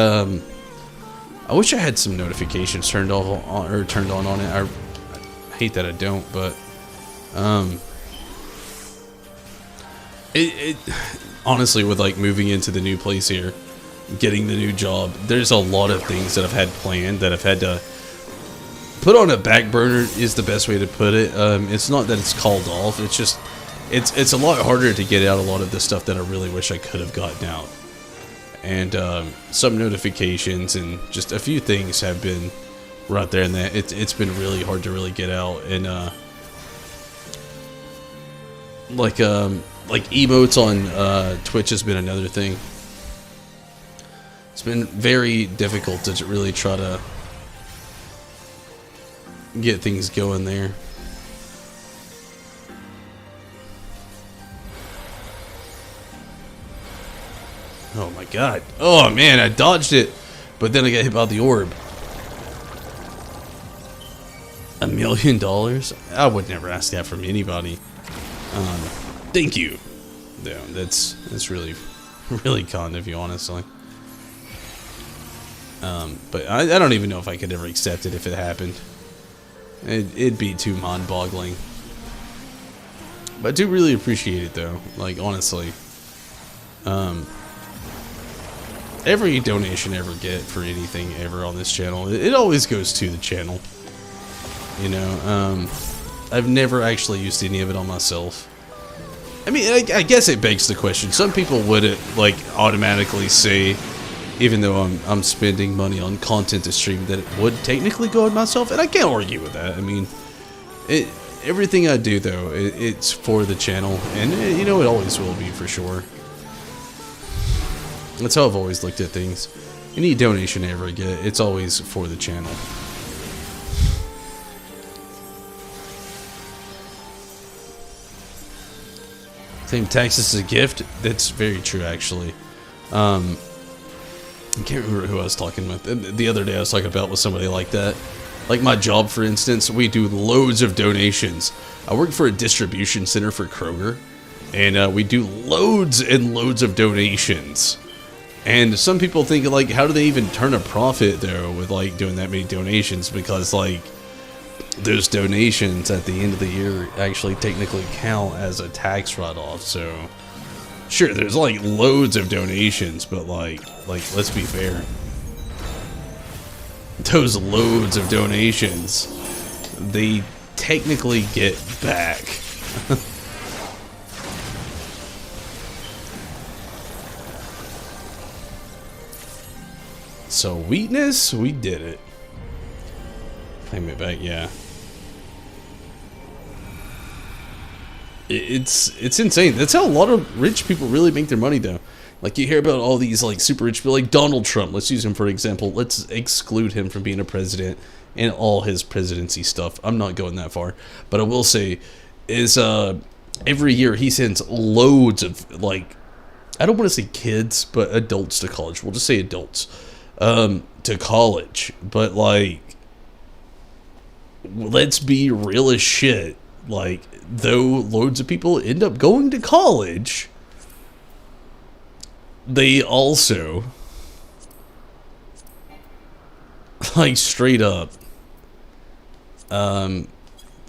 I wish I had some notifications turned off or turned on it. I hate that I don't, but it honestly, with like moving into the new place here, getting the new job, there's a lot of things that I've had planned that I've had to put on a back burner is the best way to put it. It's not that it's called off, it's just it's a lot harder to get out a lot of the stuff that I really wish I could have gotten out. And some notifications and just a few things have been right there, and that it's been really hard to really get out. And like emotes on Twitch has been another thing. It's been very difficult to really try to get things going there. Oh my god. Oh man, I dodged it, but then I got hit by the orb. $1 million? I would never ask that from anybody. Thank you. Yeah, that's really, really kind of you, honestly. But I don't even know if I could ever accept it if it happened. It'd be too mind-boggling. But I do really appreciate it, though. Like, honestly. Every donation I ever get for anything ever on this channel, it always goes to the channel. You know, I've never actually used any of it on myself. I mean, I guess it begs the question. Some people would like automatically say, even though I'm spending money on content to stream that it would technically go on myself, and I can't argue with that. I mean, everything I do though, it's for the channel, and you know, it always will be for sure. That's how I've always looked at things. Any donation I ever get, it's always for the channel. Claim taxes as a gift. That's very true, actually. I can't remember who I was talking with. The other day I was talking about with somebody like that. Like my job, for instance, we do loads of donations. I work for a distribution center for Kroger, and we do loads and loads of donations. And some people think, like, how do they even turn a profit, though, with, like, doing that many donations? Because, like, those donations at the end of the year actually technically count as a tax write-off, so... Sure, there's, like, loads of donations, but, like, let's be fair. Those loads of donations, they technically get back. So, weakness, we did it. Claim it back, yeah. It's insane. That's how a lot of rich people really make their money, though. Like, you hear about all these, like, super rich people, like Donald Trump. Let's use him for an example. Let's exclude him from being a president and all his presidency stuff. I'm not going that far. But I will say, is, every year he sends loads of, like, I don't want to say kids, but adults to college. We'll just say adults. To college. But, like, let's be real as shit. Like, though loads of people end up going to college, they also, like, straight up,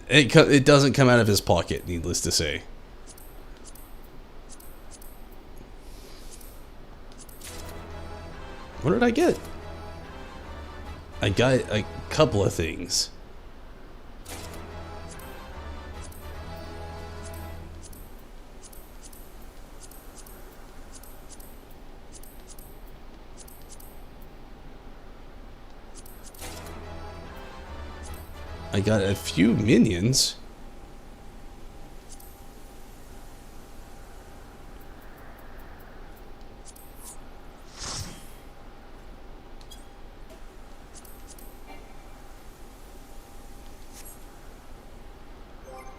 it doesn't come out of his pocket, needless to say. What did I get? I got a couple of things. I got a few minions.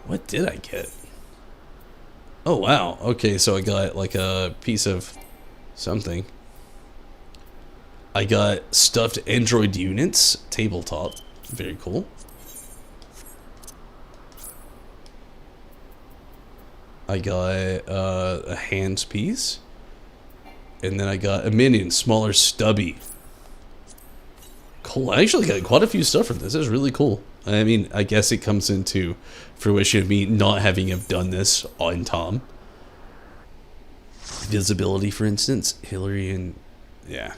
What did I get? Oh, wow. Okay, so I got like a piece of something. I got stuffed Android units, tabletop. Very cool. I got a hands piece. And then I got a minion, smaller stubby. Cool. I actually got quite a few stuff from this. This is really cool. I mean, I guess it comes into fruition of me not having have done this on Tom. Visibility, for instance. Hillary and... yeah.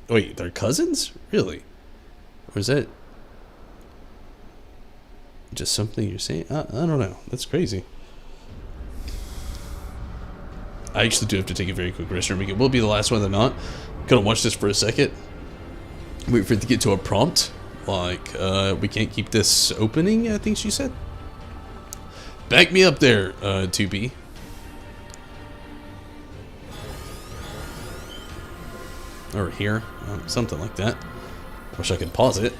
Wait, they're cousins? Really? Or is that... just something you're saying? I don't know. That's crazy. I actually do have to take a very quick restroom. It will be the last one of the night. Gonna watch this for a second. Wait for it to get to a prompt. Like, we can't keep this opening, I think she said. Back me up there, 2B. Or here. Something like that. Wish I could pause it.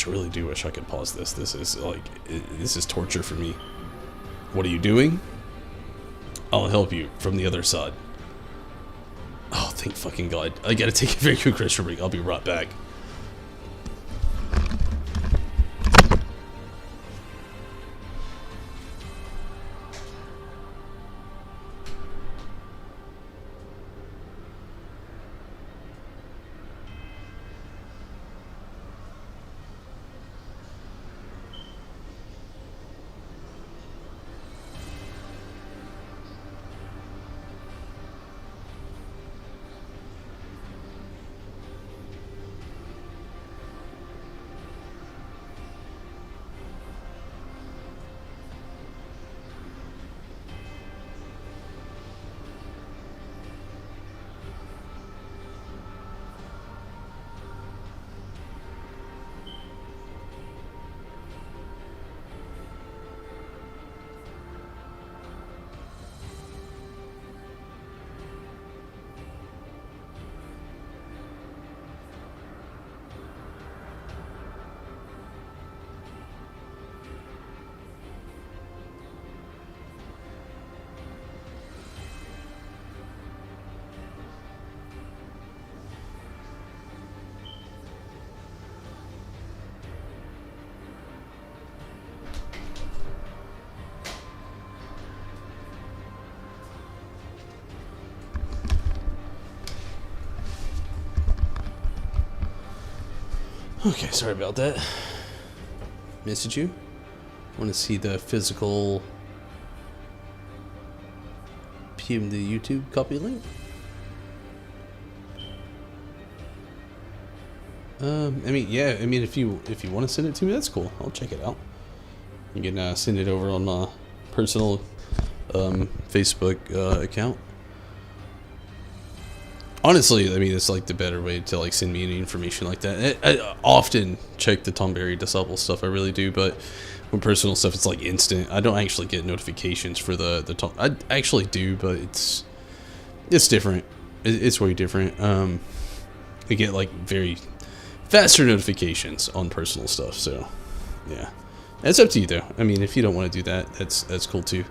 I really do wish I could pause this. This is like, this is torture for me. What are you doing? I'll help you from the other side. Oh, thank fucking God. I gotta take a very quick restroom break. I'll be right back. Okay, sorry about that. Message you. Want to see the physical PM the YouTube copy link? I mean, yeah. I mean, if you want to send it to me, that's cool. I'll check it out. You can send it over on my personal Facebook account. Honestly, I mean, it's like the better way to like send me any information like that. I often check the Tom Berry Disciple stuff, I really do, but with personal stuff, it's like instant. I don't actually get notifications for the Tom. I actually do, but it's different. It's way different. I get like very faster notifications on personal stuff, so yeah. It's up to you though. I mean, if you don't want to do that, that's cool too.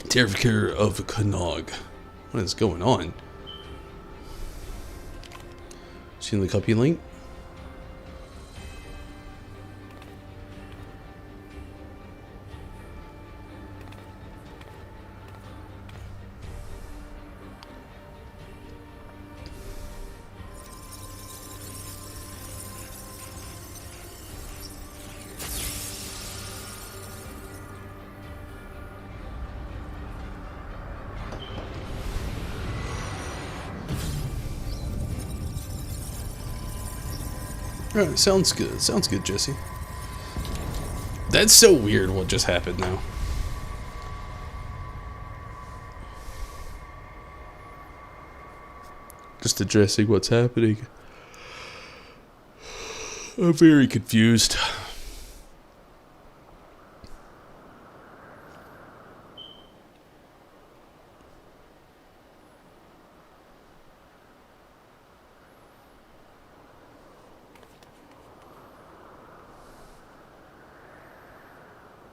Terrifier of Kanog. What is going on? Seen the copy link? Alright, sounds good. Sounds good, Jesse. That's so weird what just happened now. Just addressing what's happening. I'm very confused.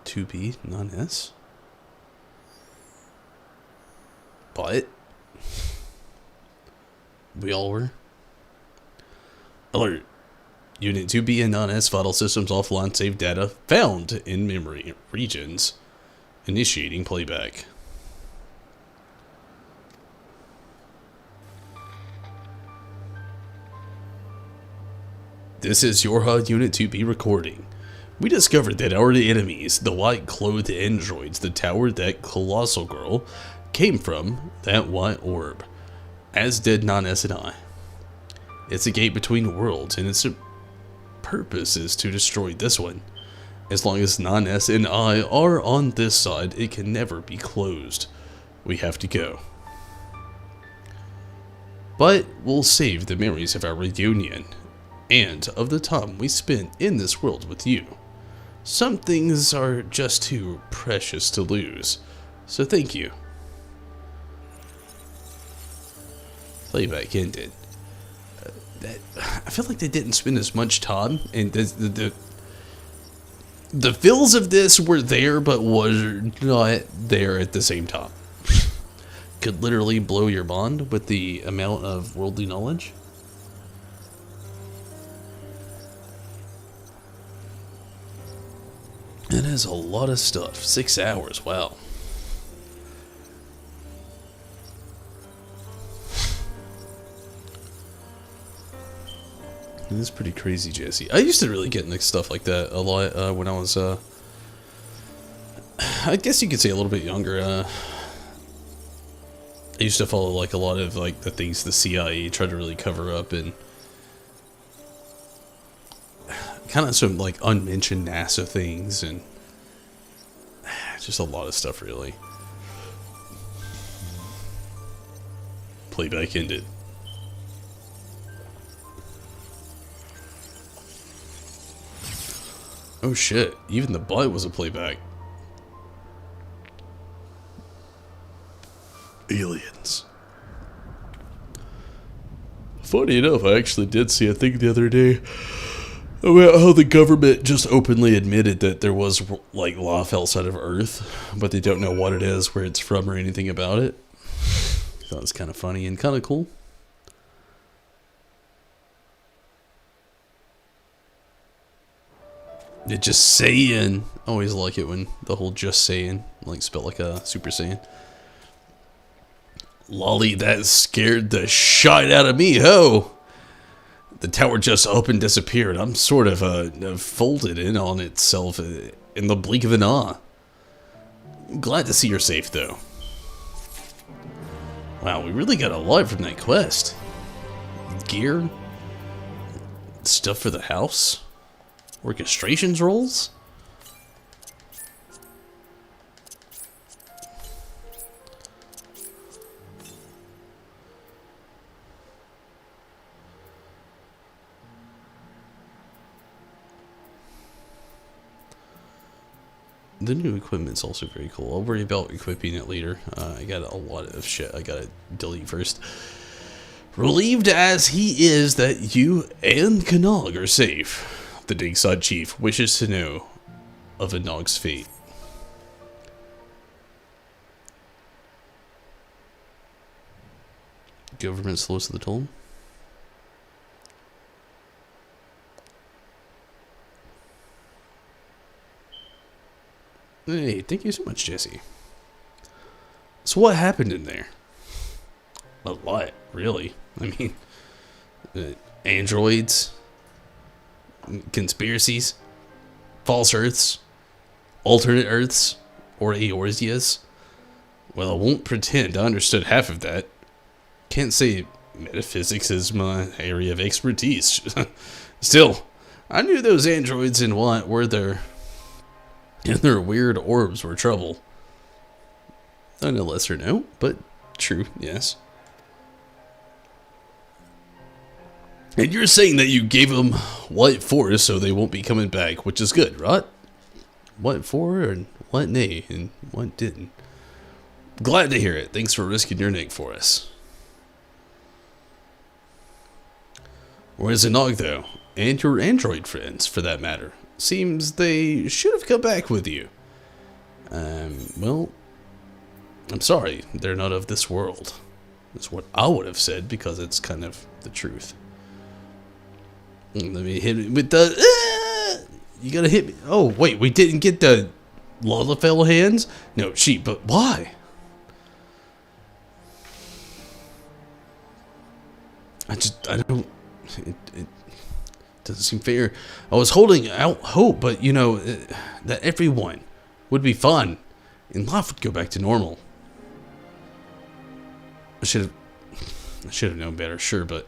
To be non-S. But we all were. Alert. Unit 2B and non-S vital systems offline save data found in memory regions. Initiating playback. This is Yorha Unit 2B recording. We discovered that our enemies, the white-clothed androids, the tower that Colossal Girl came from, that white orb, as did non-S and I. It's a gate between worlds, and its purpose is to destroy this one. As long as non-S and I are on this side, it can never be closed. We have to go. But we'll save the memories of our reunion, and of the time we spent in this world with you. Some things are just too precious to lose, so thank you. Playback ended. I feel like they didn't spend as much time, and the feels of this were there, but were not there at the same time. Could literally blow your bond with the amount of worldly knowledge. That is a lot of stuff. 6 hours, wow. That's pretty crazy, Jesse. I used to really get into stuff like that a lot when I was, I guess you could say a little bit younger. I used to follow like a lot of like the things the CIA tried to really cover up, and kind of some like unmentioned NASA things, and just a lot of stuff really. Playback ended. Oh shit, even the butt was a playback. Aliens. Funny enough, I actually did see a thing the other day about how the government just openly admitted that there was like life outside of Earth, but they don't know what it is, where it's from, or anything about it. I thought it was kind of funny and kind of cool. It just saying. Always like it when the whole just saying, like spelled like a Super Saiyan. Lolly, that scared the shite out of me, ho! The tower just up and disappeared. I'm sort of folded in on itself in the blink of an eye. Glad to see you're safe, though. Wow, we really got a lot from that quest. Gear, stuff for the house, orchestrations rolls. The new equipment's also very cool. I'll worry about equipping it later. I got a lot of shit I gotta delete first. Relieved as he is that you and Kanog are safe, the Digside Chief wishes to know of Anog's fate. Government slows to the toll. Hey, thank you so much, Jesse. So what happened in there? A lot, really. I mean, androids, conspiracies, false Earths, alternate Earths, or Eorzeas. Well, I won't pretend I understood half of that. Can't say metaphysics is my area of expertise. Still, I knew those androids in what were there. And their weird orbs were trouble. On a lesser note, but true, yes. And you're saying that you gave them what for so they won't be coming back, which is good, right? What for and what nay and what didn't. Glad to hear it. Thanks for risking your neck for us. Where's Anog, though? And your android friends, for that matter. Seems they should have come back with you. Well, I'm sorry, they're not of this world. That's what I would have said, because it's kind of the truth. Let me hit it with the... you gotta hit me. Oh, wait, we didn't get the Lalafell hands? No, but why? I don't... It doesn't seem fair. I was holding out hope, but you know, that everyone would be fine and life would go back to normal. I should have known better, sure, but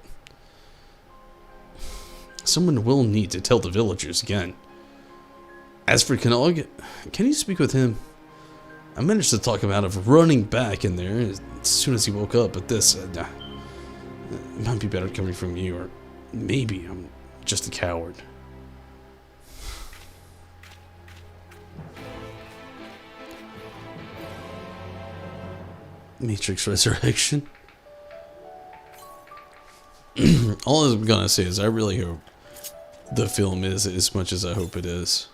someone will need to tell the villagers again. As for Kanog, can you speak with him? I managed to talk him out of running back in there as soon as he woke up, but this it might be better coming from you, or maybe I'm just a coward. Matrix Resurrection. All I'm gonna say is I really hope the film is as much as I hope it is.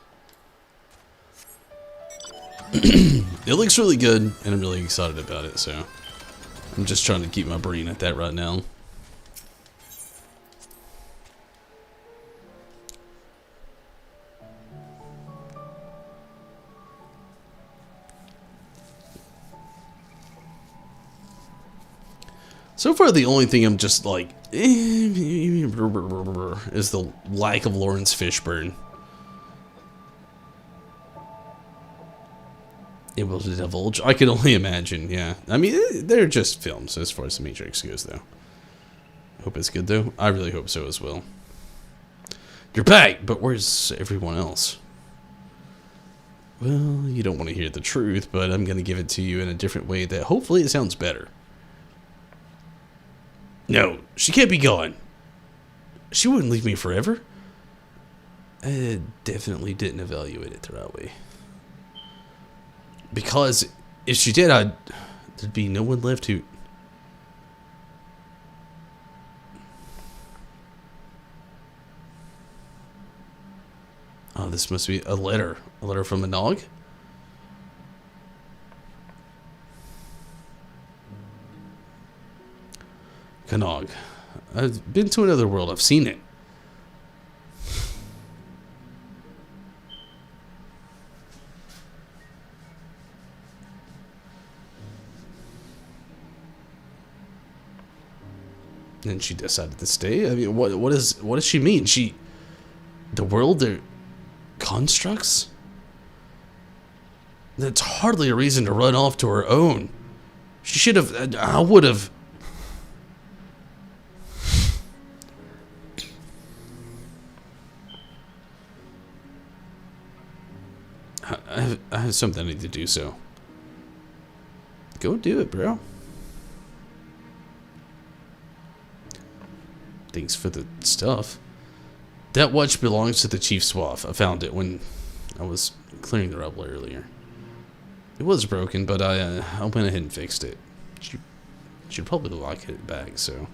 It looks really good, and I'm really excited about it, so I'm just trying to keep my brain at that right now. So far, the only thing I'm just like is the lack of Lawrence Fishburne. Able to divulge? I can only imagine, yeah. I mean, they're just films as far as the Matrix goes, though. I hope it's good, though. I really hope so as well. You're back, but where's everyone else? Well, you don't want to hear the truth, but I'm going to give it to you in a different way that hopefully it sounds better. No, she can't be gone. She wouldn't leave me forever. I definitely didn't evaluate it the right way. Because if she did, there'd be no one left who... Oh, this must be a letter. A letter from Anog? Kanog. I've been to another world. I've seen it. And she decided to stay? I mean, what does she mean? The world, they're constructs? That's hardly a reason to run off to her own. She should have, I would have. I have something I need to do, so. Go do it, bro. Thanks for the stuff. That watch belongs to the Chief Swaff. I found it when I was clearing the rubble earlier. It was broken, but I went ahead and fixed it. She'd probably like it back, so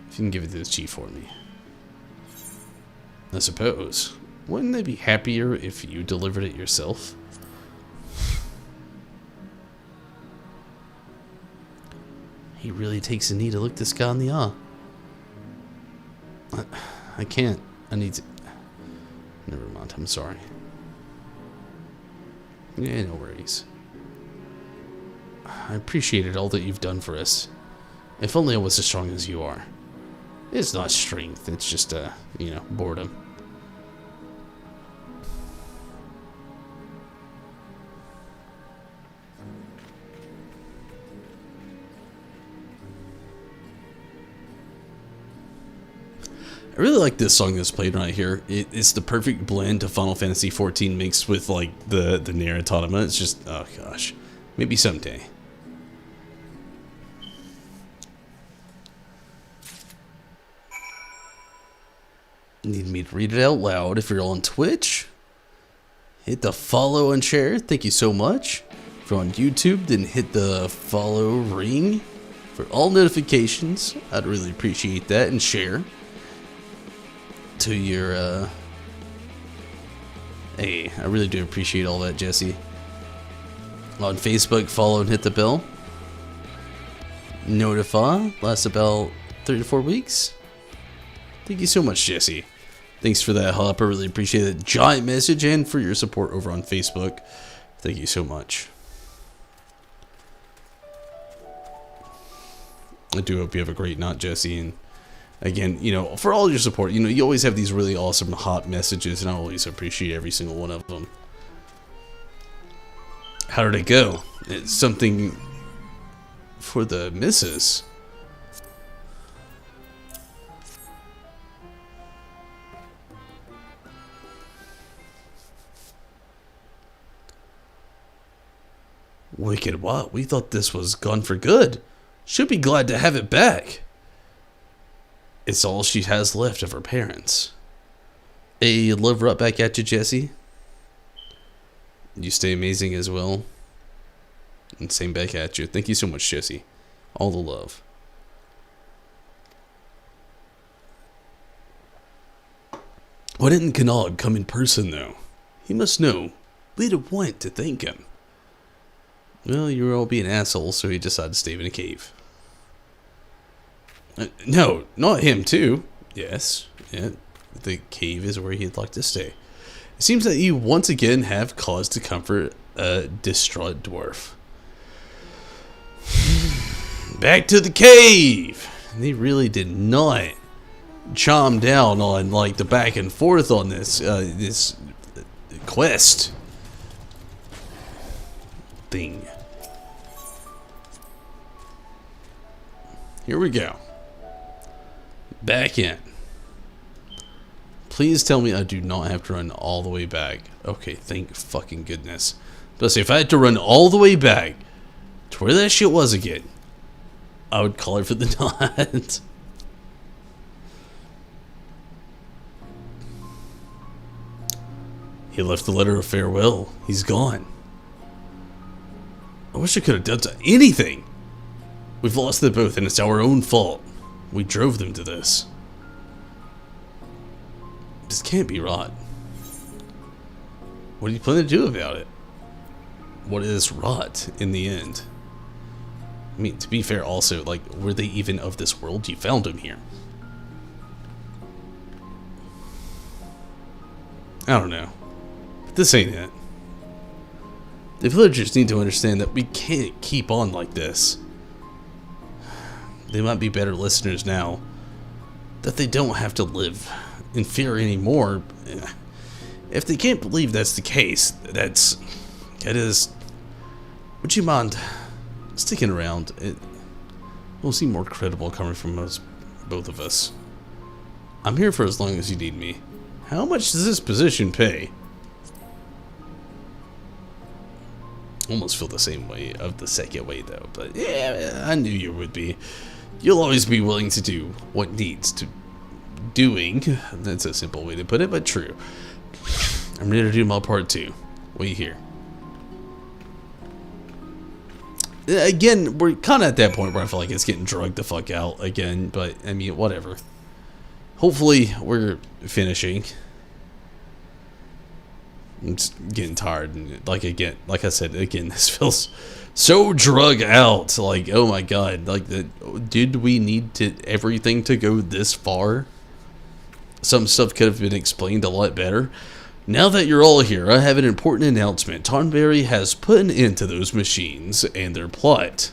if you can give it to the Chief for me. I suppose. Wouldn't they be happier if you delivered it yourself? He really takes a knee to look this guy in the eye. I can't. I need to. Never mind. I'm sorry. Yeah, no worries. I appreciated all that you've done for us. If only I was as strong as you are. It's not strength. It's just, boredom. I really like this song that's played right here. It's the perfect blend of Final Fantasy XIV mixed with like the Nier Automata. It's just, oh gosh, maybe someday. Need me to read it out loud? If you're on Twitch, hit the follow and share. Thank you so much. If you're on YouTube, then hit the follow ring for all notifications. I'd really appreciate that, and share to your hey, I really do appreciate all that, Jesse. On Facebook, follow and hit the bell. Notify lasts about 3 to 4 weeks. Thank you so much, Jesse. Thanks for that, Hop. I really appreciate that giant message, and for your support over on Facebook. Thank you so much. I do hope you have a great night, Jesse, and again, for all your support, you always have these really awesome hot messages, and I always appreciate every single one of them. How did it go? It's something for the missus. Wicked what? We thought this was gone for good. Should be glad to have it back. It's all she has left of her parents. Hey, love right back at you, Jesse. You stay amazing as well. And same back at you. Thank you so much, Jesse. All the love. Why didn't Kanag come in person, though? He must know. We'd have went to thank him. Well, you were all being assholes, so he decided to stay in a cave. No, not him too. Yes, yeah, the cave is where he'd like to stay. It seems that you once again have cause to comfort a distraught dwarf. Back to the cave! They really did not chom down on like the back and forth on this this quest thing. Here we go. Back in. Please tell me I do not have to run all the way back. Okay, thank fucking goodness. But see, if I had to run all the way back to where that shit was again, I would call it for the night. He left the letter of farewell. He's gone. I wish I could have done anything. We've lost them both, and it's our own fault. We drove them to this. This can't be right. What do you plan to do about it? What is rot in the end? I mean, to be fair, also, like, were they even of this world? You found them here. I don't know. But this ain't it. The villagers need to understand that we can't keep on like this. They might be better listeners now. That they don't have to live in fear anymore. If they can't believe that's the case, it is. Would you mind sticking around? It will seem more credible coming from us, both of us. I'm here for as long as you need me. How much does this position pay? Almost feel the same way of the second way though, but yeah, I knew you would be. You'll always be willing to do what needs to doing. That's a simple way to put it, but true. I'm ready to do my part too. Wait here. Again, we're kind of at that point where I feel like it's getting drugged the fuck out again, but I mean, whatever. Hopefully, we're finishing. I'm just getting tired, and like I said, this feels so drug out. Like, oh my god, like did we need everything to go this far? Some stuff could have been explained a lot better. Now that you're all here, I have an important announcement. Tonberry has put an end to those machines and their plot.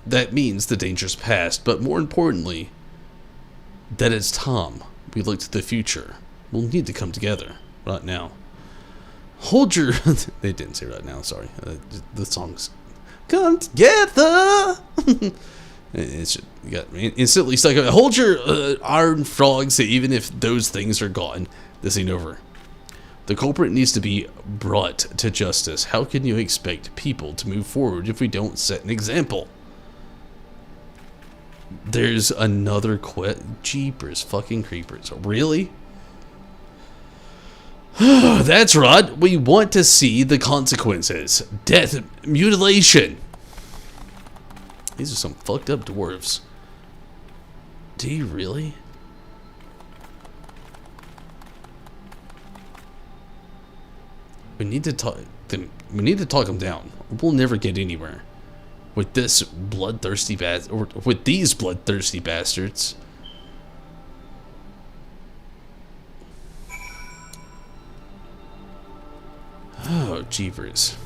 That means the danger's past, but more importantly, that it's time we look to the future. We'll need to come together right now. Hold your... They didn't say right now, sorry. The song's... Come together! It's got me instantly stuck. Hold your iron frogs, even if those things are gone. This ain't over. The culprit needs to be brought to justice. How can you expect people to move forward if we don't set an example? There's another Jeepers fucking creepers. Really? That's right. We want to see the consequences. Death, mutilation. These are some fucked up dwarves. Do you really? We need to talk them. We need to talk them down. We'll never get anywhere with this bloodthirsty with these bloodthirsty bastards. Oh, jeepers.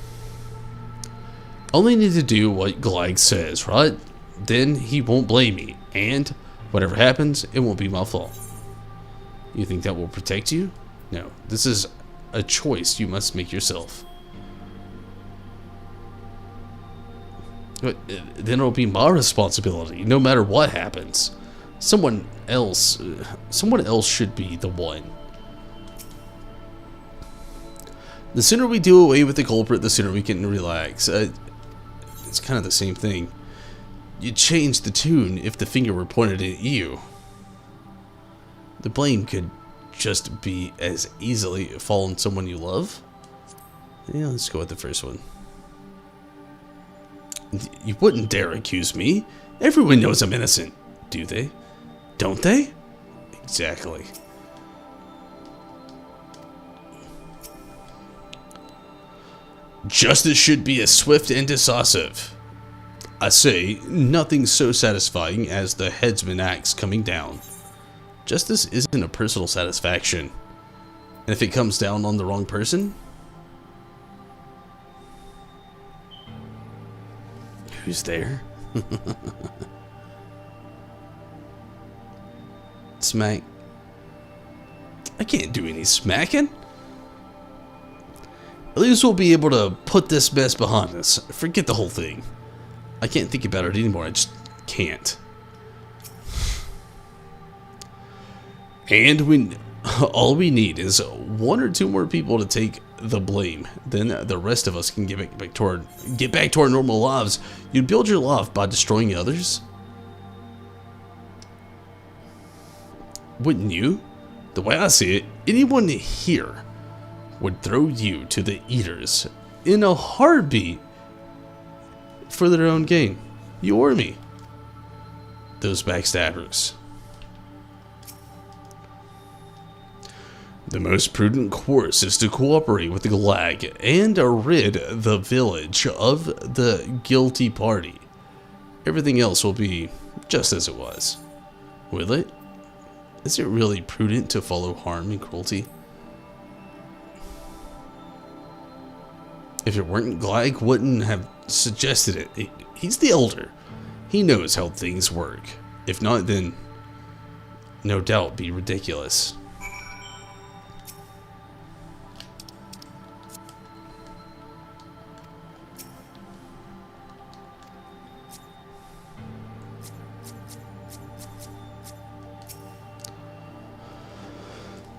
Only need to do what Glag says, right? Then he won't blame me, and whatever happens, it won't be my fault. You think that will protect you? No, this is a choice you must make yourself. But then it'll be my responsibility, no matter what happens. Someone else should be the one. The sooner we do away with the culprit, the sooner we can relax. It's kind of the same thing. You'd change the tune if the finger were pointed at you. The blame could just be as easily fall on someone you love. Yeah, let's go with the first one. You wouldn't dare accuse me. Everyone knows I'm innocent, do they? Don't they? Exactly. Justice should be as swift and decisive. I say, nothing so satisfying as the headsman axe coming down. Justice isn't a personal satisfaction. And if it comes down on the wrong person? Who's there? Smack. I can't do any smacking. At least we'll be able to put this mess behind us. Forget the whole thing. I can't think about it anymore. I just can't. And all we need is one or two more people to take the blame. Then the rest of us can get back to our normal lives. You'd build your life by destroying others? Wouldn't you? The way I see it, anyone here would throw you to the eaters in a heartbeat for their own gain. You or me. Those backstabbers. The most prudent course is to cooperate with the Glag and rid the village of the guilty party. Everything else will be just as it was. Will it? Is it really prudent to follow harm and cruelty? If it weren't, Glag wouldn't have suggested it. He's the elder. He knows how things work. If not, then no doubt be ridiculous.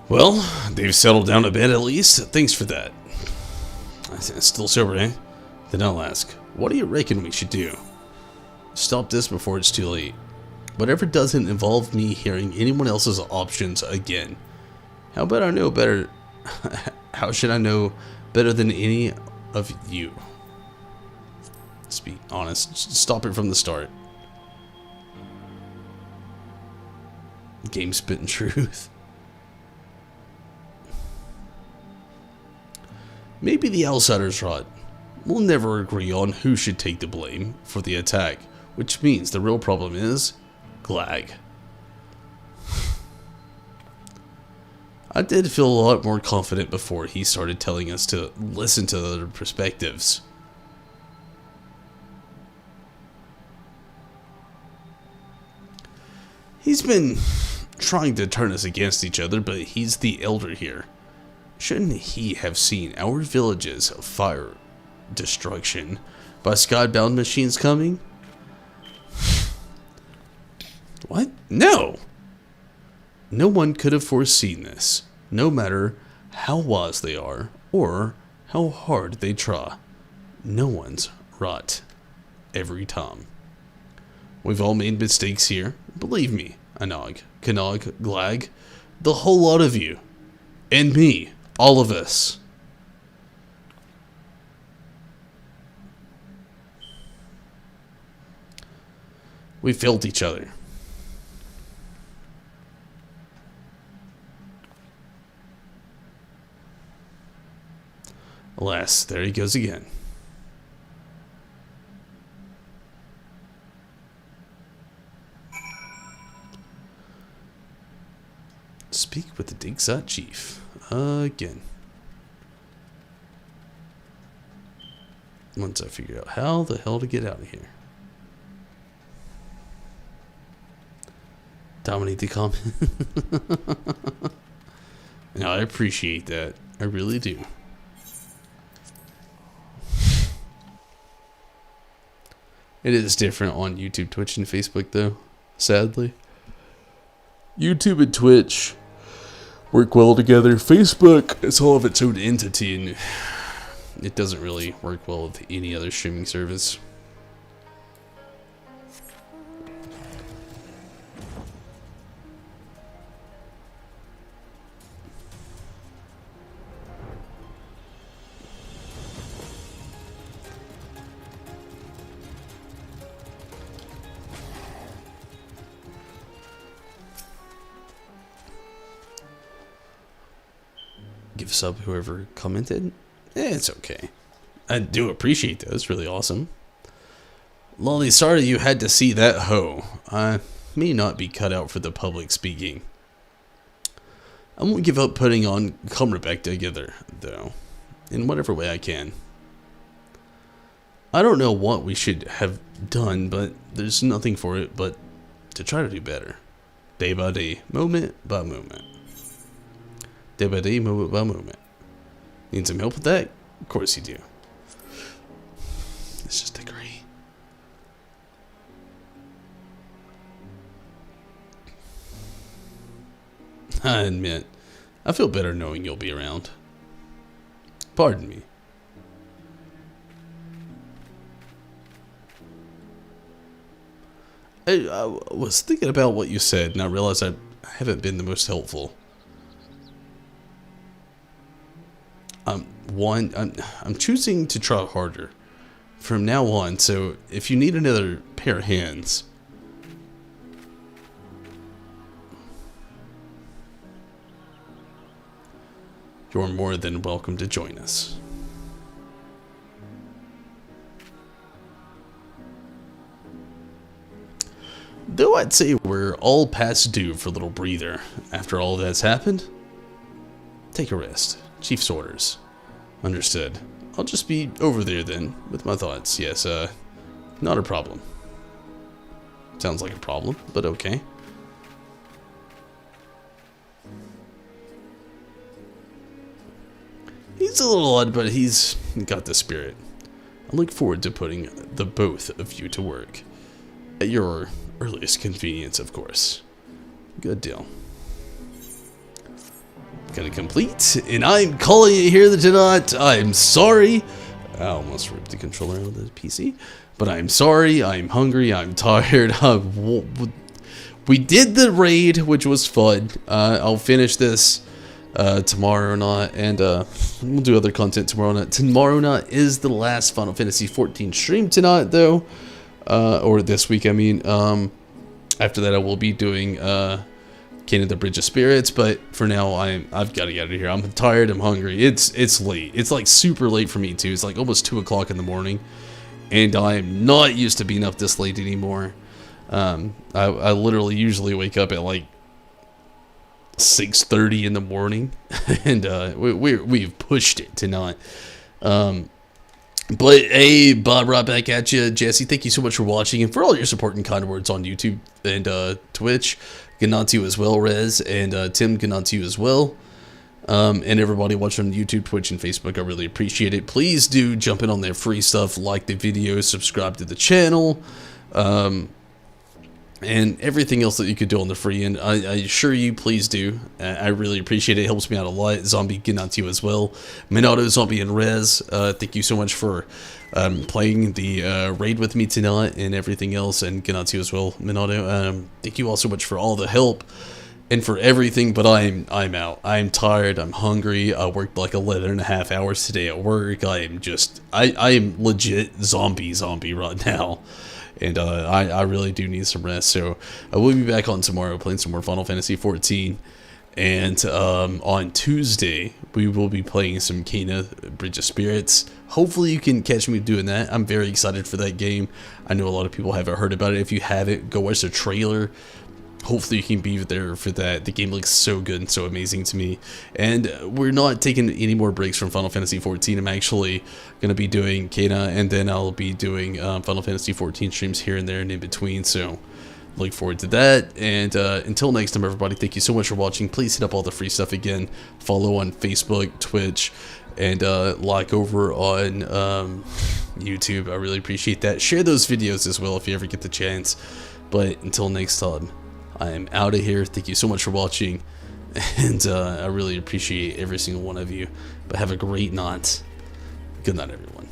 Well, they've settled down a bit at least. Thanks for that. Still sober, eh? Then I'll ask, what do you reckon we should do? Stop this before it's too late. Whatever doesn't involve me hearing anyone else's options again. How about I know better? How should I know better than any of you? Let's be honest. Stop it from the start. Game spitting truth. Maybe the outsider's right. We'll never agree on who should take the blame for the attack, which means the real problem is Glag. I did feel a lot more confident before he started telling us to listen to other perspectives. He's been trying to turn us against each other, but he's the elder here. Shouldn't he have seen our village's fire destruction by skybound machines coming? What? No! No one could have foreseen this, no matter how wise they are or how hard they try. No one's right every time. We've all made mistakes here. Believe me, Anog, Kanog, Glag, the whole lot of you, and me. All of us. We failed each other. Alas, there he goes again. Speak with the Digsat Chief. Again. Once I figure out how the hell to get out of here. Dominate the comment. No, I appreciate that. I really do. It is different on YouTube, Twitch, and Facebook, though. Sadly. YouTube and Twitch work well together. Facebook is all of its own entity, and it doesn't really work well with any other streaming service. Give sub whoever commented. It's okay. I do appreciate that. It's really awesome. Lolly, sorry you had to see that hoe. I may not be cut out for the public speaking. I won't give up putting on Come Back Together, though, in whatever way I can. I don't know what we should have done, but there's nothing for it but to try to do better. Day by day, moment by moment. Day by day, moment by moment. Need some help with that? Of course you do. Let's just agree. I admit, I feel better knowing you'll be around. Pardon me. I was thinking about what you said, and I realized I haven't been the most helpful. I'm choosing to try harder from now on, so if you need another pair of hands, you're more than welcome to join us. Though I'd say we're all past due for a little breather after all that's happened. Take a rest. Chief's orders. Understood. I'll just be over there then with my thoughts. Yes, not a problem. Sounds like a problem, but okay. He's a little odd, but he's got the spirit. I look forward to putting the both of you to work. At your earliest convenience, of course. Good deal. Gonna complete, and I'm calling it here tonight. I'm sorry. I almost ripped the controller out of the PC. But I'm sorry, I'm hungry, I'm tired. We did the raid, which was fun. I'll finish this tomorrow night, and we'll do other content tomorrow night. Tomorrow night is the last Final Fantasy XIV stream tonight, though. Or this week, I mean. After that, I will be doing Kane of the Bridge of Spirits, but for now, I've got to get out of here. I'm tired, I'm hungry. It's late. It's like super late for me, too. It's like almost 2 o'clock in the morning. And I'm not used to being up this late anymore. I literally usually wake up at like 6:30 in the morning, and we've pushed it tonight. But hey, Bob, right back at you, Jesse. Thank you so much for watching and for all your support and kind words on YouTube and Twitch. Good night to you as well, Rez, and Tim. Good night to you as well. And everybody watching on YouTube, Twitch, and Facebook, I really appreciate it. Please do jump in on their free stuff, like the video, subscribe to the channel, and everything else that you could do on the free end. I assure you, please do. I really appreciate it. It helps me out a lot. Zombie, good night to you as well. Minato, Zombie, and Rez, thank you so much for playing the raid with me tonight and everything else, and good night to you as well, Minato. Thank you all so much for all the help and for everything, but I'm out. I'm tired. I'm hungry. I worked like 11.5 hours today at work. I am legit zombie right now, and I really do need some rest. So I will be back on tomorrow playing some more Final Fantasy XIV, and on Tuesday we will be playing some Kena Bridge of Spirits. Hopefully you can catch me doing that. I'm very excited for that game. I know a lot of people haven't heard about it. If you haven't, go watch the trailer. Hopefully you can be there for that. The game looks so good and so amazing to me. And we're not taking any more breaks from Final Fantasy XIV. I'm actually going to be doing Kena, and then I'll be doing Final Fantasy XIV streams here and there and in between. So look forward to that. And until next time, everybody, thank you so much for watching. Please hit up all the free stuff again. Follow on Facebook, Twitch, and like over on YouTube. I really appreciate that. Share those videos as well if you ever get the chance. But until next time, I am out of here. Thank you so much for watching, and I really appreciate every single one of you. But have a great night. Good night, everyone.